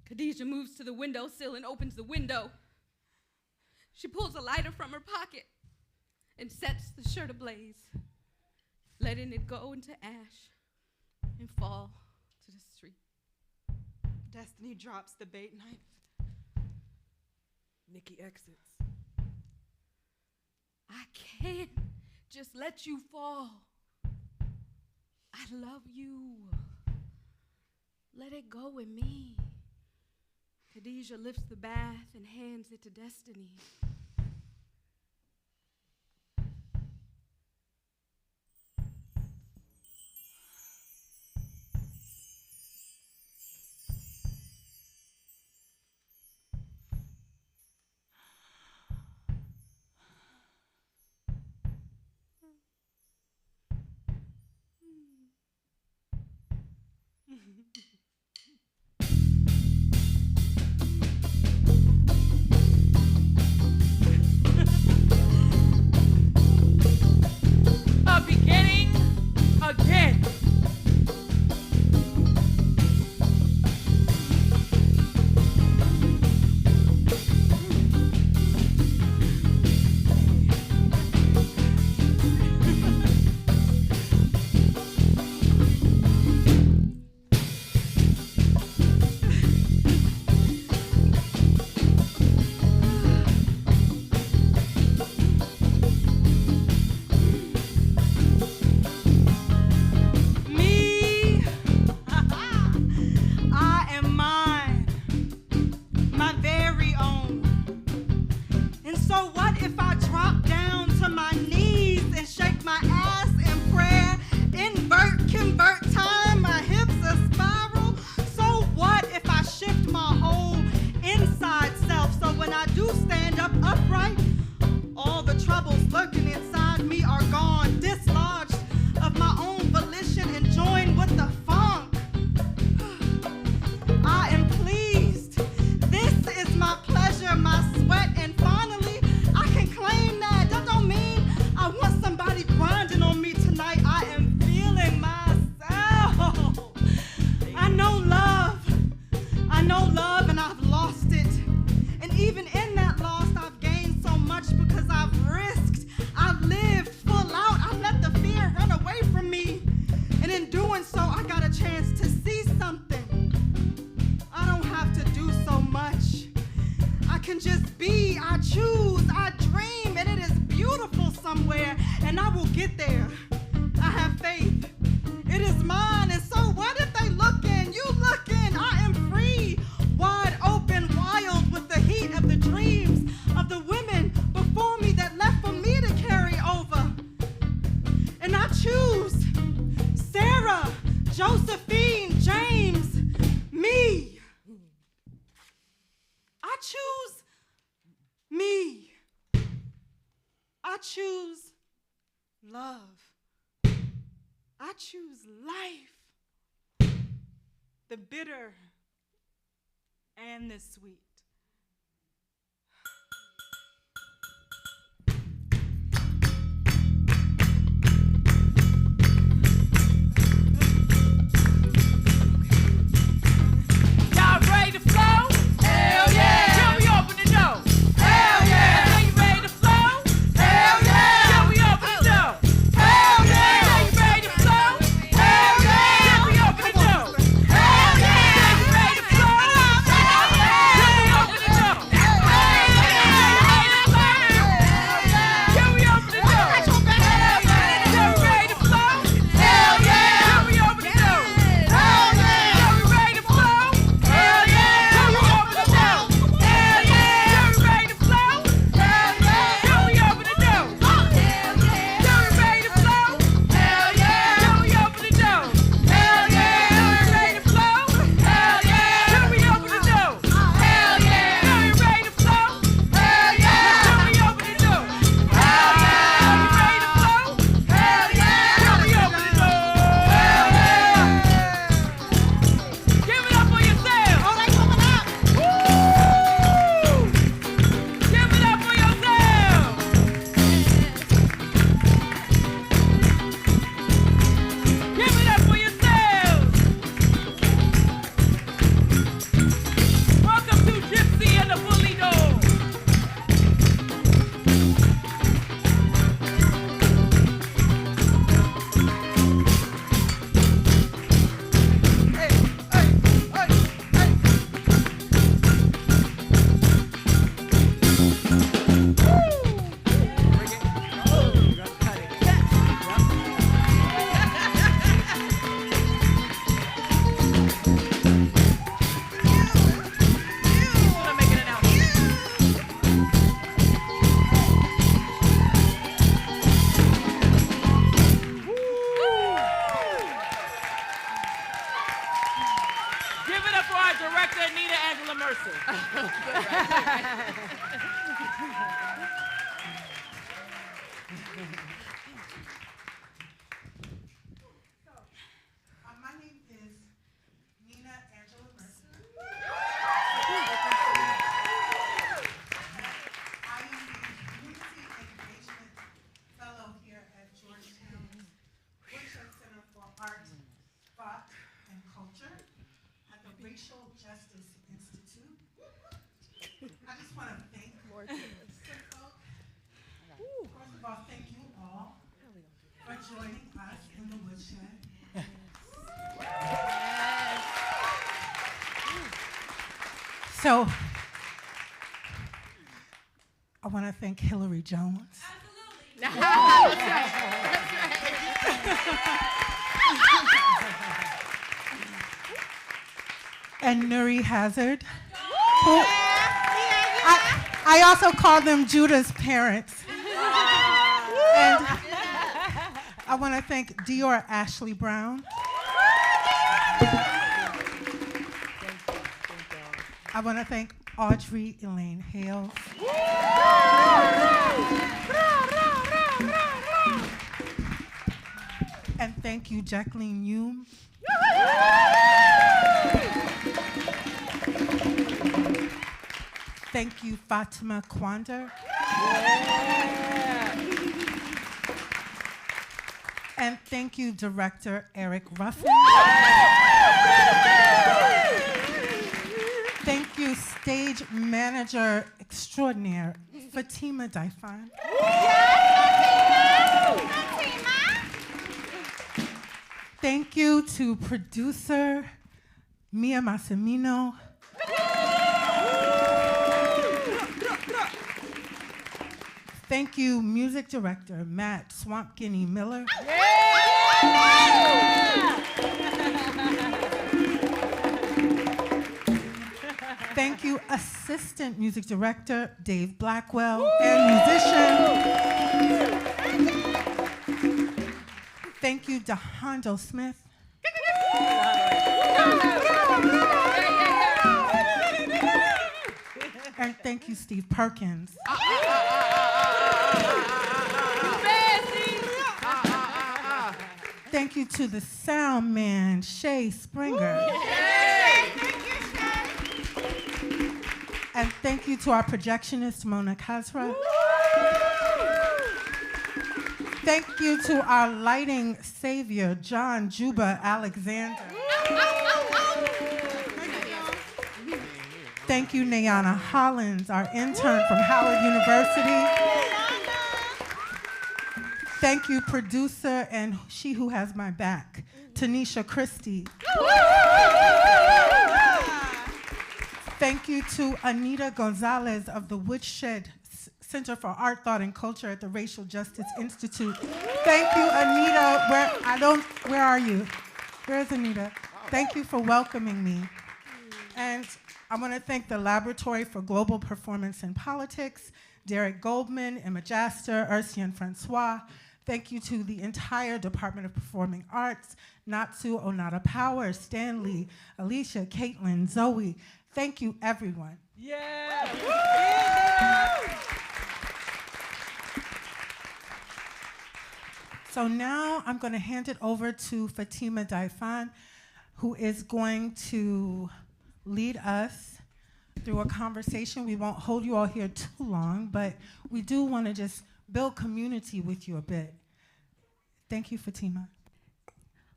Khadijah moves to the windowsill and opens the window. She pulls a lighter from her pocket and sets the shirt ablaze, letting it go into ash and fall to the street. Destiny drops the bait knife. Nikki exits. I can't just let you fall. I love you. Let it go with me. Khadijah lifts the bath and hands it to Destiny. A beginning again. can just be. I choose, I dream, and it is beautiful somewhere, and I will get there. I have faith. It is mine, and so what if they looking? You looking? I am free, wide open, wild with the heat of the dreams of the women before me that left for me to carry over. And I choose Sara, Josephine, James, me. I choose me. I choose love. I choose life. The bitter and the sweet. Y'all ready to flow? Hell yeah! Can we open the door? Hell yeah! Are you ready to flow? Hell yeah! Can we open the door? Hell yeah! Are you ready to flow? Hell yeah! Can we open the door? Hell yeah! Are you ready to flow? Hell yeah! Can we open the door? Hell yeah! Can we open the door? Hell yeah! Can we open the door? Hell yeah! Can we ready to flow? Hell yeah! Can we open the door? Hell yeah! Can we ready to flow? Hell yeah! Can we open the door? Hell yeah! Can we ready to flow? Hell yeah! Can we open the door? Hell yeah! Can we ready to flow? Hell yeah! Can we open the door? Hell yeah! Can we ready to flow? Hell yeah! Can we open the door? Hell yeah! Can we ready to flow? Hell yeah! Can we open the door? Hell yeah! Are you ready to flow? Hell yeah! Can we open the door? Hell yeah! Give it up for yourself. Oh, they coming up. Woo! Give it up for yourself. Give it up for yourselves. Welcome to Gypsy and the Bully Door. Hey, hey, hey, hey. Wanna make an announcement? Give it up for our director, Anita Angela Mercer. My name is Nina Angela Mercer. I am the Community Engagement Fellow here at Georgetown Woodshed Center for Art, Thought, and Culture at the Racial Justice Institute. I just want to thank First of all, thank you all for joining us in the Woodshed. So, I want to thank Hillary Jones. And Nuri Hazard. Who I also call them Judah's parents. And I want to thank Dior Ashley Brown. I want to thank Audrey Elaine Hales. And thank you, Jacqueline Hume. Thank you, Fatima Kwander. And thank you, Director Eric Ruffin. Thank you, Stage Manager Extraordinaire, Fatima Daifan. Thank you to producer Mia Massimino. Thank you, music director Matt Swamp Guinea Miller. Thank you, assistant music director Dave Blackwell and musician. Thank you, DeHondo Smith. And thank you, Steve Perkins. Thank you to the sound man, Shay Springer. And thank you to our projectionist, Mona Kazra. Thank you to our lighting savior, John Juba Alexander. Thank you, Nayana Hollins, our intern from Howard University. Thank you, producer and she who has my back, Tanisha Christie. Thank you to Anita Gonzalez of the Woodshed Center for Art, Thought, and Culture at the Racial Justice Institute. Thank you, Anita. Where are you? Where's Anita? Thank you for welcoming me. And I want to thank the Laboratory for Global Performance and Politics, Derek Goldman, Emma Jaster, Ursi and Francois. Thank you to the entire Department of Performing Arts, Natsu Onata Power, Stanley, Alicia, Caitlin, Zoe. Thank you, everyone. Yeah. So now I'm going to hand it over to Fatima Daifan, who is going to lead us through a conversation. We won't hold you all here too long, but we do want to just build community with you a bit. Thank you, Fatima.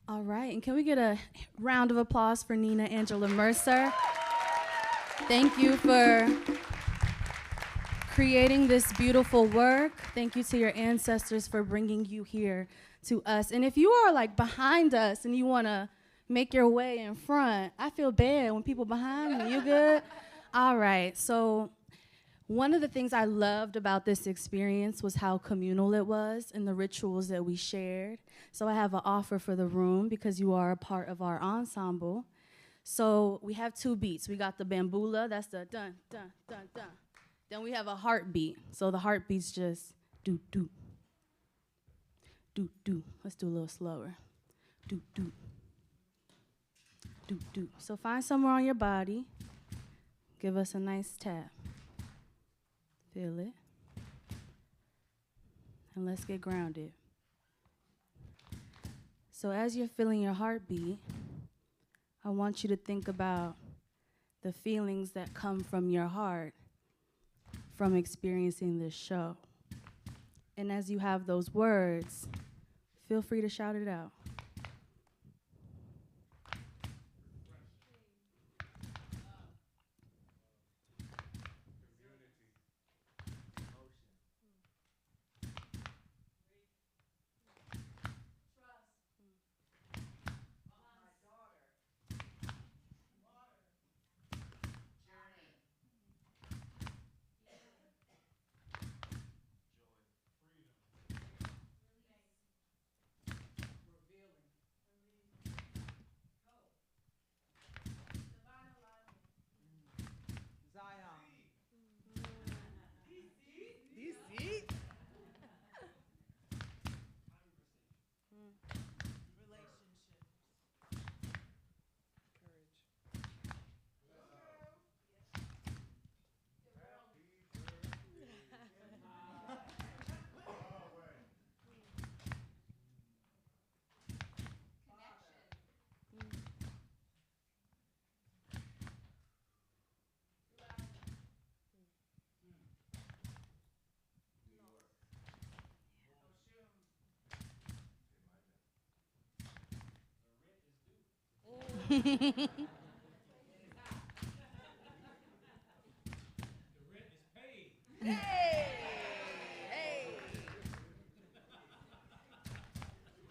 All right, and can we get a round of applause for Nina Angela Mercer? Thank you for creating this beautiful work. Thank you to your ancestors for bringing you here to us. And if you are like behind us and you want to make your way in front, I feel bad when people behind me. You good? All right, so one of the things I loved about this experience was how communal it was and the rituals that we shared. So I have an offer for the room because you are a part of our ensemble. So we have two beats. We got the bambula, that's the dun, dun, dun, dun. Then we have a heartbeat. So the heartbeat's just do, do. Do, do. Let's do a little slower. Do, do. Do, do. So find somewhere on your body. Give us a nice tap. Feel it. And let's get grounded. So as you're feeling your heartbeat, I want you to think about the feelings that come from your heart from experiencing this show. And as you have those words, feel free to shout it out.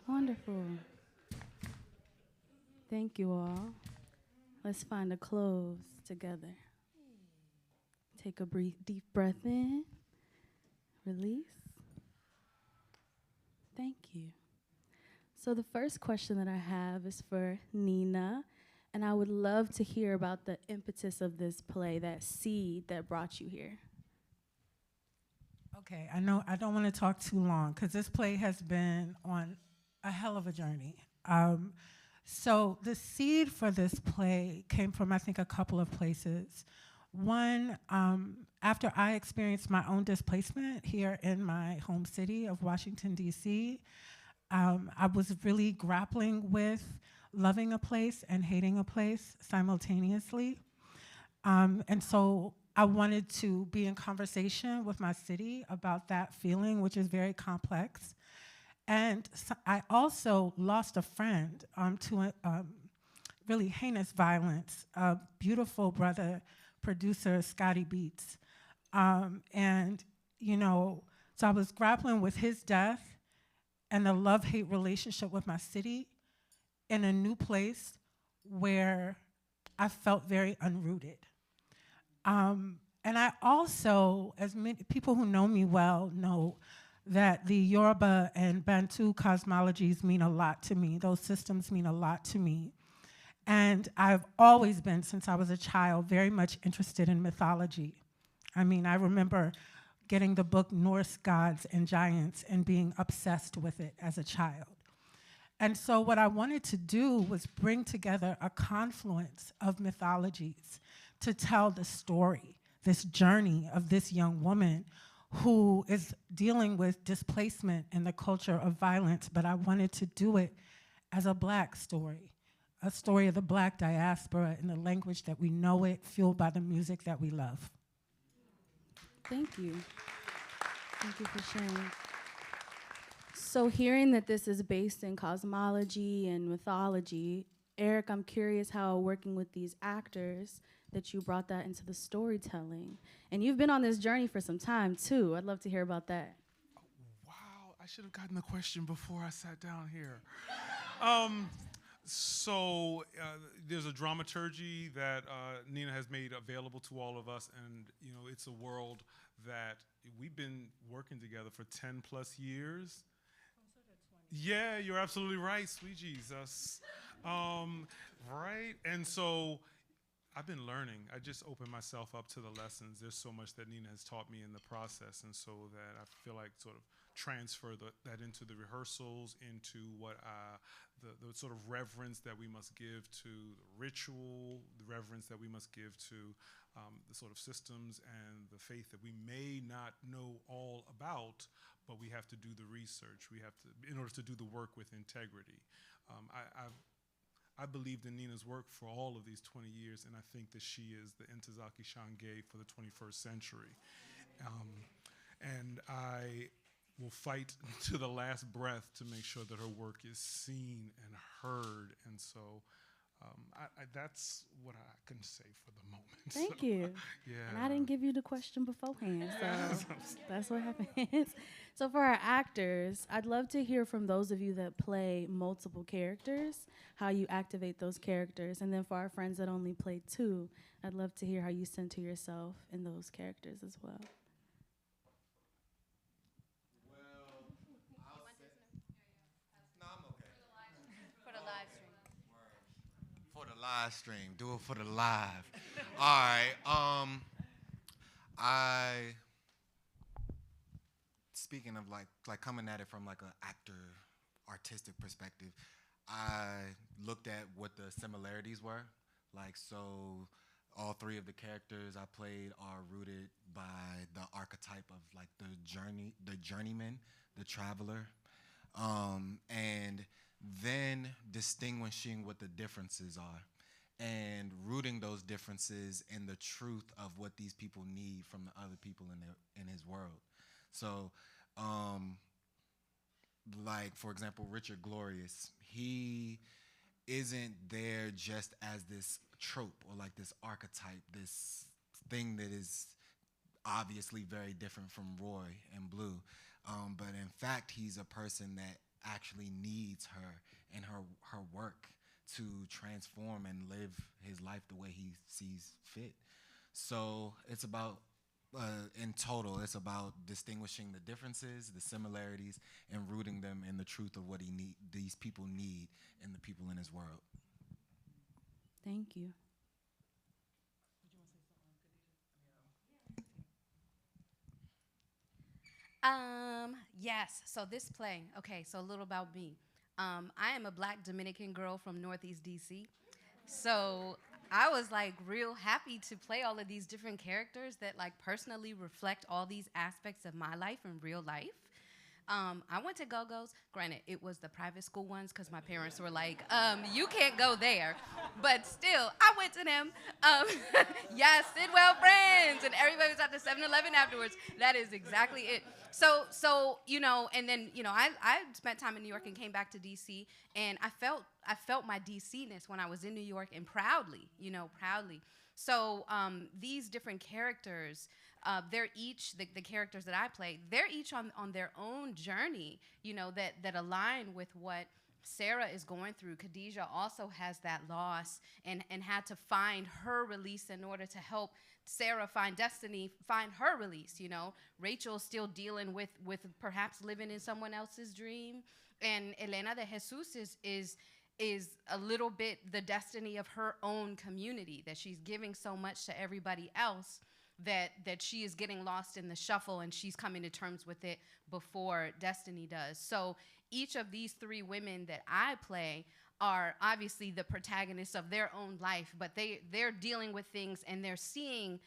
Wonderful. Thank you all. Let's find a close together. Take a deep breath in. Release. Thank you. So the first question that I have is for Nina, and I would love to hear about the impetus of this play, that seed that brought you here. Okay, I know I don't want to talk too long because this play has been on a hell of a journey. So the seed for this play came from, I think, a couple of places. One, after I experienced my own displacement here in my home city of Washington, D.C., I was really grappling with loving a place and hating a place simultaneously. And so I wanted to be in conversation with my city about that feeling, which is very complex. And so I also lost a friend to really heinous violence, a beautiful brother, producer, Scotty Beats. And, you know, so I was grappling with his death and the love-hate relationship with my city in a new place where I felt very unrooted. And I also, as many people who know me well know, that the Yoruba and Bantu cosmologies mean a lot to me. Those systems mean a lot to me. And I've always been, since I was a child, very much interested in mythology. I mean, I remember getting the book Norse Gods and Giants and being obsessed with it as a child. And so what I wanted to do was bring together a confluence of mythologies to tell the story, this journey of this young woman who is dealing with displacement in the culture of violence, but I wanted to do it as a Black story, a story of the Black diaspora in the language that we know it, fueled by the music that we love. Thank you. Thank you for sharing. So hearing that this is based in cosmology and mythology, Eric, I'm curious how working with these actors that you brought that into the storytelling. And you've been on this journey for some time too. I'd love to hear about that. Wow, I should have gotten the question before I sat down here. So there's a dramaturgy that Nina has made available to all of us, and you know, it's a world that we've been working together for 10 plus years. Yeah, you're absolutely right, sweet Jesus. Right, and so I've been learning. I just opened myself up to the lessons. There's so much that Nina has taught me in the process, and so that I feel like sort of transfer that into the rehearsals, into what the sort of reverence that we must give to the ritual, the reverence that we must give to the sort of systems and the faith that we may not know all about, but we have to do the research. We have to, in order to do the work with integrity. I believed in Nina's work for all of these 20 years, and I think that she is the Ntozake Shange for the 21st century. And I will fight to the last breath to make sure that her work is seen and heard. And so that's what I can say for the moment. Thank you. Yeah. And I didn't give you the question beforehand, so that's what happens. So for our actors, I'd love to hear from those of you that play multiple characters, how you activate those characters. And then for our friends that only play two, I'd love to hear how you center yourself in those characters as well. Live stream. Do it for the live. All right. Speaking of like coming at it from like an actor, artistic perspective, I looked at what the similarities were. Like, so all three of the characters I played are rooted by the archetype of like the journeyman, the traveler, and then distinguishing what the differences are and rooting those differences in the truth of what these people need from the other people in his world. So, like, for example, Richard Glorious, he isn't there just as this trope or like this archetype, this thing that is obviously very different from Roy and Blue. But in fact, he's a person that actually needs her and her work to transform and live his life the way he sees fit. So it's about in total, it's about distinguishing the differences, the similarities, and rooting them in the truth of what these people need and the people in his world. Thank you. Yes, so this play, okay, so a little about me. I am a Black Dominican girl from Northeast DC. So I was like real happy to play all of these different characters that like personally reflect all these aspects of my life in real life. I went to Gogo's. Granted, it was the private school ones because my parents were like, you can't go there. But still, I went to them. Yes, Sidwell Friends. And everybody was at the 7-Eleven afterwards. That is exactly it. So you know, and then, you know, I spent time in New York and came back to D.C. And I felt my D.C.ness when I was in New York, and proudly, you know, proudly. So these different characters, they're each, the characters that I play, they're each on their own journey, you know, that align with what Sara is going through. Khadijah also has that loss and had to find her release in order to help Sara find destiny, find her release, you know. Rachel's still dealing with perhaps living in someone else's dream. And Elena de Jesus is a little bit the destiny of her own community, that she's giving so much to everybody else that she is getting lost in the shuffle, and she's coming to terms with it before Destiny does. So each of these three women that I play are obviously the protagonists of their own life, but they're dealing with things and they're seeing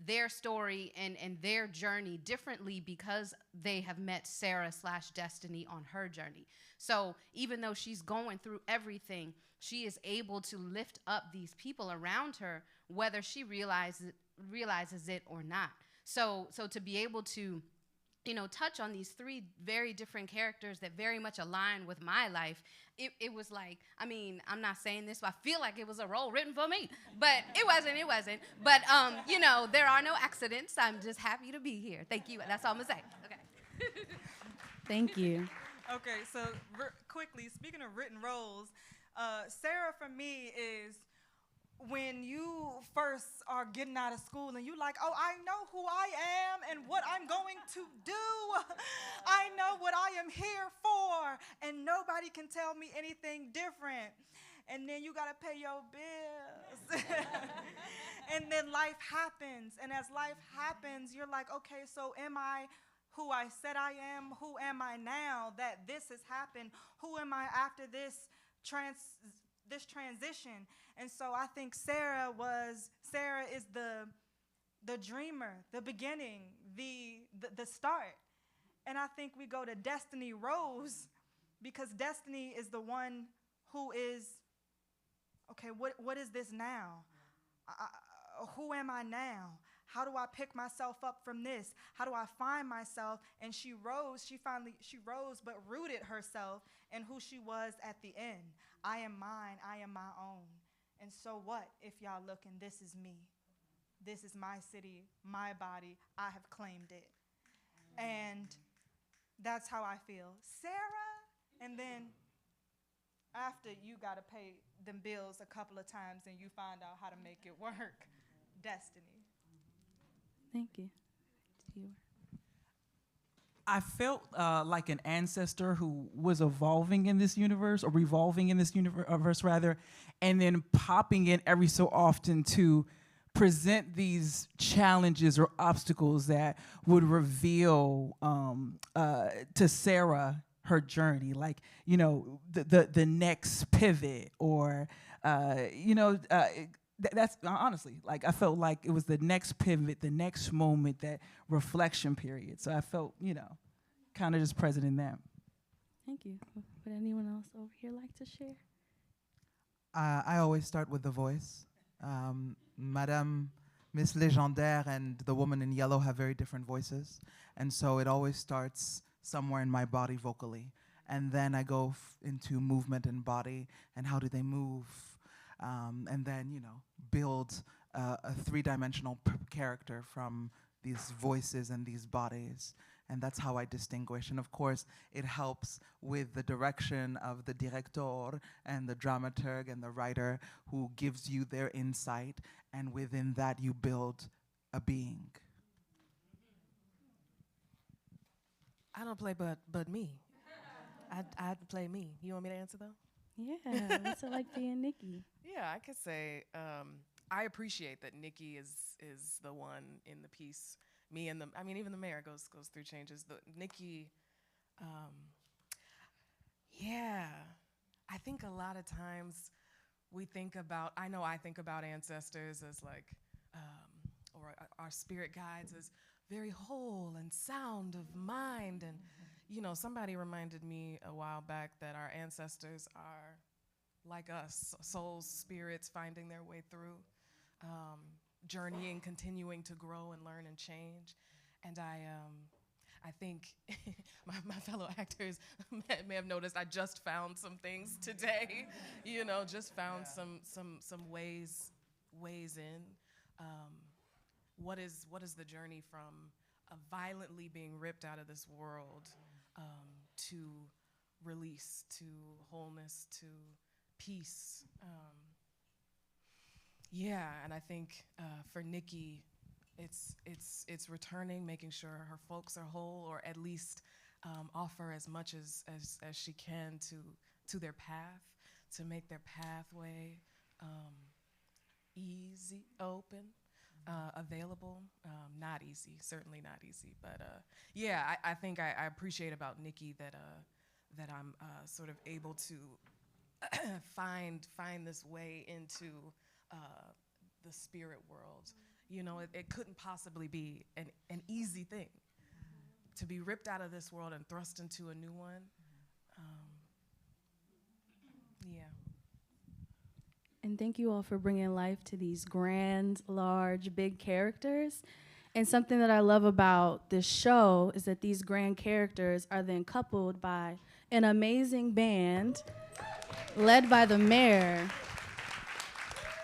their story and their journey differently because they have met Sara/Destiny on her journey. So even though she's going through everything, she is able to lift up these people around her, whether she realizes it or not. So to be able to, you know, touch on these three very different characters that very much align with my life, it was like, I mean, I'm not saying this, but I feel like it was a role written for me, but it wasn't. But, you know, there are no accidents. I'm just happy to be here. Thank you. That's all I'm gonna say. Okay. Thank you. Okay, so quickly, speaking of written roles, Sara for me is when you first are getting out of school and you're like, oh, I know who I am and what I'm going to do. I know what I am here for, and nobody can tell me anything different. And then you got to pay your bills. And then life happens. And as life happens, you're like, okay, so am I who I said I am? Who am I now that this has happened? Who am I after this transition? And so I think Sara is the dreamer, the beginning, the start. And I think we go to Destiny Rose because Destiny is the one who is, okay, what is this now? Who am I now? How do I pick myself up from this? How do I find myself? And she rose but rooted herself in who she was at the end. I am mine, I am my own. And so what if y'all looking, this is me. This is my city, my body, I have claimed it. And that's how I feel. Sara, and then after you gotta pay them bills a couple of times and you find out how to make it work, Destiny. Thank you. I felt like an ancestor who was evolving in this universe, or revolving in this universe rather, and then popping in every so often to present these challenges or obstacles that would reveal to Sara her journey, like, you know, the next pivot, or that's honestly, like, I felt like it was the next pivot, the next moment, that reflection period. So I felt, you know, kind of just present in that. Thank you. Would anyone else over here like to share? I always start with the voice. Madame, Miss Légendaire and the woman in yellow have very different voices. And so it always starts somewhere in my body vocally. And then I go into movement and body, and how do they move? And then, you know, build a three-dimensional character from these voices and these bodies. And that's how I distinguish. And of course, it helps with the direction of the director and the dramaturg and the writer, who gives you their insight. And within that, you build a being. I don't play but me. I'd play me. You want me to answer though? Yeah, what's it like being Nikki? Yeah, I could say I appreciate that Nikki is the one in the piece. Me and even the mayor goes through changes. Nikki, yeah, I think a lot of times we think about. I think about ancestors as like, or our spirit guides as very whole and sound of mind. And somebody reminded me a while back that our ancestors are like us, souls, spirits finding their way through, journeying, continuing to grow and learn and change. And I think my fellow actors may have noticed I just found some things today, just found some ways in. What is the journey from violently being ripped out of this world to release, to wholeness, to peace? And I think for Nikki, it's returning, making sure her folks are whole, or at least offer as much as she can to their path, to make their pathway easy, open, available. Not easy, certainly not easy, but I think I appreciate about Nikki that I'm sort of able to find this way into the spirit world. It couldn't possibly be an easy thing to be ripped out of this world and thrust into a new one. And thank you all for bringing life to these grand, large, big characters. And something that I love about this show is that these grand characters are then coupled by an amazing band led by the mayor.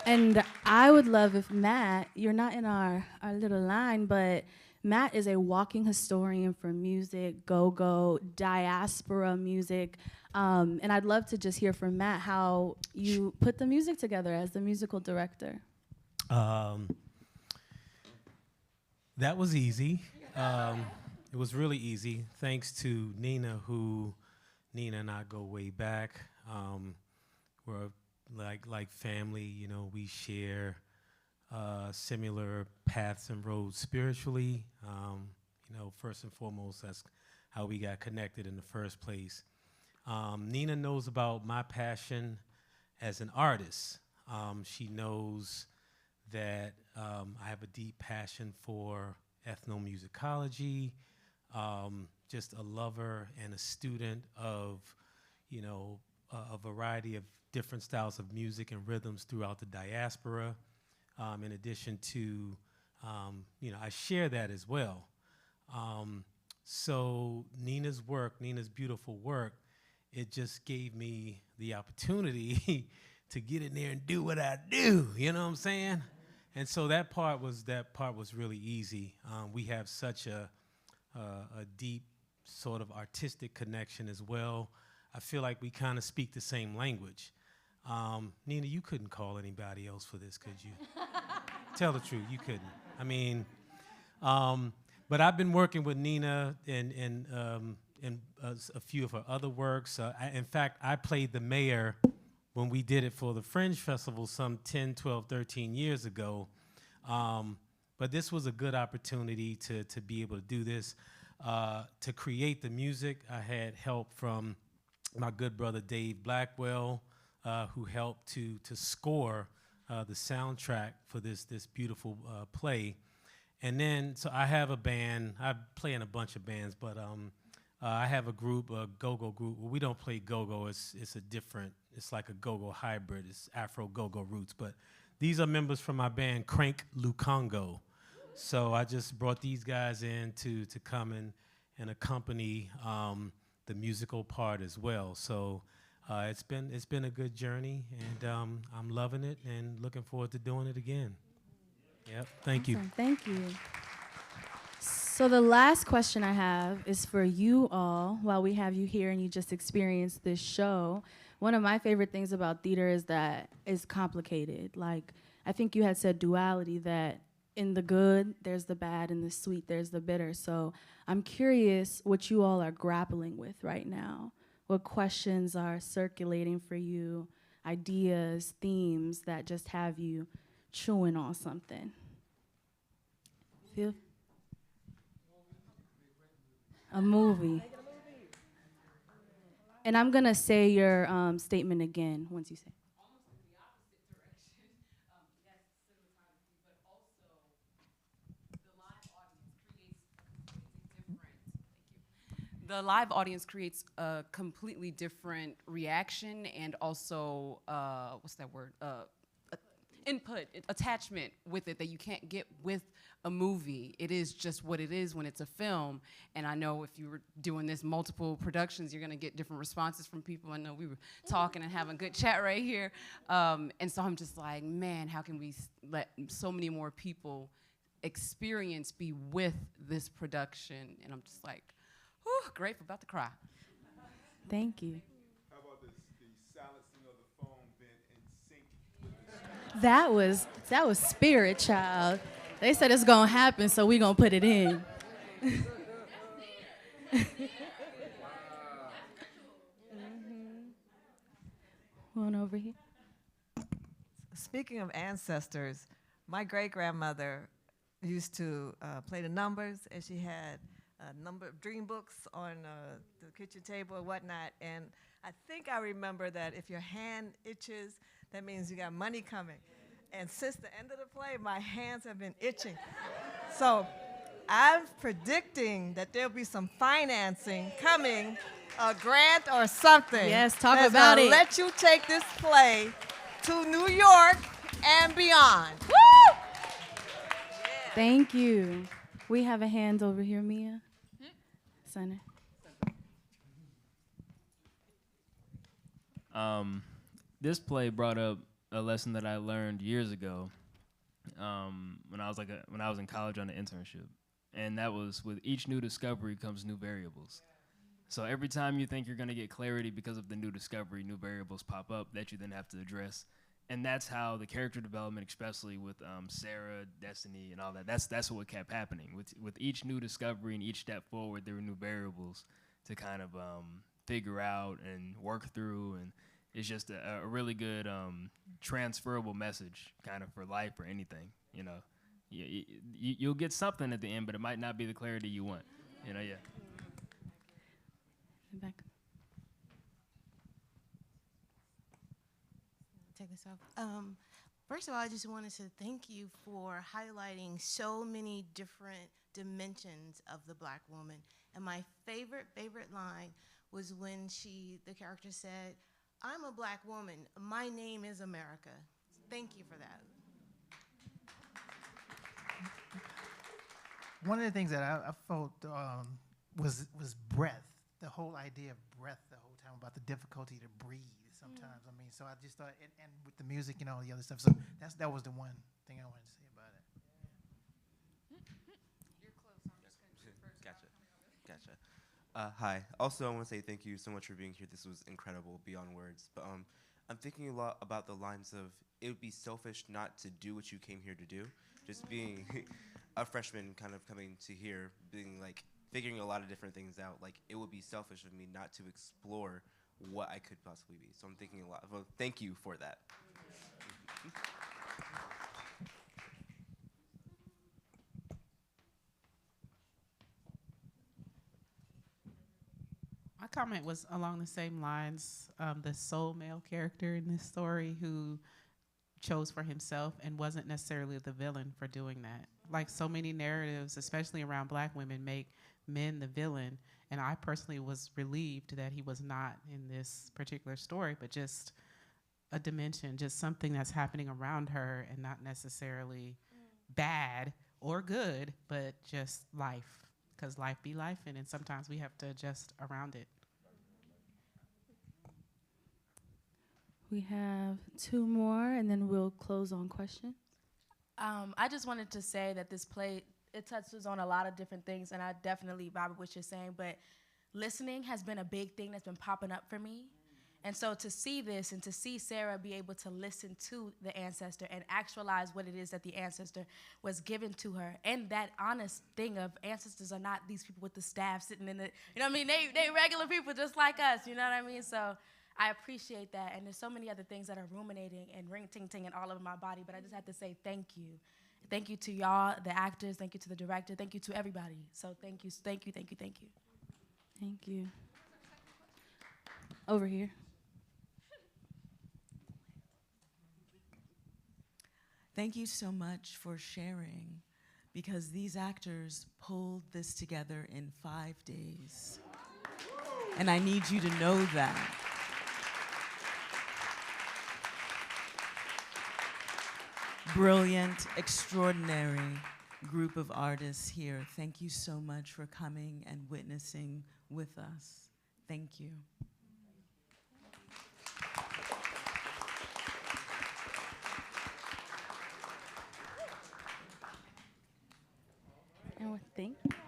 And I would love if Matt, you're not in our little line, but Matt is a walking historian for music, Gogo, diaspora music. And I'd love to just hear from Matt how you put the music together as the musical director. That was easy. It was really easy, thanks to Nina, Nina and I go way back. We're like family, we share similar paths and roads spiritually. First and foremost, that's how we got connected in the first place. Nina knows about my passion as an artist. She knows that I have a deep passion for ethnomusicology, just a lover and a student of, a variety of different styles of music and rhythms throughout the diaspora. In addition to, I share that as well. So Nina's beautiful work, it just gave me the opportunity to get in there and do what I do, you know what I'm saying? And so that part was really easy. We have such a deep sort of artistic connection as well. I feel like we kind of speak the same language. Nina, you couldn't call anybody else for this, could you? Tell the truth, you couldn't. But I've been working with Nina in a few of her other works. In fact, I played the mayor when we did it for the Fringe Festival some 10, 12, 13 years ago. But this was a good opportunity to be able to do this. To create the music, I had help from my good brother Dave Blackwell, who helped to score the soundtrack for this beautiful play. And then, so I have a band. I play in a bunch of bands, but I have a group, a Gogo group. Well, we don't play Gogo. It's like a Gogo hybrid. It's Afro Gogo roots. But these are members from my band, Crank Lukongo. So I just brought these guys in to come and accompany the musical part as well. So it's been a good journey, and I'm loving it and looking forward to doing it again. Yep, thank you. Thank you. So the last question I have is for you all. While we have you here and you just experienced this show, one of my favorite things about theater is that it's complicated. Like, I think you had said duality, that in the good, there's the bad, in the sweet, there's the bitter. So I'm curious what you all are grappling with right now. What questions are circulating for you, ideas, themes that just have you chewing on something. Feel? A movie. And I'm gonna say your statement again once you say. The live audience creates a completely different reaction and also, what's that word? Input, attachment with it that you can't get with a movie. It is just what it is when it's a film. And I know if you were doing this multiple productions, you're gonna get different responses from people. I know we were talking and having a good chat right here. And so I'm just like, man, how can we let so many more people experience be with this production? And I'm just like, whew, grateful, about to cry. Thank you. How about this? The silencing of the phone been in sync with the That was spirit, child. They said it's gonna happen, so we gonna put it in. One over here. Speaking of ancestors, my great-grandmother used to play the numbers, and she had a number of dream books on the kitchen table and whatnot. And I think I remember that if your hand itches, that means you got money coming. And since the end of the play, my hands have been itching. So I'm predicting that there'll be some financing coming, a grant or something. Yes, talk that's about gonna it. let you take this play to New York and beyond. Woo! Thank you. We have a hand over here, Mia. Center. This play brought up a lesson that I learned years ago when I was in college on an internship, and that was with each new discovery comes new variables. So every time you think you're going to get clarity because of the new discovery, new variables pop up that you then have to address. And that's how the character development, especially with Sara, Destiny, and all that, that's what kept happening. With each new discovery and each step forward, there were new variables to kind of figure out and work through. And it's just a really good transferable message kind of for life or anything. You know, you'll get something at the end, but it might not be the clarity you want. You know, yeah. Back. Take this off. First of all, I just wanted to thank you for highlighting so many different dimensions of the Black woman. And my favorite line was when the character said, "I'm a Black woman. My name is America." Thank you for that. One of the things that I felt was breath. The whole idea of breath the whole time, about the difficulty to breathe sometimes. I mean, so I just thought, and with the music and all the other stuff. So that was the one thing I wanted to say about it. You're close. I'm just going to do first. Gotcha. Hi. Also, I want to say thank you so much for being here. This was incredible, beyond words. But I'm thinking a lot about the lines of, it would be selfish not to do what you came here to do. Just being a freshman, kind of coming to here, being like, figuring a lot of different things out. Like, it would be selfish of me not to explore what I could possibly be. So I'm thinking a lot. Well, thank you for that. My comment was along the same lines. The sole male character in this story who chose for himself and wasn't necessarily the villain for doing that. Like so many narratives, especially around Black women, make men the villain, and I personally was relieved that he was not in this particular story, but just a dimension, just something that's happening around her and not necessarily bad or good, but just life, because life be life, and sometimes we have to adjust around it. We have two more, and then we'll close on questions. I just wanted to say that this play, it touches on a lot of different things, and I definitely vibe with what you're saying, but listening has been a big thing that's been popping up for me. And so to see this and to see Sara be able to listen to the ancestor and actualize what it is that the ancestor was given to her, and that honest thing of ancestors are not these people with the staff sitting in the, you know what I mean? They regular people just like us, you know what I mean? So I appreciate that. And there's so many other things that are ruminating and ring-ting-ting all over my body, but I just have to say thank you. Thank you to y'all, the actors. Thank you to the director. Thank you to everybody. So thank you, thank you, thank you, thank you. Thank you. Over here. Thank you so much for sharing, because these actors pulled this together in 5 days. And I need you to know that. Brilliant, extraordinary group of artists here. Thank you so much for coming and witnessing with us. Thank you. And thank you.